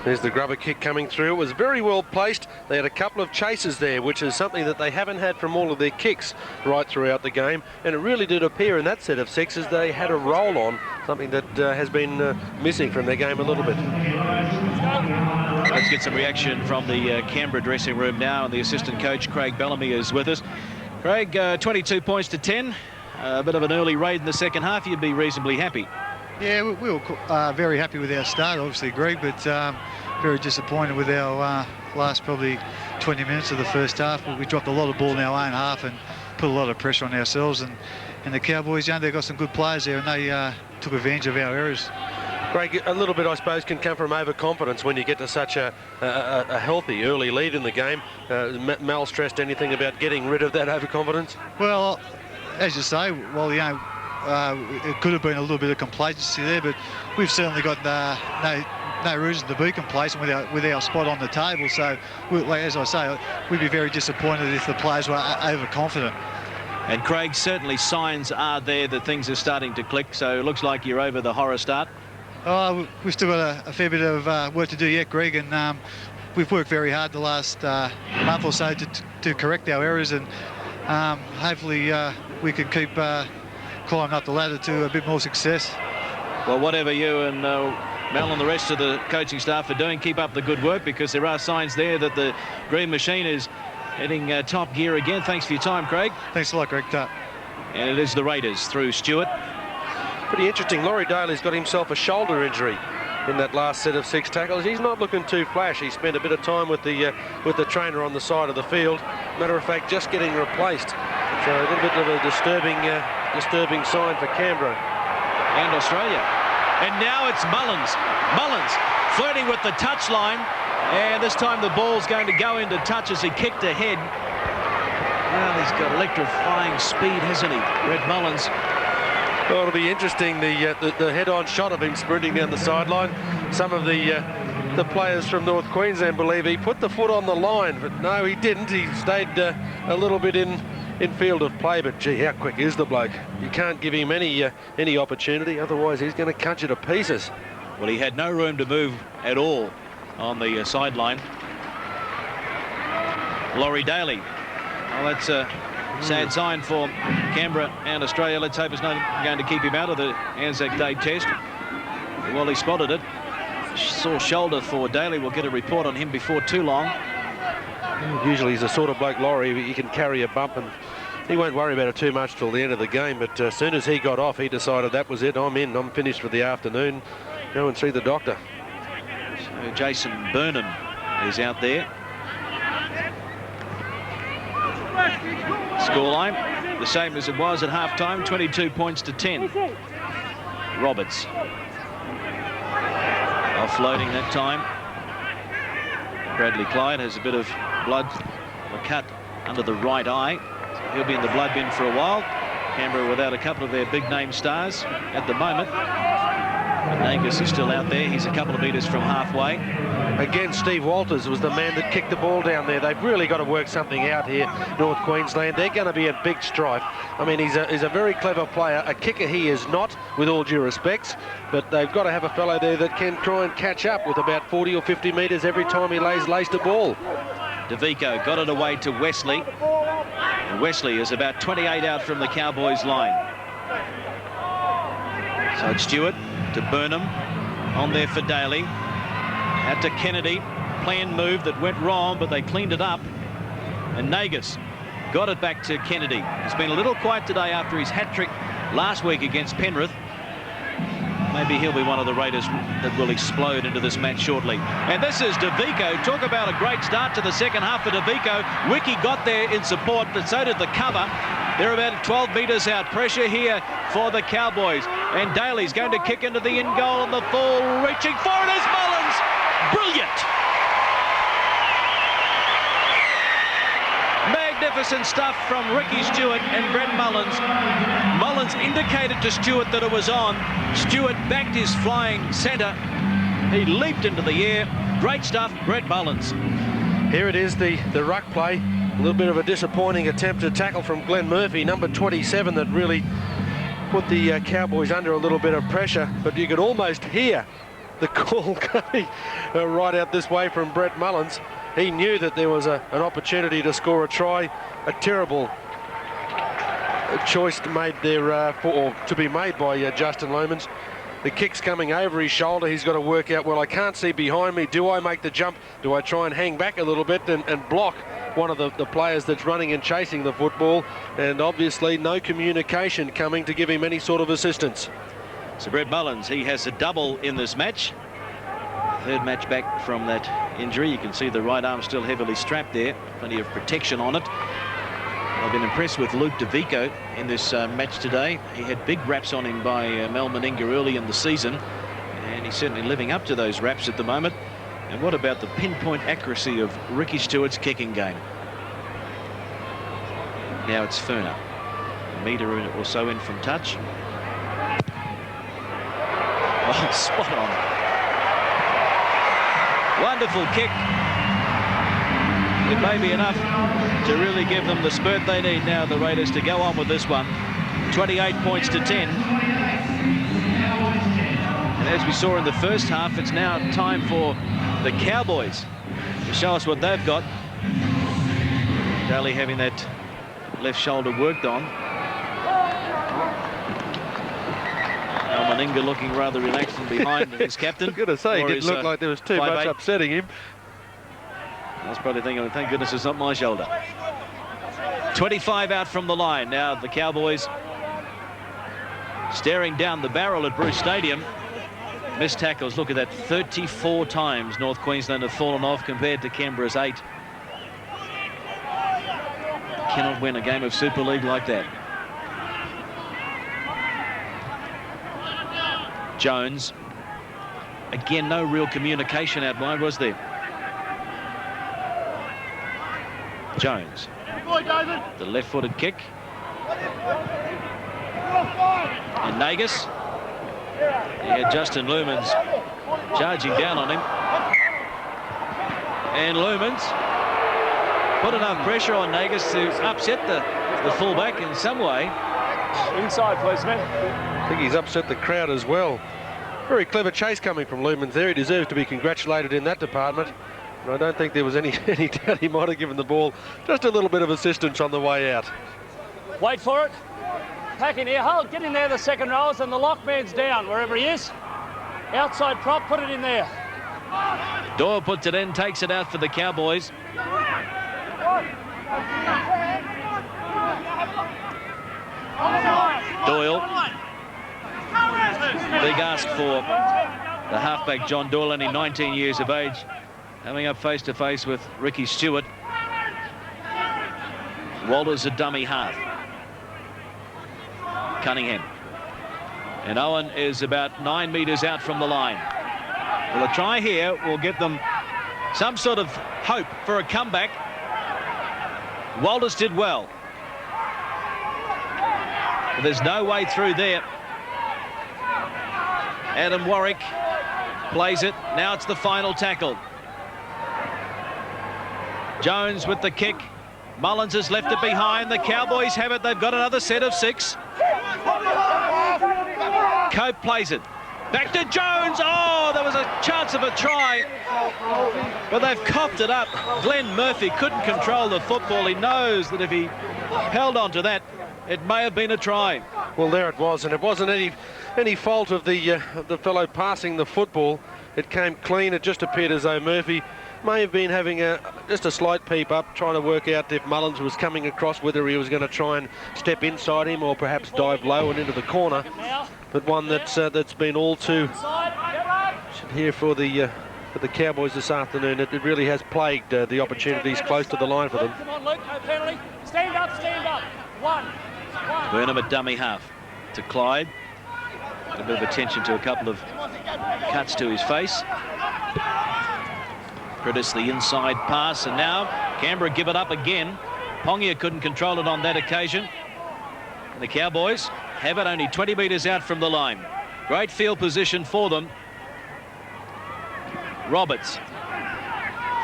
There's the grubber kick coming through. It was very well placed. They had a couple of chases there, which is something that they haven't had from all of their kicks right throughout the game. And it really did appear in that set of sixes they had a roll on, something that has been missing from their game a little bit. Let's get some reaction from the Canberra dressing room now, and the assistant coach, Craig Bellamy, is with us. Craig, 22 points to 10. A bit of an early raid in the second half. You'd be reasonably happy. Yeah, we were very happy with our start, obviously, Greg, but very disappointed with our last probably 20 minutes of the first half. We dropped a lot of ball in our own half and put a lot of pressure on ourselves. And the Cowboys, they've got some good players there, and they took advantage of our errors. Greg, a little bit, I suppose, can come from overconfidence when you get to such a healthy early lead in the game. Mel stressed anything about getting rid of that overconfidence? Well, as you say, well, it could have been a little bit of complacency there, but we've certainly got no reason to be complacent with our spot on the table. So, as I say, we'd be very disappointed if the players were overconfident. And Craig, certainly signs are there that things are starting to click, so it looks like you're over the horror start. We've still got a fair bit of work to do yet, Greg, and we've worked very hard the last month or so to correct our errors, and hopefully we can keep climbing up the ladder to a bit more success. Well, whatever you and Mel and the rest of the coaching staff are doing, keep up the good work, because there are signs there that the Green Machine is heading top gear again. Thanks for your time, Craig. Thanks a lot, Greg. And it is the Raiders through Stewart. Pretty interesting. Laurie Daly's got himself a shoulder injury in that last set of 6 tackles. He's not looking too flash. He spent a bit of time with the trainer on the side of the field. Matter of fact, just getting replaced. So a little bit of a disturbing sign for Canberra and Australia. And now it's Mullins. Mullins flirting with the touchline, and this time the ball's going to go into touch as he kicked ahead. Well, he's got electrifying speed, hasn't he, Red Mullins? Well, it'll be interesting, the head-on shot of him sprinting down the sideline. Some of the players from North Queensland believe he put the foot on the line, but no, he didn't. He stayed a little bit in field of play, but gee, how quick is the bloke? You can't give him any opportunity, otherwise he's going to cut you to pieces. Well, he had no room to move at all on the sideline. Laurie Daly. Well, that's a sad sign for Canberra and Australia. Let's hope it's not going to keep him out of the Anzac Day test. Well, he spotted it. Sore shoulder for Daly. We'll get a report on him before too long. Usually he's a sort of bloke, Laurie, he can carry a bump and he won't worry about it too much till the end of the game. But as soon as he got off, he decided that was it. I'm finished for the afternoon. Go and see the doctor. So Jason Burnham is out there. Scoreline the same as it was at half-time, 22 points to 10. Roberts offloading that time. Bradley Clyde has a bit of blood, a cut under the right eye. So he'll be in the blood bin for a while. Canberra without a couple of their big-name stars at the moment. Nagus is still out there. He's a couple of metres from halfway. Again, Steve Walters was the man that kicked the ball down there. They've really got to work something out here, North Queensland. They're going to be a big strife. I mean, he's a very clever player. A kicker he is not, with all due respects, but they've got to have a fellow there that can try and catch up with about 40 or 50 metres every time he lays the ball. DeVico got it away to Wesley. And Wesley is about 28 out from the Cowboys line. So it's Stewart to Burnham, on there for Daly. Out to Kennedy, planned move that went wrong, but they cleaned it up. And Nagus got it back to Kennedy. He's been a little quiet today after his hat-trick last week against Penrith. Maybe he'll be one of the Raiders that will explode into this match shortly. And this is DeVico. Talk about a great start to the second half for DeVico. Wiki got there in support, but so did the cover. They're about 12 metres out. Pressure here for the Cowboys. And Daly's going to kick into the in goal, and the full reaching for it is Mullins. Brilliant. Magnificent stuff from Ricky Stewart and Brett Mullins. Mullins indicated to Stewart that it was on. Stewart backed his flying centre. He leaped into the air. Great stuff, Brett Mullins. Here it is, the ruck play. A little bit of a disappointing attempt to tackle from Glenn Murphy, number 27, that really put the Cowboys under a little bit of pressure. But you could almost hear the call coming right out this way from Brett Mullins. He knew that there was an opportunity to score a try. A terrible choice made there to be made by Justin Lomans. The kick's coming over his shoulder. He's got to work out, well, I can't see behind me. Do I make the jump? Do I try and hang back a little bit and block one of the players that's running and chasing the football? And obviously no communication coming to give him any sort of assistance. So Brett Mullins, he has a double in this match. Third match back from that injury. You can see the right arm still heavily strapped there. Plenty of protection on it. I've been impressed with Luke DeVico in this match today. He had big raps on him by Mal Meninga early in the season, and he's certainly living up to those raps at the moment. And what about the pinpoint accuracy of Ricky Stewart's kicking game? Now it's Furner. A metre or so in from touch. Oh, spot on. Wonderful kick. It may be enough to really give them the spurt they need now, the Raiders, to go on with this one. 28 points to 10. And as we saw in the first half, it's now time for the Cowboys to show us what they've got. Daly having that left shoulder worked on. Meninga looking rather relaxed and behind his captain. I was going to say, it didn't look like there was too much upsetting him. I was probably thinking, thank goodness it's not my shoulder. 25 out from the line. Now the Cowboys staring down the barrel at Bruce Stadium. Missed tackles, look at that, 34 times North Queensland have fallen off compared to Canberra's 8. Cannot win a game of Super League like that. Jones. Again, no real communication out wide, was there? Jones. The left-footed kick. And Nagus. He had Justin Lumans charging down on him. And Lumans put enough pressure on Nagus to upset the fullback in some way. Inside, please, man. I think he's upset the crowd as well. Very clever chase coming from Lumans there. He deserves to be congratulated in that department. And I don't think there was any doubt he might have given the ball just a little bit of assistance on the way out. Wait for it. Pack in here. Hold. Get in there, the second rows, and the lock man's down, wherever he is. Outside prop, put it in there. Doyle puts it in, takes it out for the Cowboys. Doyle. Big ask for the halfback John Doyle, only 19 years of age, coming up face to face with Ricky Stewart. Walters a dummy half. Cunningham. And Owen is about 9 metres out from the line. Well, a try here will give them some sort of hope for a comeback. Walters did well. But there's no way through there. Adam Warwick plays it. Now it's the final tackle. Jones with the kick. Mullins has left it behind. The Cowboys have it. They've got another set of 6. Cope plays it. Back to Jones. Oh, there was a chance of a try. But they've coughed it up. Glenn Murphy couldn't control the football. He knows that if he held on to that, it may have been a try. Well, there it was, and it wasn't any fault of the fellow passing the football. It came clean. It just appeared as though Murphy may have been having just a slight peep up, trying to work out if Mullins was coming across, whether he was going to try and step inside him or perhaps dive low and into the corner. But one that's been all too here for the Cowboys this afternoon. It really has plagued the opportunities close to the line for them. Come on, Luke, no penalty. Stand up, stand up. One. Burnham at dummy half to Clyde. A bit of attention to a couple of cuts to his face. Curtis the inside pass, and now Canberra give it up again. Pongia couldn't control it on that occasion. And the Cowboys have it only 20 metres out from the line. Great field position for them. Roberts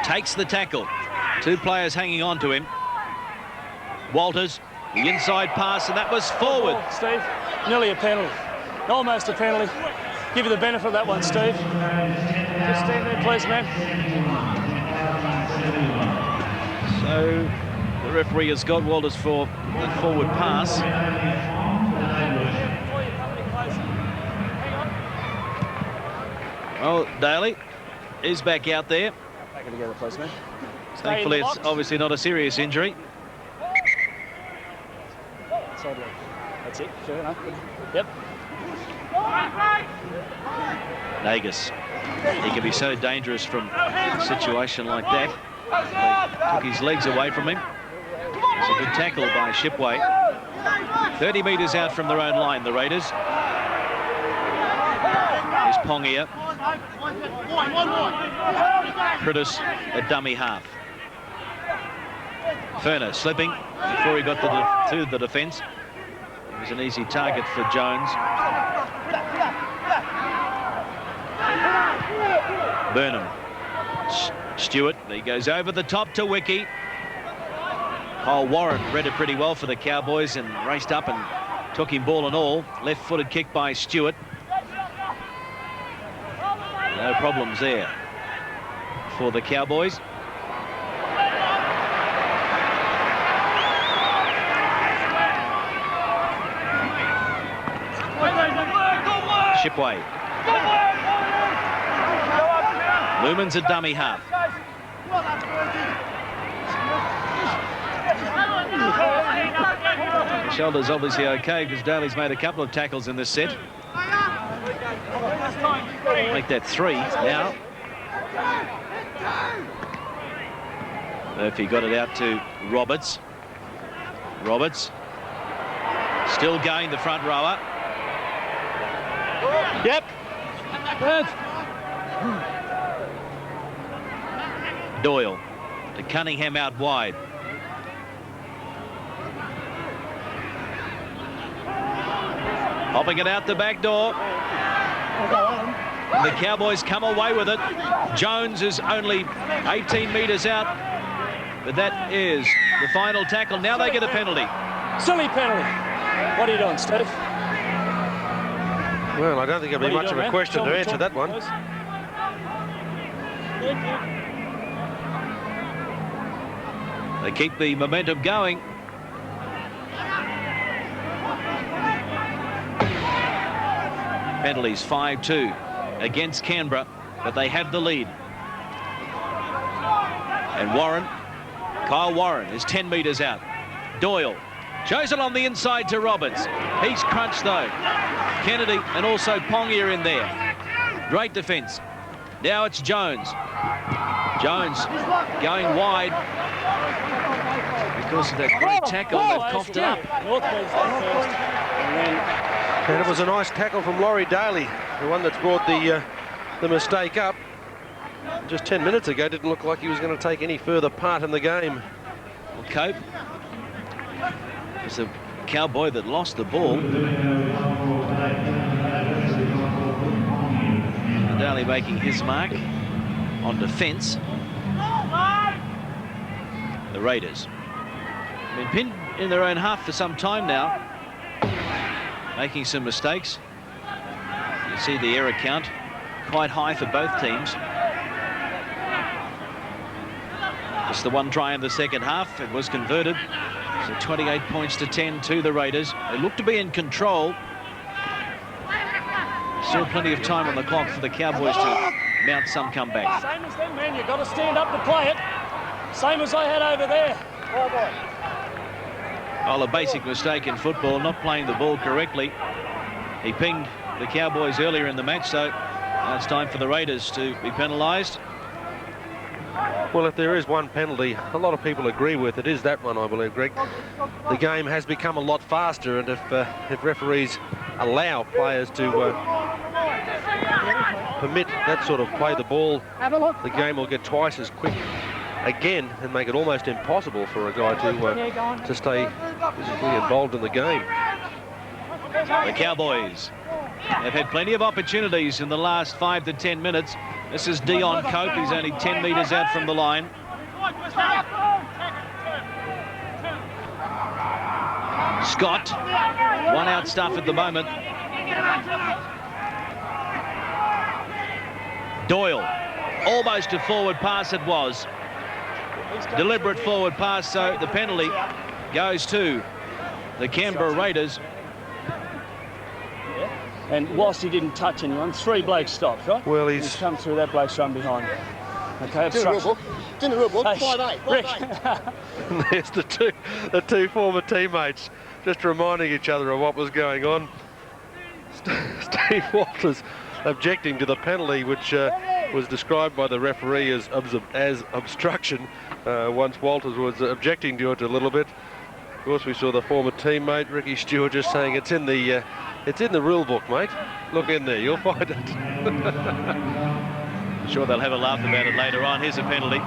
takes the tackle. 2 players hanging on to him. Walters, the inside pass, and that was forward. Steve, nearly a penalty. Almost a penalty. Give you the benefit of that one, Steve. Just stand there, please, man. So the referee has got Walters for the forward pass. Well, Daly is back out there. Back it together, please, man. Thankfully, it's obviously not a serious injury. Side leg. That's it. Fair enough. Yep. Nagus. He can be so dangerous from a situation like that. They took his legs away from him. It's a good tackle by Shipway. 30 metres out from their own line, the Raiders. Here's Pongia. Curtis, a dummy half. Ferner slipping before he got to the defence. It was an easy target for Jones. Burnham. Stewart, he goes over the top to Wiki. Cole Warren read it pretty well for the Cowboys and raced up and took him ball and all. Left-footed kick by Stewart. No problems there for the Cowboys. Shipway. Lumen's a dummy half. The shoulder's obviously okay because Daly's made a couple of tackles in this set. Make that 3 now. Murphy got it out to Roberts. Roberts still going, the front rower. Yep. Doyle to Cunningham out wide. Popping it out the back door. The Cowboys come away with it. Jones is only 18 metres out. But that is the final tackle. Now they get a penalty. Silly penalty. What are you doing, Steve? Well, I don't think it'll be much of a question to answer that one. They keep the momentum going. Penalties 5-2 against Canberra, but they have the lead. And Kyle Warren is 10 metres out. Doyle shows it on the inside to Roberts. He's crunched though. Kennedy and also Pongia in there. Great defence. Now it's Jones. Jones going wide. Because of that great tackle, they've coughed it up. And it was a nice tackle from Laurie Daly, the one that's brought the mistake up. Just 10 minutes ago, didn't look like he was going to take any further part in the game. Well, Cope was a Cowboy that lost the ball. Daly making his mark on defence. The Raiders have been pinned in their own half for some time now, making some mistakes. You see the error count quite high for both teams. Just the one try in the second half. It was converted. So 28 points to 10 to the Raiders. They look to be in control. Still plenty of time on the clock for the Cowboys to mount some comeback. Same as them, man. You've got to stand up to play it. Same as I had over there. Well, a basic mistake in football, not playing the ball correctly. He pinged the Cowboys earlier in the match, so now it's time for the Raiders to be penalised. Well, if there is one penalty a lot of people agree with, it is that one, I believe, Greg. The game has become a lot faster, and if referees allow players to permit that sort of play the ball, the game will get twice as quick again and make it almost impossible for a guy to stay physically involved in the game. The Cowboys have had plenty of opportunities in the last 5 to 10 minutes. This is Dion Cope. He's only 10 metres out from the line. Scott, one out stuff at the moment. Doyle, almost a forward pass it was. Deliberate forward pass, so the penalty goes to the Canberra Raiders. And whilst he didn't touch anyone, 3 blokes stopped, right? Well, he's come through that bloke's run behind him. Okay, obstruction. Didn't the rule book. Hey, 5-8. Rick. there's the two former teammates just reminding each other of what was going on. Steve Walters objecting to the penalty, which was described by the referee as obstruction. Once Walters was objecting to it a little bit. Of course, we saw the former teammate Ricky Stewart just saying it's in the rule book, mate. Look in there, you'll find it. Sure, they'll have a laugh about it later on. Here's a penalty.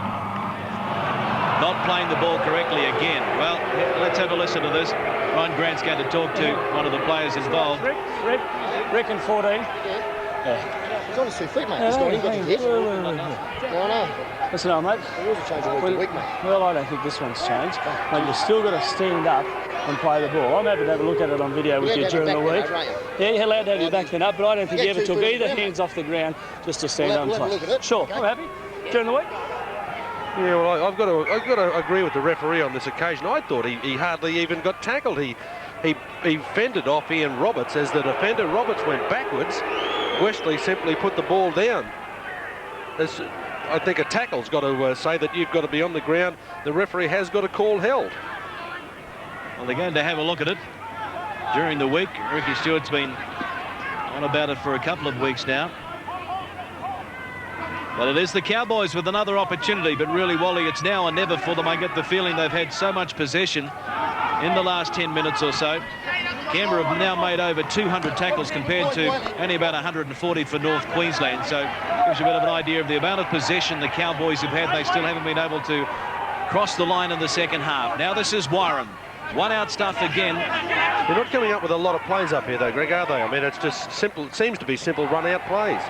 Not playing the ball correctly again. Well, let's have a listen to this. Ryan Grant's going to talk to one of the players involved. Rick in 14. Yeah. He's on his 2 feet, mate. He's not even got the hit. No. Listen on, mate. The rules have changed a week to week, mate. Well, I don't think this one's changed. Mate, you've still got to stand up and play the ball. I'm happy to have a look at it on video with you during the week. Yeah, you're allowed to have your back then up, but I don't think you ever took either hands off the ground just to stand up and play. Sure, I'm happy. During the week. Yeah, well, I've got to agree with the referee on this occasion. I thought he hardly even got tackled. He fended off Ian Roberts as the defender. Roberts went backwards. Wesley simply put the ball down. I think a tackle's got to say that you've got to be on the ground. The referee has got to call held. Well, they're going to have a look at it during the week. Ricky Stewart's been on about it for a couple of weeks now. But it is the Cowboys with another opportunity, but really, Wally, it's now or never for them. I get the feeling they've had so much possession in the last 10 minutes or so. Canberra have now made over 200 tackles compared to only about 140 for North Queensland. So it gives you a bit of an idea of the amount of possession the Cowboys have had. They still haven't been able to cross the line in the second half. Now this is Warren. One out stuff again. They're not coming up with a lot of plays up here, though, Greg, are they? I mean, it's just simple. It seems to be simple run-out plays.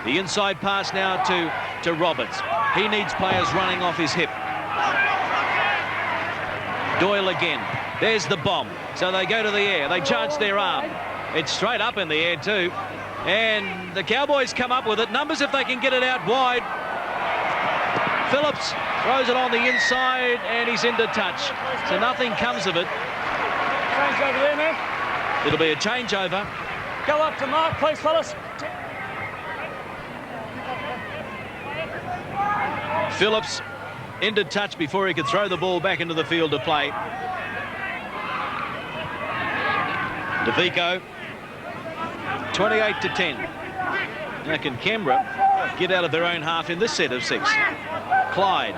The inside pass now to Roberts. He needs players running off his hip. Doyle again. There's the bomb. So they go to the air. They charge their arm. It's straight up in the air too. And the Cowboys come up with it. Numbers if they can get it out wide. Phillips throws it on the inside and he's into touch. So nothing comes of it. Change over there, man. It'll be a changeover. Go up to mark, please, fellas. Phillips into touch before he could throw the ball back into the field to play. DeVico, 28-10. Now can Canberra get out of their own half in this set of 6? Clyde.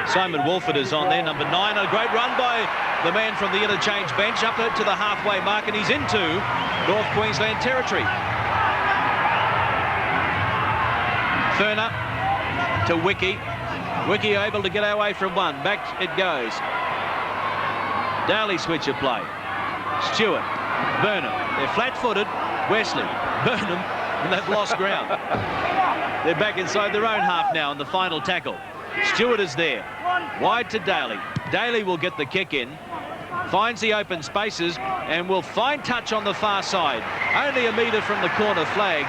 Simon Wolford is on there, number 9. A great run by the man from the interchange bench up to the halfway mark, and he's into North Queensland territory. Furner to Wiki. Wiki able to get away from one. Back it goes. Daly switch of play. Stewart. Burnham. They're flat-footed. Wesley. Burnham. And they've lost ground. They're back inside their own half now in the final tackle. Stewart is there. Wide to Daly. Daly will get the kick in. Finds the open spaces and will find touch on the far side. Only a metre from the corner flag.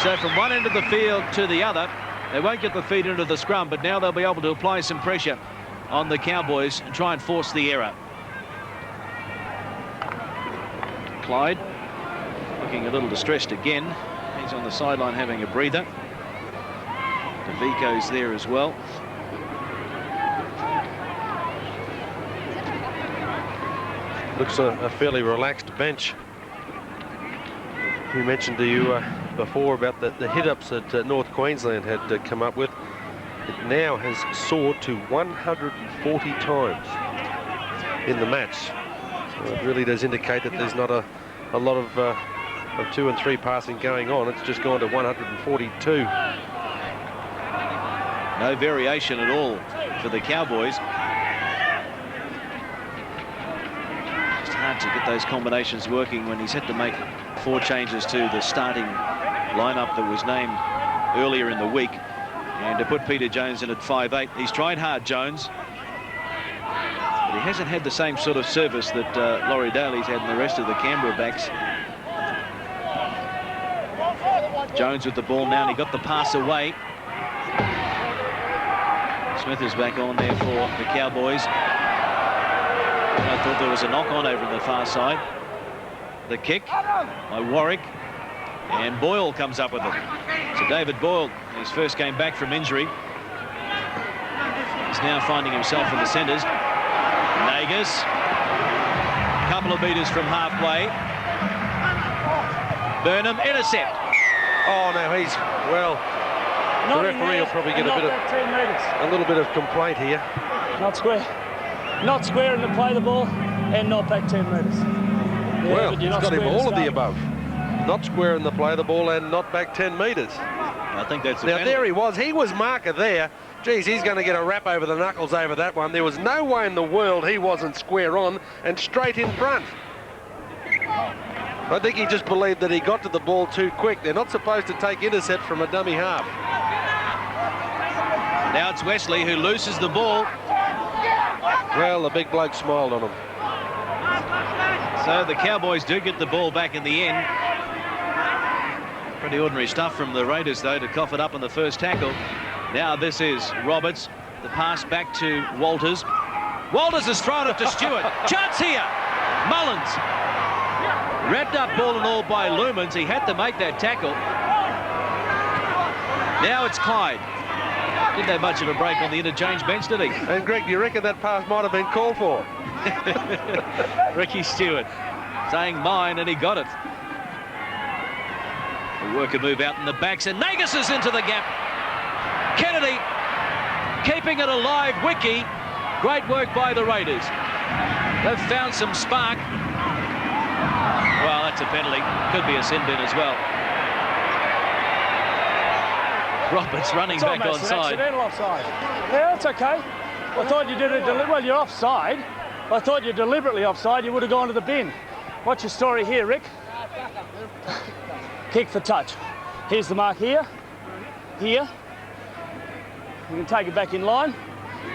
So from one end of the field to the other, they won't get the feet into the scrum, but now they'll be able to apply some pressure on the Cowboys and try and force the error. Clyde looking a little distressed again. He's on the sideline having a breather. DeVico's there as well. Looks a fairly relaxed bench. We mentioned to you before about the hit-ups that North Queensland had come up with. It now has soared to 140 times in the match. So it really does indicate that there's not a lot of 2 and 3 passing going on. It's just gone to 142. No variation at all for the Cowboys. Just hard to get those combinations working when he's had to make 4 changes to the starting lineup that was named earlier in the week. And to put Peter Jones in at 5'8". He's tried hard, Jones. But he hasn't had the same sort of service that Laurie Daly's had in the rest of the Canberra backs. Jones with the ball now, and he got the pass away. Smith is back on there for the Cowboys. I thought there was a knock on over on the far side. The kick by Warwick. And Boyle comes up with it. So David Boyle, his first game back from injury, is now finding himself in the centres. Nagas, a couple of metres from halfway. Burnham, intercept. Oh, no, he's, well, the referee will probably get a little bit of complaint here. Not square. Not squaring to play the ball and not back 10 metres. Yeah, well, he's got him all of the above. Not squaring to play the ball and not back 10 metres. I think that's now, there he was marker there. Geez, he's going to get a rap over the knuckles over that one. There was no way in the world he wasn't square on and straight in front. I think he just believed that he got to the ball too quick. They're not supposed to take intercept from a dummy half. Now it's Wesley who loses the ball. Well, the big bloke smiled on him. So the Cowboys do get the ball back in the end. Pretty ordinary stuff from the Raiders, though, to cough it up on the first tackle. Now this is Roberts. The pass back to Walters. Walters has thrown it to Stewart. Chance here. Mullins. Wrapped up ball and all by Lumens. He had to make that tackle. Now it's Clyde. Didn't have much of a break on the interchange bench, did he? And Greg, do you reckon that pass might have been called for? Ricky Stewart saying mine, and he got it. The work and move out in the backs, and Nagas is into the gap. Kennedy keeping it alive. Wiki, great work by the Raiders. They've found some spark. Well, that's a penalty. Could be a sin bin as well. Roberts running back almost an onside. accidental offside. Yeah, that's okay. I thought you did it deliberately. Well, you're offside. I thought you're deliberately offside. You would have gone to the bin. What's your story here, Rick? Kick for touch. Here's the mark here. Here. You can take it back in line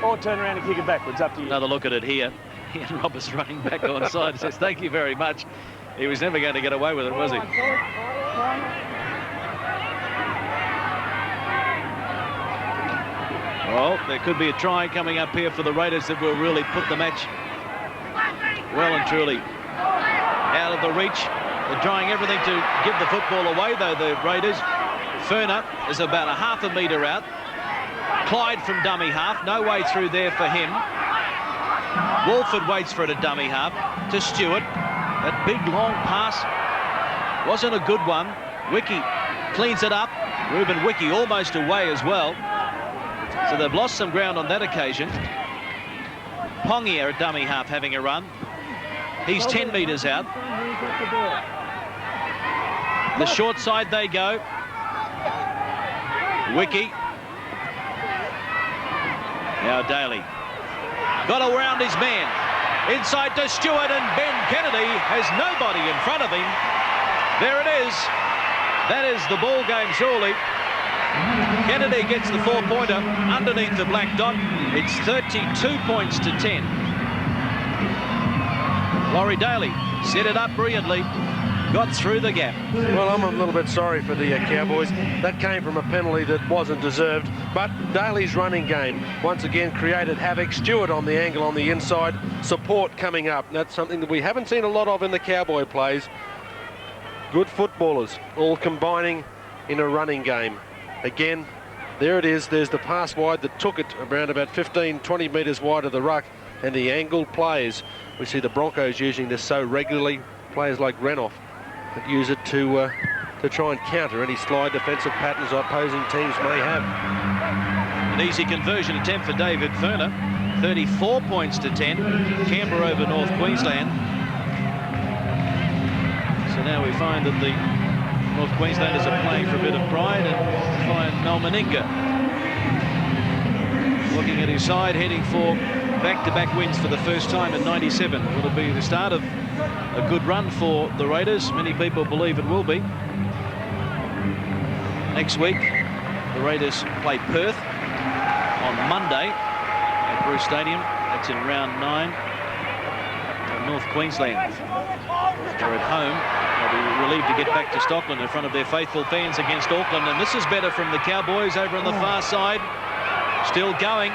or turn around and kick it backwards. Up to you. Another look at it here. Ian Roberts running back onside. Says, thank you very much. He was never going to get away with it, was he? Well, there could be a try coming up here for the Raiders that will really put the match well and truly out of the reach. They're trying everything to give the football away, though, the Raiders. Ferner is about a half a metre out. Clyde from dummy half. No way through there for him. Walford waits for it at dummy half to Stewart. That big long pass wasn't a good one. Wiki cleans it up. Ruben Wiki almost away as well. So they've lost some ground on that occasion. Pongier at dummy half having a run. He's 10 metres out. The short side they go. Wiki. Now Daly. Got around his man. Inside to Stewart, and Ben Kennedy has nobody in front of him. There it is. That is the ball game, surely. Kennedy gets the 4-pointer underneath the black dot. It's 32 points to 10. Laurie Daly set it up brilliantly. Got through the gap. Well, I'm a little bit sorry for the Cowboys. That came from a penalty that wasn't deserved. But Daly's running game once again created havoc. Stewart on the angle on the inside. Support coming up. That's something that we haven't seen a lot of in the Cowboy plays. Good footballers all combining in a running game. Again, there it is. There's the pass wide that took it around about 15, 20 metres wide of the ruck. And the angled plays. We see the Broncos using this so regularly. Players like Renouf that use it to try and counter any slide defensive patterns opposing teams may have. An easy conversion attempt for David Ferner. 34 points to 10. Canberra over North Queensland. So now we find that the North Queenslanders are playing for a bit of pride and find Mal Meninga looking at his side, heading for back-to-back wins for the first time in 97. Will it be the start of a good run for the Raiders? Many people believe it will be. Next week, the Raiders play Perth on Monday at Bruce Stadium. That's in round 9. And North Queensland are at home. They'll be relieved to get back to Stockland in front of their faithful fans against Auckland. And this is better from the Cowboys over on the far side. Still going.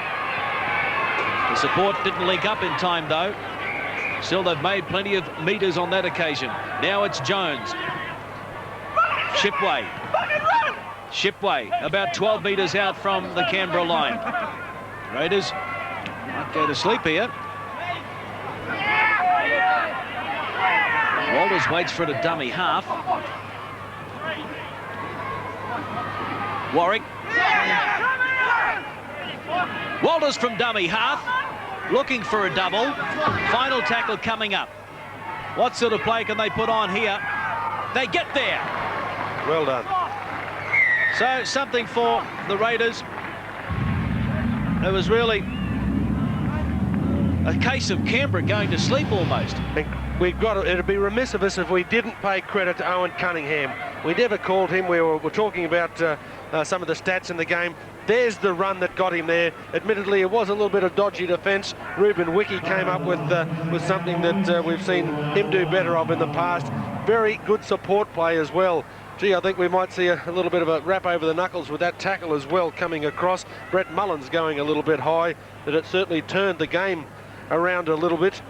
The support didn't link up in time, though. Still, they've made plenty of metres on that occasion. Now it's Jones. Shipway. Shipway, about 12 metres out from the Canberra line. Raiders might go to sleep here. Walters waits for it at dummy half. Warwick. Walters from dummy half, looking for a double. Final tackle coming up. What sort of play can they put on here? They get there. Well done. So something for the Raiders. It was really a case of Canberra going to sleep almost. We've got to, it'd be remiss of us if we didn't pay credit to Owen Cunningham. We never called him. We were talking about some of the stats in the game. There's the run that got him there. Admittedly, it was a little bit of dodgy defence. Ruben Wiki came up with something that we've seen him do better of in the past. Very good support play as well. Gee, I think we might see a little bit of a wrap over the knuckles with that tackle as well coming across. Brett Mullins going a little bit high, that it certainly turned the game around a little bit.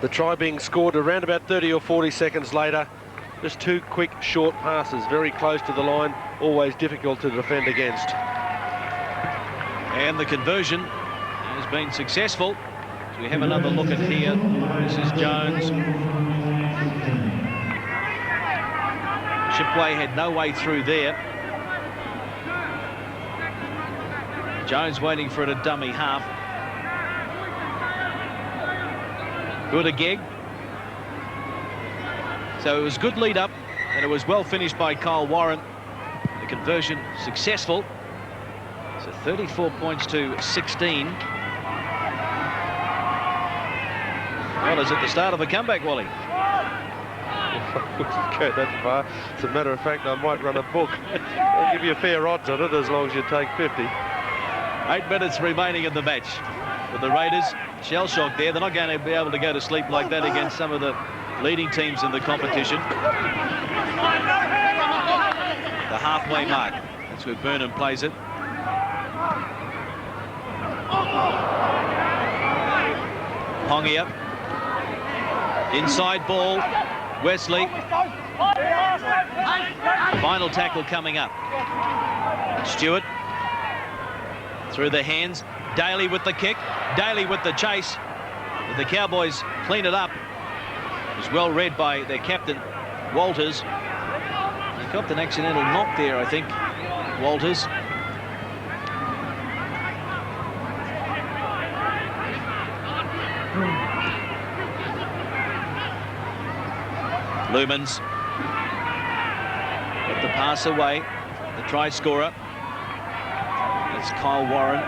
The try being scored around about 30 or 40 seconds later. Just two quick, short passes, very close to the line, always difficult to defend against. And the conversion has been successful. So we have another look at here. This is Jones. Shipway had no way through there. Jones waiting for it at dummy half. Good a gig. So it was good lead up, and it was well finished by Kyle Warren. The conversion successful. So 34 points to 16. Well, is it the start of a comeback, Wally? I wouldn't go that far. As a matter of fact, I might run a book. I'll give you fair odds on it as long as you take 50. 8 minutes remaining in the match. For the Raiders, shell shock there. They're not going to be able to go to sleep like that against some of the leading teams in the competition. The halfway mark. That's where Burnham plays it. Pongia. Inside ball. Wesley. Final tackle coming up. Stewart. Through the hands. Daly with the kick. Daly with the chase. But the Cowboys clean it up. It was well read by their captain, Walters. He copped an accidental knock there, I think, Walters. Lumans. Got the pass away. The try scorer. It's Kyle Warren.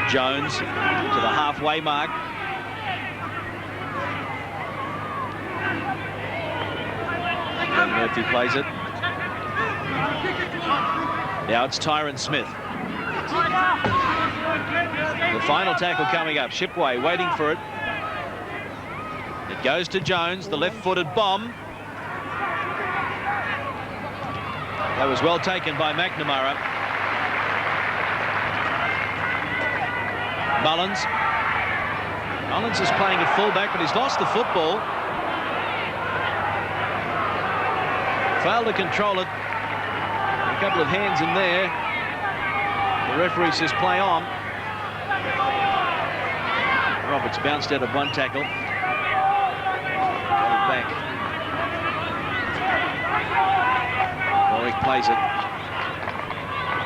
Jones to the halfway mark. And Murphy plays it. Now it's Tyron Smith. The final tackle coming up. Shipway waiting for it. It goes to Jones, the left-footed bomb. That was well taken by McNamara. Mullins. Mullins is playing at fullback, but he's lost the football. Failed to control it. A couple of hands in there. The referee says play on. Roberts bounced out of one tackle. Got it back. Warwick plays it.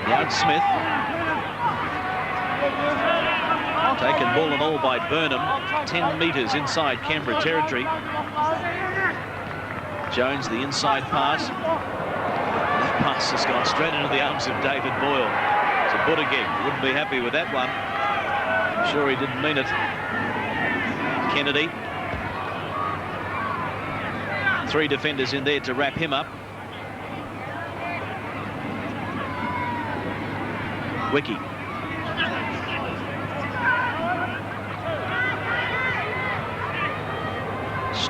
Now it's Smith. Taken ball and all by Burnham. 10 metres inside Canberra territory. Jones, the inside pass. That pass has gone straight into the arms of David Boyle. It's a Buttigieg. Wouldn't be happy with that one. I'm sure he didn't mean it. Kennedy. 3 defenders in there to wrap him up. Wiki.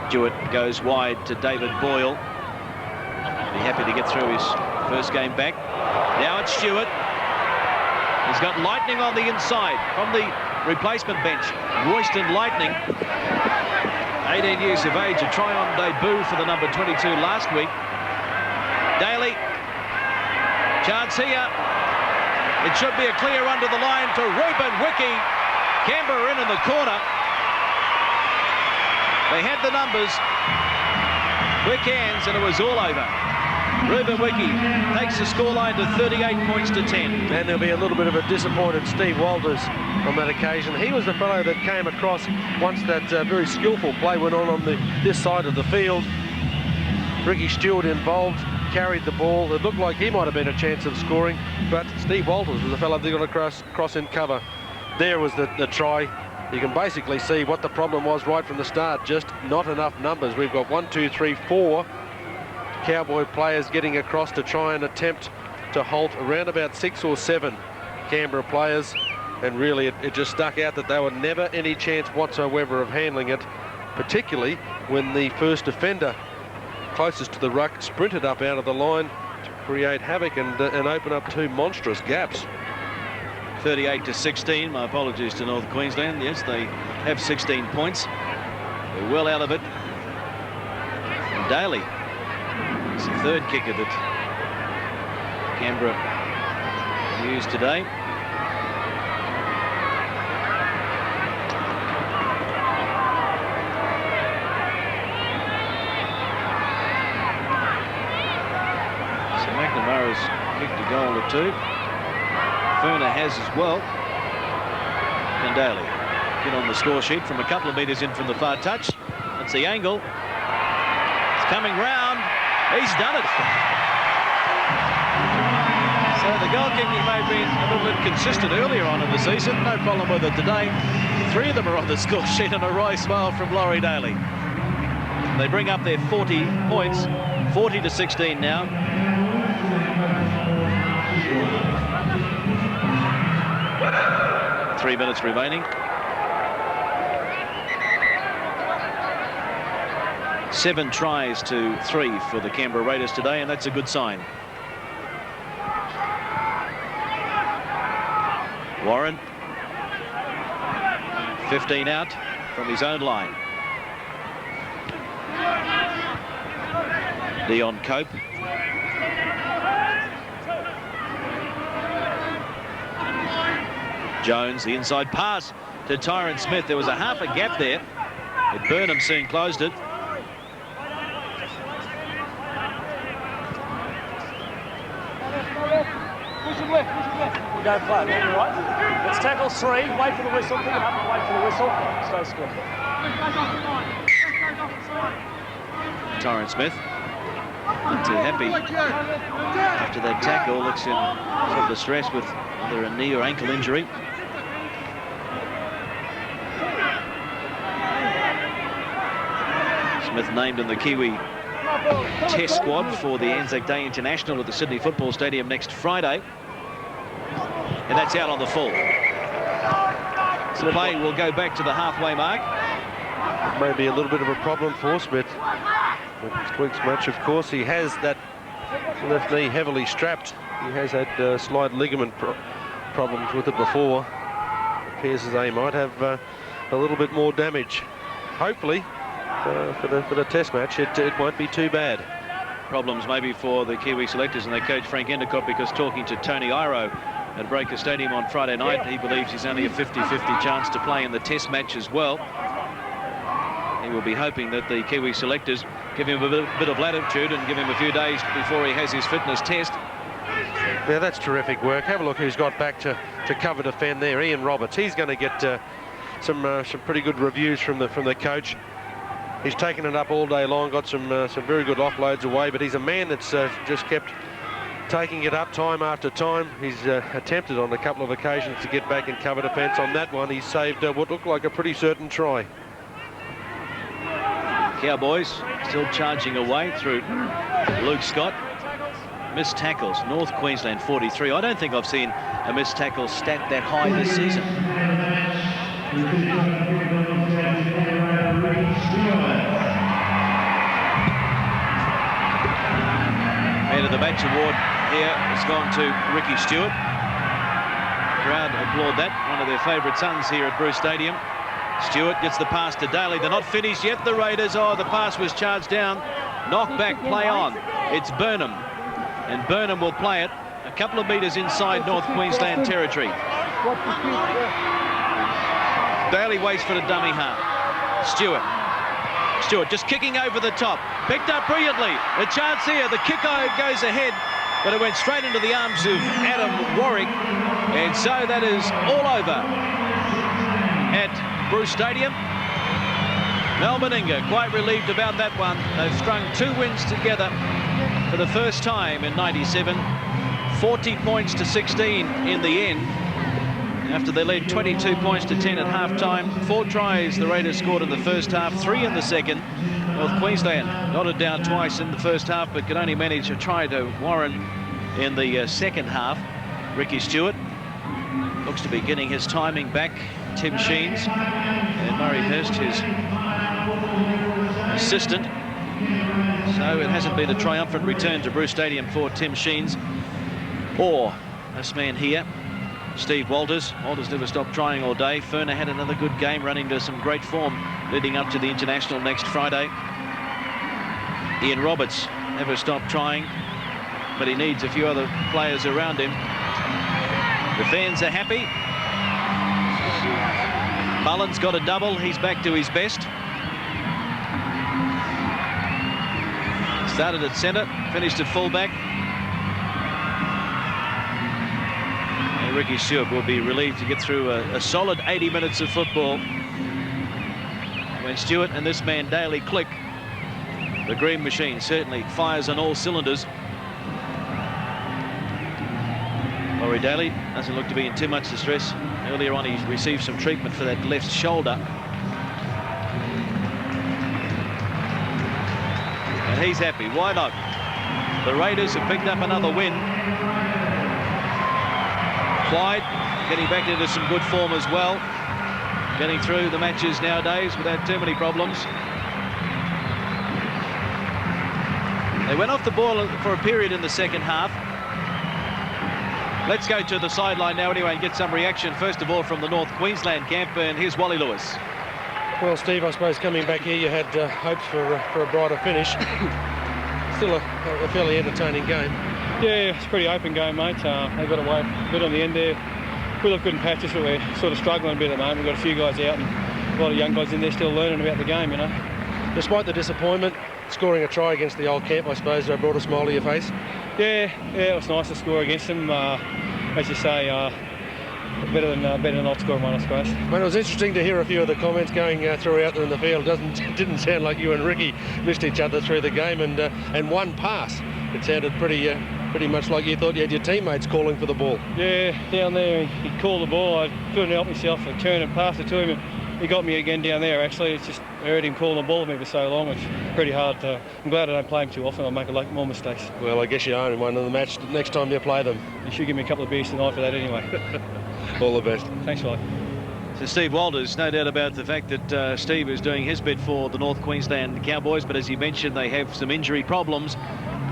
Stewart goes wide to David Boyle. Be happy to get through his first game back. Now it's Stewart. He's got Lightning on the inside from the replacement bench. Royston Lightning, 18 years of age, a try-on debut for the number 22 last week. Daly, chance here. It should be a clear under the line to Reuben Wiki. Canberra in the corner. They had the numbers, quick hands, and it was all over. Reuben Wiki takes the scoreline to 38 points to 10. And there'll be a little bit of a disappointed Steve Walters on that occasion. He was the fellow that came across once that very skillful play went on this side of the field. Ricky Stewart involved, carried the ball. It looked like he might have been a chance of scoring, but Steve Walters was the fellow that got across in cover. There was the try. You can basically see what the problem was right from the start, just not enough numbers. We've got 1, 2, 3, 4 Cowboy players getting across to try and attempt to halt around about 6 or 7 Canberra players, and really it just stuck out that there were never any chance whatsoever of handling it, particularly when the first defender closest to the ruck sprinted up out of the line to create havoc and open up 2 monstrous gaps. 38 to 16. My apologies to North Queensland. Yes, they have 16 points. They're well out of it. And Daly, it's the 3rd kicker that Canberra used today. So McNamara's kicked a goal or 2. Furner has as well. And Daly get on the score sheet from a couple of metres in from the far touch. That's the angle. It's coming round. He's done it. So the goal kicking may have been a little inconsistent earlier on in the season. No problem with it today. 3 of them are on the score sheet and a wry smile from Laurie Daly. They bring up their 40 points, 40 to 16 now. Three minutes remaining. 7 tries to 3 for the Canberra Raiders today, and that's a good sign. Warren, 15 out from his own line. Dion Cope. Jones, the inside pass to Tyron Smith. There was a half a gap there, but Burnham soon closed it. Go play, right? Let's tackle 3, wait for the whistle, pick it up and wait for the whistle. Stay square. Tyron Smith, not too happy after that tackle. Looks in some distress with either a knee or ankle injury. Smith named in the Kiwi test squad for the Anzac Day International at the Sydney Football Stadium next Friday. And that's out on the full. So the play will go back to the halfway mark. Maybe a little bit of a problem for Smith. This week's match, of course, he has that left knee heavily strapped. He has had slight ligament problems with it before. It appears as though he might have a little bit more damage. Hopefully, for the test match, it won't be too bad. Problems maybe for the Kiwi selectors and their coach Frank Endicott, because talking to Tony Iro at Breaker Stadium on Friday night, he believes he's only a 50-50 chance to play in the test match as well. He will be hoping that the Kiwi selectors give him a bit of latitude and give him a few days before he has his fitness test. Yeah, that's terrific work. Have a look who's got back to cover defend there. Ian Roberts. He's going to get some pretty good reviews from the coach. He's taken it up all day long, got some very good offloads away, but he's a man that's just kept taking it up time after time. He's attempted on a couple of occasions to get back and cover defence. On that one, he saved what looked like a pretty certain try. Cowboys still charging away through Luke Scott. Missed tackles, North Queensland 43. I don't think I've seen a missed tackle stat that high this season. Man of the match award here has gone to Ricky Stewart. Crowd applaud that, one of their favourite sons here at Bruce Stadium. Stewart gets the pass to Daly. They're not finished yet, the Raiders. Oh, the pass was charged down. Knock back, play on. It's Burnham. And Burnham will play it a couple of metres inside North Queensland territory. Daly waits for the dummy half. Stewart just kicking over the top. Picked up brilliantly. A chance here. The kick goes ahead, but it went straight into the arms of Adam Warwick. And so that is all over at Bruce Stadium. Mel Meninga quite relieved about that one. They've strung 2 wins together for the first time in '97. 40 points to 16 in the end, after they led 22 points to 10 at half-time. 4 tries the Raiders scored in the first half, 3 in the second. North Queensland knotted down twice in the first half, but could only manage a try to Warren in the second half. Ricky Stewart looks to be getting his timing back. Tim Sheens and Murray Hurst, his assistant. So it hasn't been a triumphant return to Bruce Stadium for Tim Sheens or this man here, Steve Walters. Walters never stopped trying all day. Ferner had another good game, running to some great form leading up to the International next Friday. Ian Roberts never stopped trying, but he needs a few other players around him. The fans are happy. Mullen's got a double. He's back to his best. Started at centre, finished at fullback. And Ricky Stewart will be relieved to get through a solid 80 minutes of football when Stewart and this man Daly click. The green machine certainly fires on all cylinders. Laurie Daly doesn't look to be in too much distress. Earlier on, he received some treatment for that left shoulder. And he's happy. Why not? The Raiders have picked up another win. Clyde getting back into some good form as well. Getting through the matches nowadays without too many problems. They went off the ball for a period in the second half. Let's go to the sideline now anyway and get some reaction, first of all, from the North Queensland camp. And here's Wally Lewis. Well, Steve, I suppose coming back here you had hopes for a brighter finish. Still a fairly entertaining game. Yeah, it's a pretty open game, mate. They got away a bit on the end there. We look good in patches, but we're sort of struggling a bit at the moment. We've got a few guys out and a lot of young guys in there still learning about the game, you know. Despite the disappointment, scoring a try against the old camp, I suppose, brought a smile to your face. Yeah, it was nice to score against them. As you say, better than not scoring one, I suppose. Well, it was interesting to hear a few of the comments going throughout there in the field. Didn't sound like you and Ricky missed each other through the game, and one pass. It sounded pretty much like you thought you had your teammates calling for the ball. Yeah, down there he called the ball. I couldn't help myself. I turned and passed it to him. He got me again down there, actually. It's just, I heard him calling the ball with me for so long. It's pretty hard. I'm glad I don't play him too often. I'll make more mistakes. Well, I guess you own one in the match next time you play them. You should give me a couple of beers tonight for that anyway. All the best. Thanks, Wally. So Steve Walters, no doubt about the fact that Steve is doing his bit for the North Queensland Cowboys, but as you mentioned, they have some injury problems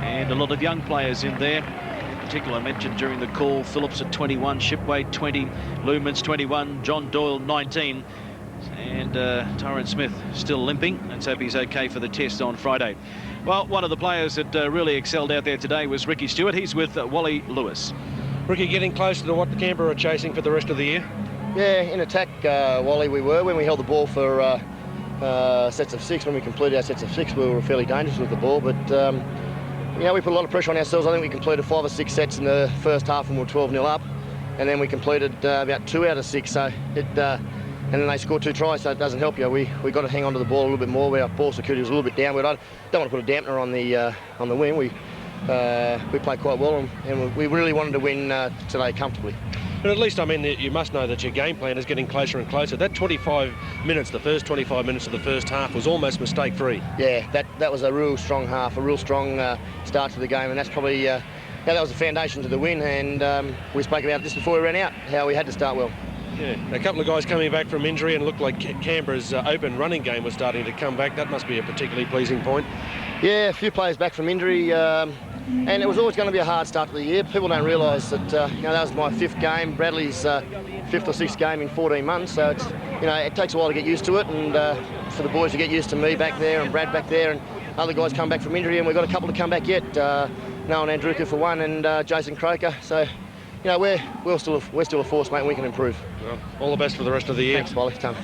and a lot of young players in there. In particular, I mentioned during the call, Phillips at 21, Shipway 20, Lumans 21, John Doyle 19. And Tyron Smith still limping. Let's hope he's okay for the test on Friday. Well, one of the players that really excelled out there today was Ricky Stewart. He's with Wally Lewis. Ricky, getting closer to what the Canberra are chasing for the rest of the year? Yeah, in attack, Wally, we were. When we held the ball for sets of 6, when we completed our sets of 6, we were fairly dangerous with the ball. But, you know, we put a lot of pressure on ourselves. I think we completed 5 or 6 sets in the first half and we were 12-0 up. And then we completed about 2 out of 6. So and then they scored 2 tries, so it doesn't help you. We got to hang on to the ball a little bit more. Our ball security was a little bit downward. I don't want to put a dampener on the win. We played quite well, and we really wanted to win today comfortably. But at least, I mean, you must know that your game plan is getting closer and closer. That 25 minutes, the first 25 minutes of the first half, was almost mistake-free. Yeah, that was a real strong half, a real strong start to the game, and that's probably that was the foundation to the win. And we spoke about this before we ran out, how we had to start well. Yeah, a couple of guys coming back from injury, and looked like Canberra's open running game was starting to come back. That must be a particularly pleasing point. Yeah, a few players back from injury, and it was always going to be a hard start to the year. People don't realise that that was my 5th game, Bradley's 5th or 6th game in 14 months. So it's, it takes a while to get used to it, and for the boys to get used to me back there and Brad back there, and other guys come back from injury, and we've got a couple to come back yet. Noah Andruka for one, and Jason Croker. So. We're still a force, mate, and we can improve. Well, all the best for the rest of the year. Thanks, Wally. Tom.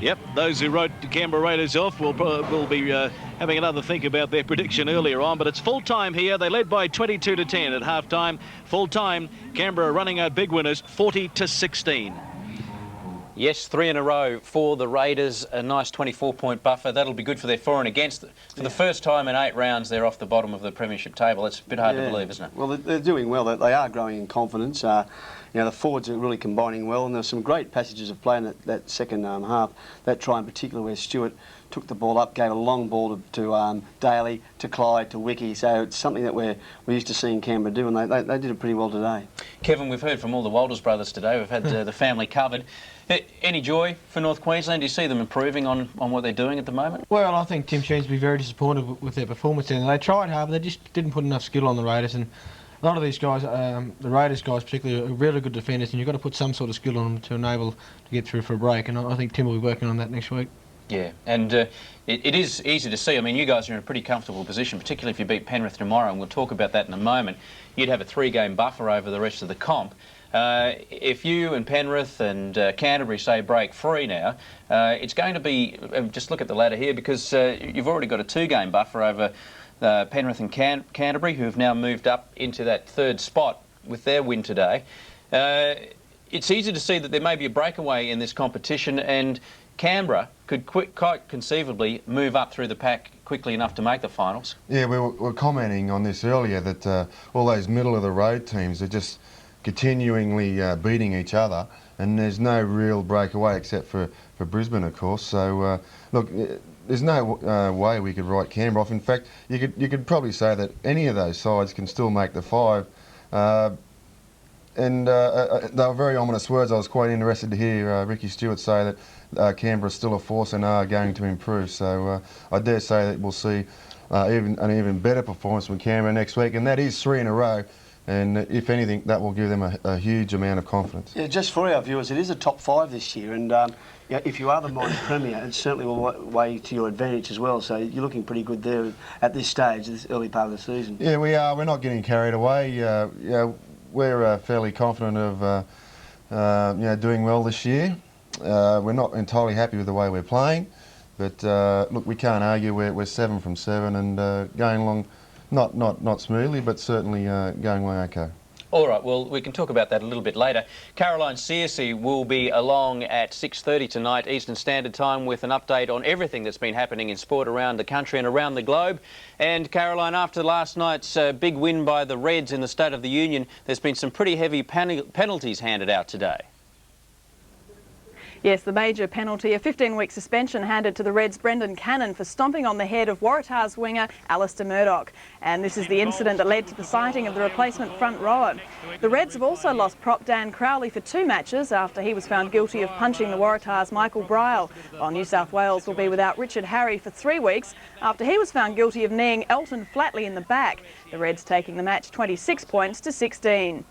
Yep, those who wrote the Canberra Raiders off will be having another think about their prediction earlier on. But it's full time here. They led by 22-10 at half time. Full time, Canberra running out big winners, 40-16. Yes, 3 in a row for the Raiders, a nice 24-point buffer. That'll be good for their for and against. For the first time in 8 rounds, they're off the bottom of the premiership table. It's a bit hard to believe, isn't it? Well, they're doing well. They are growing in confidence. The forwards are really combining well, and there's some great passages of play in that second half. That try in particular where Stewart took the ball up, gave a long ball to Daly, to Clyde, to Wiki. So it's something that we're used to seeing Canberra do, and they did it pretty well today. Kevin, we've heard from all the Walters brothers today. We've had the family covered. Any joy for North Queensland? Do you see them improving on what they're doing at the moment? Well, I think Tim Sheens will be very disappointed with their performance there. They tried hard, but they just didn't put enough skill on the Raiders. And a lot of these guys, the Raiders guys particularly, are really good defenders, and you've got to put some sort of skill on them to enable to get through for a break. And I think Tim will be working on that next week. Yeah, and it is easy to see. I mean, you guys are in a pretty comfortable position, particularly if you beat Penrith tomorrow, and we'll talk about that in a moment. You'd have a 3-game buffer over the rest of the comp. If you and Penrith and Canterbury, say, break free now, it's going to be, just look at the ladder here, because you've already got a 2-game buffer over Penrith and Canterbury, who have now moved up into that 3rd spot with their win today. It's easy to see that there may be a breakaway in this competition, and Canberra could quite conceivably move up through the pack quickly enough to make the finals. Yeah, we were commenting on this earlier that all those middle-of-the-road teams are just continually beating each other, and there's no real breakaway except for Brisbane, of course. So, look, there's no way we could write Canberra off. In fact, you could probably say that any of those sides can still make the 5. And they were very ominous words. I was quite interested to hear Ricky Stewart say that Canberra's still a force and are going to improve. So I dare say that we'll see an even better performance from Canberra next week, and that is 3 in a row. And if anything, that will give them a huge amount of confidence. Yeah, just for our viewers, it is a top 5 this year, and if you are the mighty premier, it certainly will weigh to your advantage as well. So you're looking pretty good there at this stage, this early part of the season. Yeah, we are. We're not getting carried away. We're fairly confident of doing well this year. We're not entirely happy with the way we're playing, but look, we can't argue. We're 7 from 7 and going along. Not smoothly, but certainly going way okay. All right, well, we can talk about that a little bit later. Caroline Searcy will be along at 6:30 tonight, Eastern Standard Time, with an update on everything that's been happening in sport around the country and around the globe. And Caroline, after last night's big win by the Reds in the State of the Union, there's been some pretty heavy penalties handed out today. Yes, the major penalty, a 15-week suspension handed to the Reds' Brendan Cannon for stomping on the head of Waratahs winger Alistair Murdoch. And this is the incident that led to the sighting of the replacement front rower. The Reds have also lost prop Dan Crowley for 2 matches after he was found guilty of punching the Waratahs' Michael Bryle, while New South Wales will be without Richard Harry for 3 weeks after he was found guilty of kneeing Elton Flatley in the back. The Reds taking the match 26 points to 16.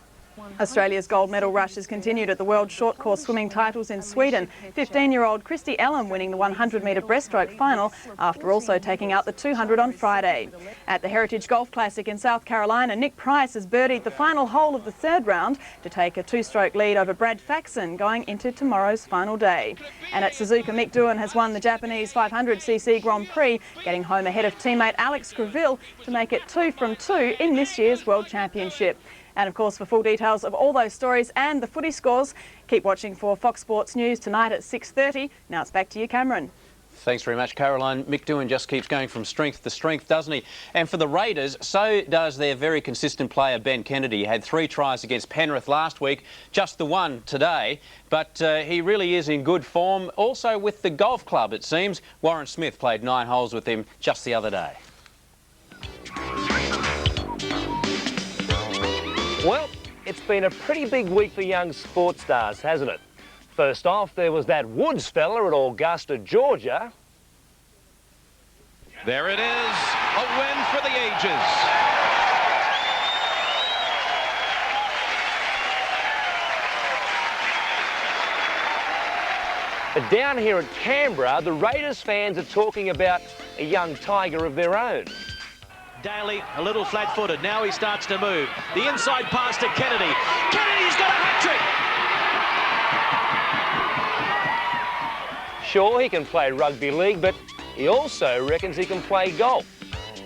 Australia's gold medal rush has continued at the World Short Course Swimming titles in Sweden. 15-year-old Christy Ellen winning the 100-metre breaststroke final after also taking out the 200 on Friday. At the Heritage Golf Classic in South Carolina, Nick Price has birdied the final hole of the 3rd round to take a 2-stroke lead over Brad Faxon going into tomorrow's final day. And at Suzuka, Mick Doohan has won the Japanese 500cc Grand Prix, getting home ahead of teammate Alex Creville to make it 2 from 2 in this year's World Championship. And of course, for full details of all those stories and the footy scores, keep watching for Fox Sports News tonight at 6:30. Now it's back to you, Cameron. Thanks very much, Caroline. Mick Doohan just keeps going from strength to strength, doesn't he? And for the Raiders, so does their very consistent player, Ben Kennedy. He had 3 tries against Penrith last week, just the 1 today. But he really is in good form. Also with the golf club, it seems. Warren Smith played 9 holes with him just the other day. Well, it's been a pretty big week for young sports stars, hasn't it? First off, there was that Woods fella at Augusta, Georgia. There it is, a win for the ages. But down here at Canberra, the Raiders fans are talking about a young tiger of their own. Daly, a little flat-footed. Now he starts to move. The inside pass to Kennedy. Kennedy's got a hat-trick! Sure, he can play rugby league, but he also reckons he can play golf.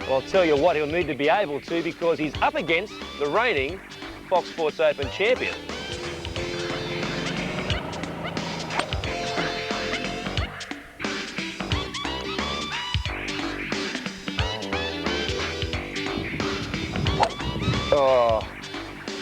Well, I'll tell you what, he'll need to be able to because he's up against the reigning Fox Sports Open champion. Oh.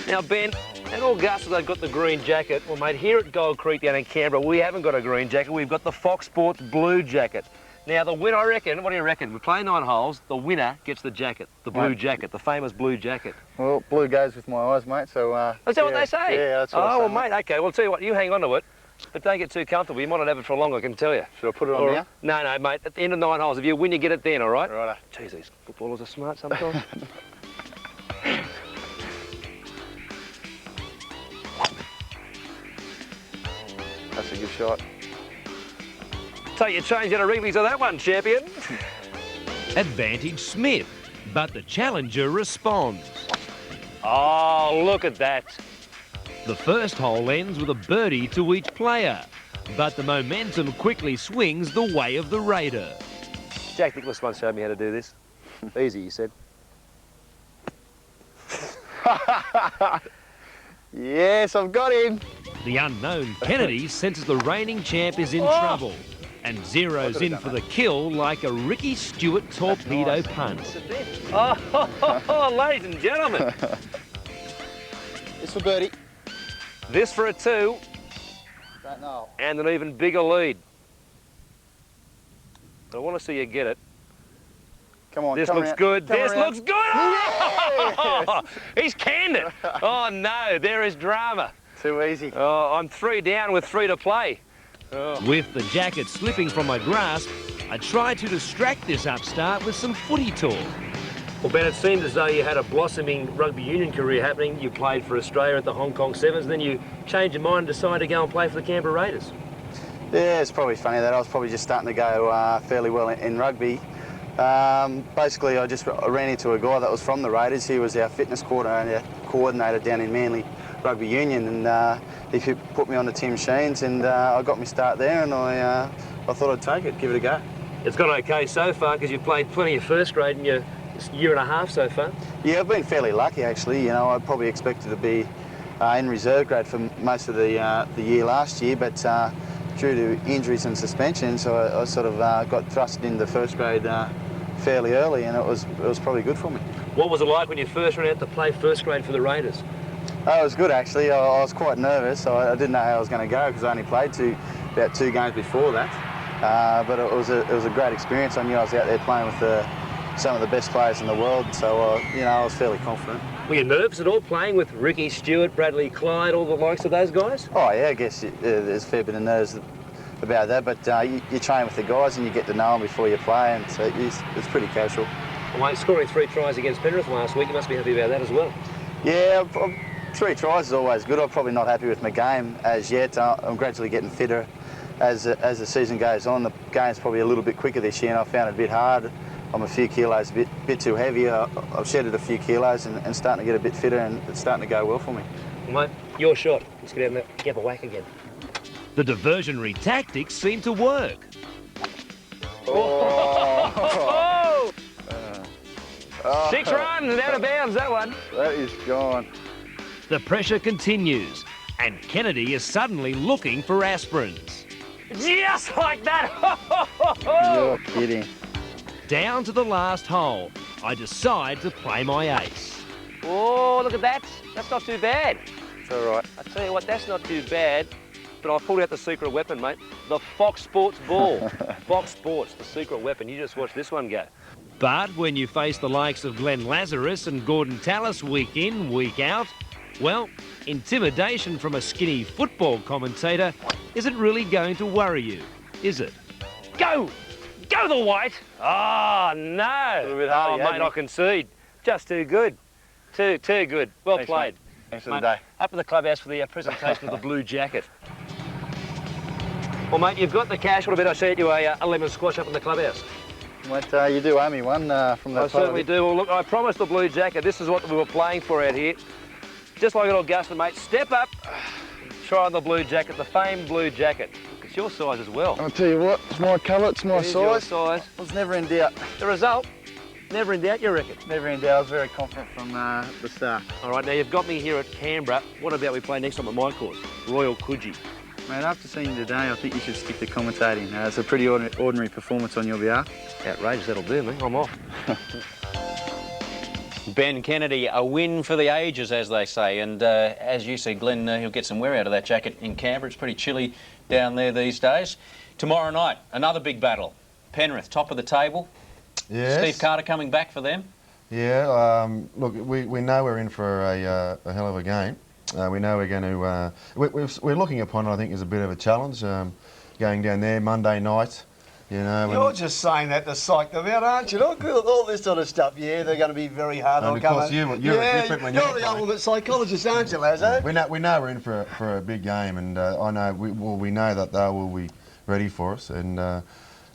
Now, Ben, at Augusta, they've got the green jacket. Well, mate, here at Gold Creek down in Canberra, we haven't got a green jacket. We've got the Fox Sports blue jacket. Now, the winner, I reckon, what do you reckon? We play 9 holes, the winner gets the jacket, the blue jacket, the famous blue jacket. Well, blue goes with my eyes, mate, so... Is that what they say? Yeah, that's what I say, well, mate, OK, well, I'll tell you what, you hang on to it, but don't get too comfortable. You might not have it for long, I can tell you. Should I put it on now? No, mate, at the end of 9 holes, if you win, you get it then, all right? Righto. Jeez, these footballers are smart sometimes. That's a good shot. So you changed out of Rugby to that one, champion. Advantage Smith, but the challenger responds. Oh, look at that. The first hole ends with a birdie to each player, but the momentum quickly swings the way of the Raider. Jack Nicklaus once showed me how to do this. Easy, he said. Yes, I've got him. The unknown Kennedy senses the reigning champ is in trouble. and zeroes in for the kill like a Ricky Stewart torpedo punt. Oh, ladies and gentlemen. It's for birdie. This for a 2. Don't know. And an even bigger lead. I want to see you get it. Come on, this come looks around. good. Come This around. looks good. Oh, he's canned it. Oh no, there is drama. Too easy. Oh, I'm 3 down with 3 to play. Oh. With the jacket slipping from my grasp, I tried to distract this upstart with some footy talk. Well, Ben, it seemed as though you had a blossoming rugby union career happening. You played for Australia at the Hong Kong Sevens, then you changed your mind and decided to go and play for the Canberra Raiders. Yeah, it's probably funny that I was probably just starting to go fairly well in rugby. Basically, I ran into a guy that was from the Raiders. He was our fitness coordinator down in Manly Rugby Union, and he put me on the Tim Sheens, and I got my start there, and I thought I'd take it, give it a go. It's gone okay so far because you've played plenty of first grade in your year and a half so far. Yeah, I've been fairly lucky actually. You know, I probably expected to be in reserve grade for most of the year last year, but due to injuries and suspensions, I sort of got thrust into first grade fairly early, and it was probably good for me. What was it like when you first ran out to play first grade for the Raiders? It was good actually. I was quite nervous. I didn't know how I was going to go because I only played about 2 games before that. But it was a great experience. I knew I was out there playing with some of the best players in the world, so you know, I was fairly confident. Were you nervous at all playing with Ricky Stewart, Bradley Clyde, all the likes of those guys? Oh yeah, I guess there's a fair bit of nerves about that, but you train with the guys and you get to know them before you play, and so it's pretty casual. Well, mate, scoring 3 tries against Penrith last week, you must be happy about that as well. Yeah, 3 tries is always good. I'm probably not happy with my game as yet. I'm gradually getting fitter as the season goes on. The game's probably a little bit quicker this year, and I found it a bit hard. I'm a few kilos a bit too heavy. I've shedded a few kilos and starting to get a bit fitter, and it's starting to go well for me. Well, mate, your shot. Let's get out there, get a whack again. The diversionary tactics seem to work. Oh. 6 runs and out of bounds, that one. That is gone. The pressure continues, and Kennedy is suddenly looking for aspirins. Just like that. You're kidding. Down to the last hole, I decide to play my ace. Oh, look at that. That's not too bad. It's all right. I tell you what, that's not too bad. But I pulled out the secret weapon, mate. The Fox Sports ball. Fox Sports, the secret weapon. You just watch this one go. But when you face the likes of Glenn Lazarus and Gordon Tallis week in, week out, well, intimidation from a skinny football commentator isn't really going to worry you, is it? Go! Go the white! Oh, no! A little bit hard, mate, I concede. Just too good. Too good. Well Thanks, played. Mate. Thanks for the day. Up to the clubhouse for the presentation of the blue jacket. Well, mate, you've got the cash. What about I set you a lemon squash up in the clubhouse? Mate, you do owe me one from that. I certainly do. Well, look, I promised the blue jacket. This is what we were playing for out here. Just like little Augusta, mate. Step up. Try on the blue jacket, the famed blue jacket. It's your size as well. I'll tell you what, it's my colour, it's my size. Your size. I was never in doubt. The result? Never in doubt, you reckon? Never in doubt. I was very confident from the start. All right, now you've got me here at Canberra. What about we play next time at my course? Royal Coogee. Mate, after seeing you today, I think you should stick to commentating. It's a pretty ordinary performance on your behalf. Outrageous, that'll do me. I'm off. Ben Kennedy, a win for the ages, as they say. And as you see, Glenn, he'll get some wear out of that jacket in Canberra. It's pretty chilly down there these days. Tomorrow night, another big battle. Penrith, top of the table. Yes. Steve Carter coming back for them. Yeah, look, we know we're in for a hell of a game. We know we're going to... we're looking upon it, I think, as a bit of a challenge, going down there Monday night. You know, you're just saying that to psych them out, aren't you? Look, all this sort of stuff. Yeah, they're going to be very hard on coming. Of course, you're different when you're the ultimate psychologist, aren't you, Lazo? We know we're in for a big game, and I know we know that they will be ready for us, and I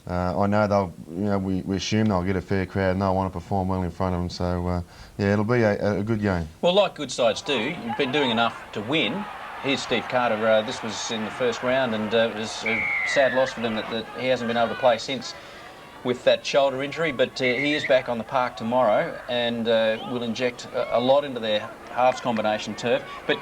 know they'll. You know, we assume they'll get a fair crowd, and they'll want to perform well in front of them. So yeah, it'll be a good game. Well, like good sides do, you've been doing enough to win. Here's Steve Carter. This was in the first round, and it was a sad loss for them that he hasn't been able to play since with that shoulder injury. But he is back on the park tomorrow and will inject a lot into their halves combination turf. But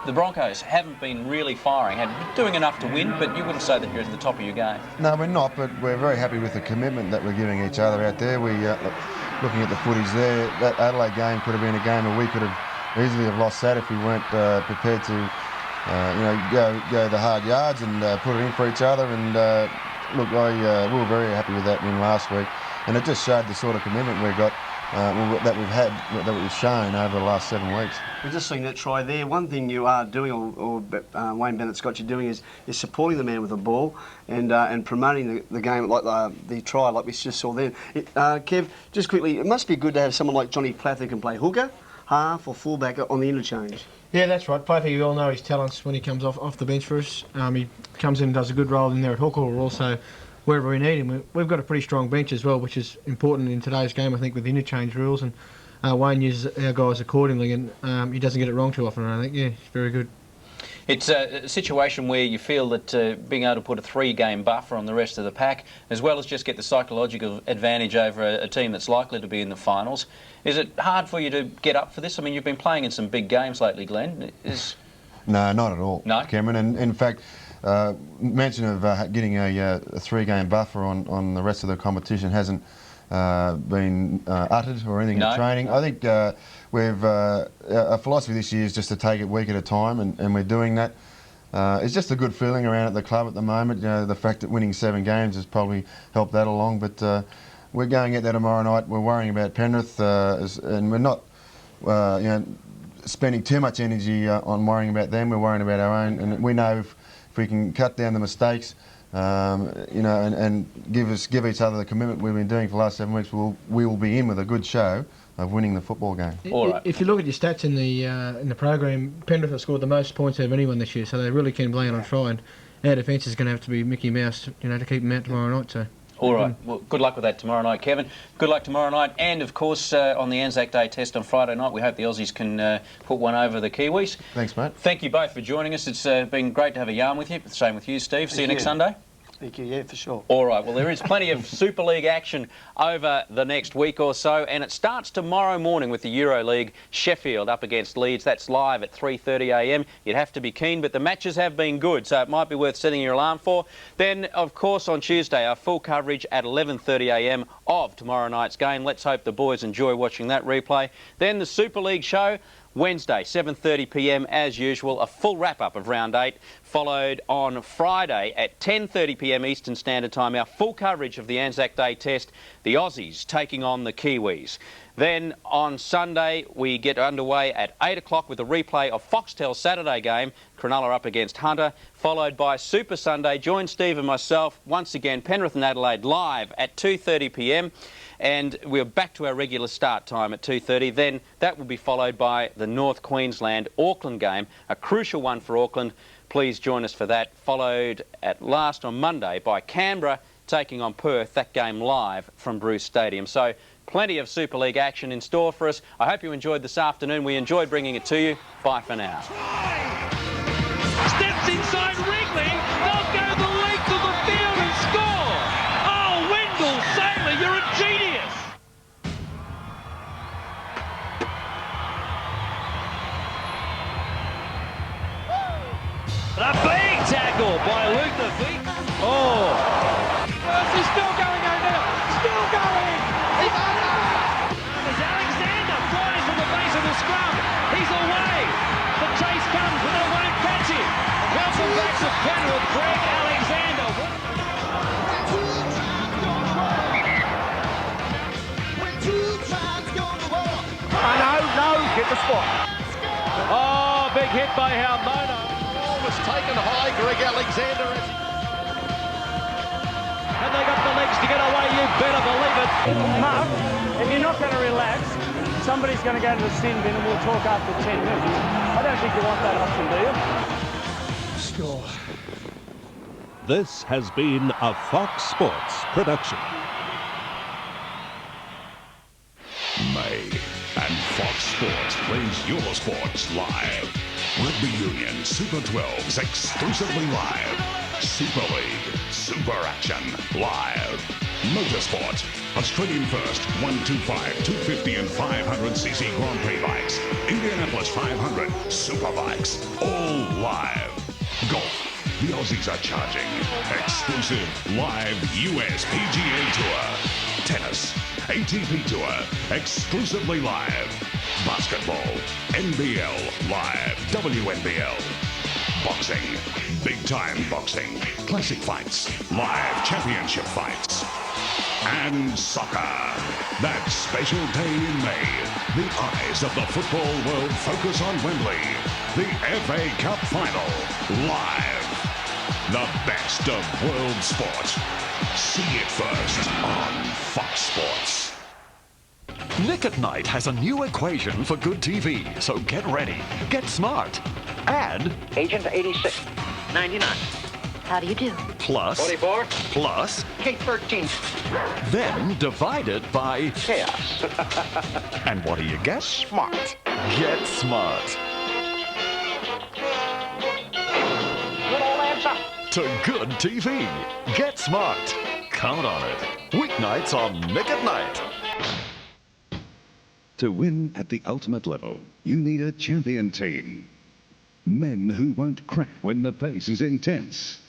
the Broncos haven't been really firing, doing enough to win, but you wouldn't say that you're at the top of your game. No, we're not, but we're very happy with the commitment that we're giving each other out there. Looking at the footage there, that Adelaide game could have been a game where we could have easily have lost that if we weren't prepared to, go the hard yards and put it in for each other. And look, we were very happy with that win last week, and it just showed the sort of commitment we got. That we've had, that we've shown over the last 7 weeks. We've just seen that try there. One thing you are doing, or Wayne Bennett's got you doing, is supporting the man with the ball and promoting the game, like the try, like we just saw then. Kev, just quickly, it must be good to have someone like Johnny Plath who can play hooker, half or fullback on the interchange. Yeah, that's right. Plath, you all know his talents when he comes off the bench for us. He comes in and does a good role in there at hooker, or also wherever we need him. We've got a pretty strong bench as well, which is important in today's game, I think, with interchange rules. And Wayne uses our guys accordingly, and he doesn't get it wrong too often, I think. Yeah, it's very good. It's a situation where you feel that being able to put a 3-game buffer on the rest of the pack, as well as just get the psychological advantage over a team that's likely to be in the finals. Is it hard for you to get up for this? I mean, you've been playing in some big games lately, Glenn. No, not at all, no? Cameron. And in fact, mention of getting a 3-game buffer on the rest of the competition hasn't been uttered or anything in training. I think our philosophy this year is just to take it week at a time, and we're doing that. It's just a good feeling around at the club at the moment. The fact that winning 7 games has probably helped that along, but we're going at that tomorrow night. We're worrying about Penrith, and we're not spending too much energy on worrying about them. We're worrying about our own, and we know if we can cut down the mistakes, and give each other the commitment we've been doing for the last 7 weeks, we will be in with a good show of winning the football game. All right. If you look at your stats in the program, Penrith have scored the most points out of anyone this year, so they really can play on try. And our defence is going to have to be Mickey Mouse, to keep them out tomorrow night. So. All right. Well, good luck with that tomorrow night, Kevin. Good luck tomorrow night, and of course on the Anzac Day test on Friday night. We hope the Aussies can put one over the Kiwis. Thanks, mate. Thank you both for joining us. It's been great to have a yarn with you. Same with you, Steve. See you next Sunday. Thank you, yeah, for sure. All right, well, there is plenty of Super League action over the next week or so, and it starts tomorrow morning with the Euro League, Sheffield up against Leeds. That's live at 3:30 a.m. You'd have to be keen, but the matches have been good, so it might be worth setting your alarm for. Then, of course, on Tuesday, our full coverage at 11:30 a.m. of tomorrow night's game. Let's hope the boys enjoy watching that replay. Then the Super League show, Wednesday, 7:30 p.m. as usual, a full wrap-up of Round 8, followed on Friday at 10:30 p.m. Eastern Standard Time, our full coverage of the Anzac Day test, the Aussies taking on the Kiwis. Then on Sunday, we get underway at 8 o'clock with a replay of Foxtel's Saturday game, Cronulla up against Hunter, followed by Super Sunday. Join Steve and myself, once again, Penrith and Adelaide live at 2:30 p.m. And we're back to our regular start time at 2:30. Then that will be followed by the North Queensland-Auckland game, a crucial one for Auckland. Please join us for that. Followed at last on Monday by Canberra taking on Perth, that game live from Bruce Stadium. So plenty of Super League action in store for us. I hope you enjoyed this afternoon. We enjoyed bringing it to you. Bye for now. Steps inside Wrigley. They'll go the length of the field and score. Oh, Wendell Saylor, you're a genius. A big tackle by Luther Feet. Oh. He's still going now. Still going. There's Alexander flying from the base of the scrum. He's away. The chase comes, but they won't catch him. Welcome back to Penrith, Greg Alexander. No, get the spot. Oh, big hit by Halmono. Ball was taken high, Greg Alexander. And they got the legs to get away, you better believe it. Mark, if you're not going to relax, somebody's going to go to the sin bin and we'll talk after 10 minutes. I don't think you want that option, do you? Score. This has been a Fox Sports production. May and Fox Sports plays your sports live. Rugby Union Super 12s exclusively live. Super League, Super Action, live. Motorsport, Australian first 125, 250 and 500cc Grand Prix bikes. Indianapolis Plus 500 Superbikes, all live. Golf. The Aussies are charging. Exclusive live US PGA Tour. Tennis. ATP Tour. Exclusively live. Basketball. NBL live. WNBL. Boxing. Big time boxing. Classic fights. Live championship fights. And soccer. That special day in May. The eyes of the football world focus on Wembley. The FA Cup Final. Live. The best of world sport. See it first on Fox Sports. Nick at Night has a new equation for good TV, so get ready, get smart. Add Agent 86, 99. How do you do? Plus 44. Plus K13. Then divide it by chaos. And what do you get? Smart. Get smart. Good old answer. To good TV. Get smart. Count on it. Weeknights on Nick at Night. To win at the ultimate level, you need a champion team. Men who won't crack when the pace is intense.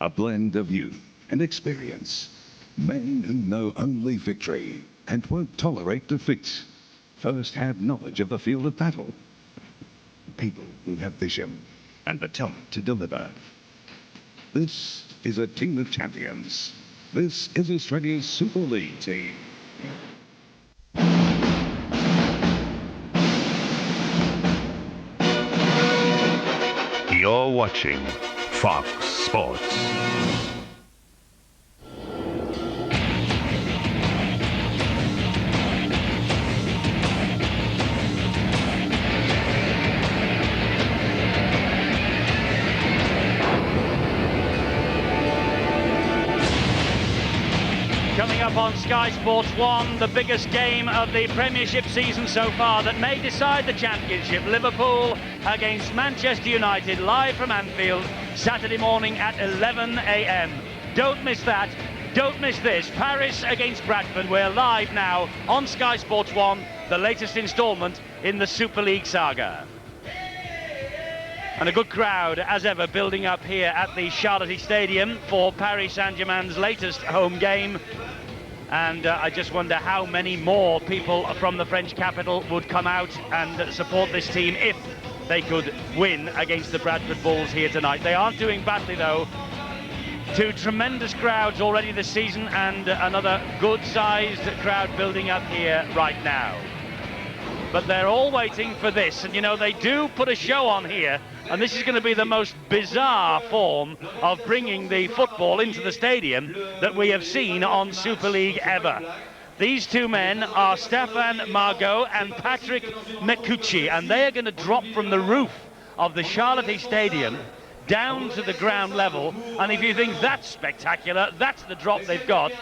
A blend of youth and experience. Men who know only victory and won't tolerate defeat. First-hand knowledge of the field of battle. People who have vision and the talent to deliver. This is a team of champions. This is Australia's Super League team. You're watching Fox Sports. Coming up on Sky Sports 1, the biggest game of the Premiership season so far that may decide the championship. Liverpool against Manchester United, live from Anfield, Saturday morning at 11 a.m. Don't miss that. Don't miss this. Paris against Bradford. We're live now on Sky Sports 1, the latest instalment in the Super League saga. And a good crowd, as ever, building up here at the Charlotte Stadium for Paris Saint-Germain's latest home game. And I just wonder how many more people from the French capital would come out and support this team if they could win against the Bradford Bulls here tonight. They aren't doing badly, though. Two tremendous crowds already this season and another good-sized crowd building up here right now. But they're all waiting for this, and you know, they do put a show on here, and this is going to be the most bizarre form of bringing the football into the stadium that we have seen on Super League ever. These two men are Stefan Margot and Patrick Mekuchi, and they are going to drop from the roof of the Charlotte Stadium down to the ground level. And if you think that's spectacular, that's the drop they've got.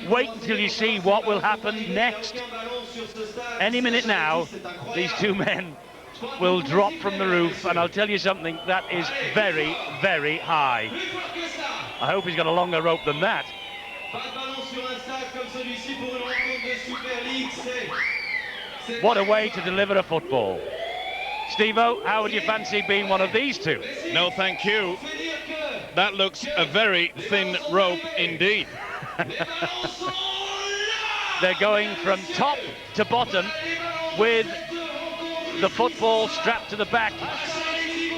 Wait until you see what will happen next. Any minute now, these two men will drop from the roof, and I'll tell you something, that is very, very high. I hope he's got a longer rope than that. What a way to deliver a football. Steve-O, how would you fancy being one of these two? No, thank you. That looks a very thin rope indeed. They're going from top to bottom with the football strapped to the back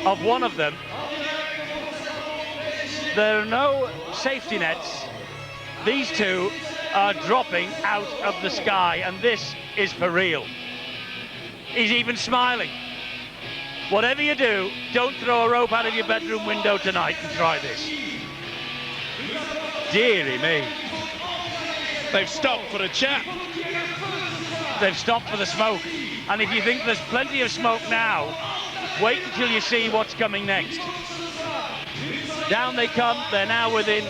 of one of them. There are no safety nets. These two are dropping out of the sky, and this is for real. He's even smiling. Whatever you do, don't throw a rope out of your bedroom window tonight and try this. Dearie me. They've stopped for a chat. They've stopped for the smoke. And if you think there's plenty of smoke now, wait until you see what's coming next. Down they come. They're now within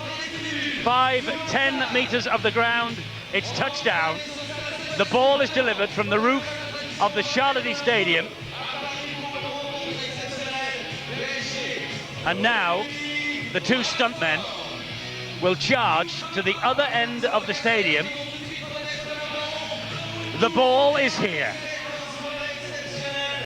5-10 meters of the ground. It's touchdown. The ball is delivered from the roof of the Charlotte Stadium. And now the two stuntmen will charge to the other end of the stadium. The ball is here.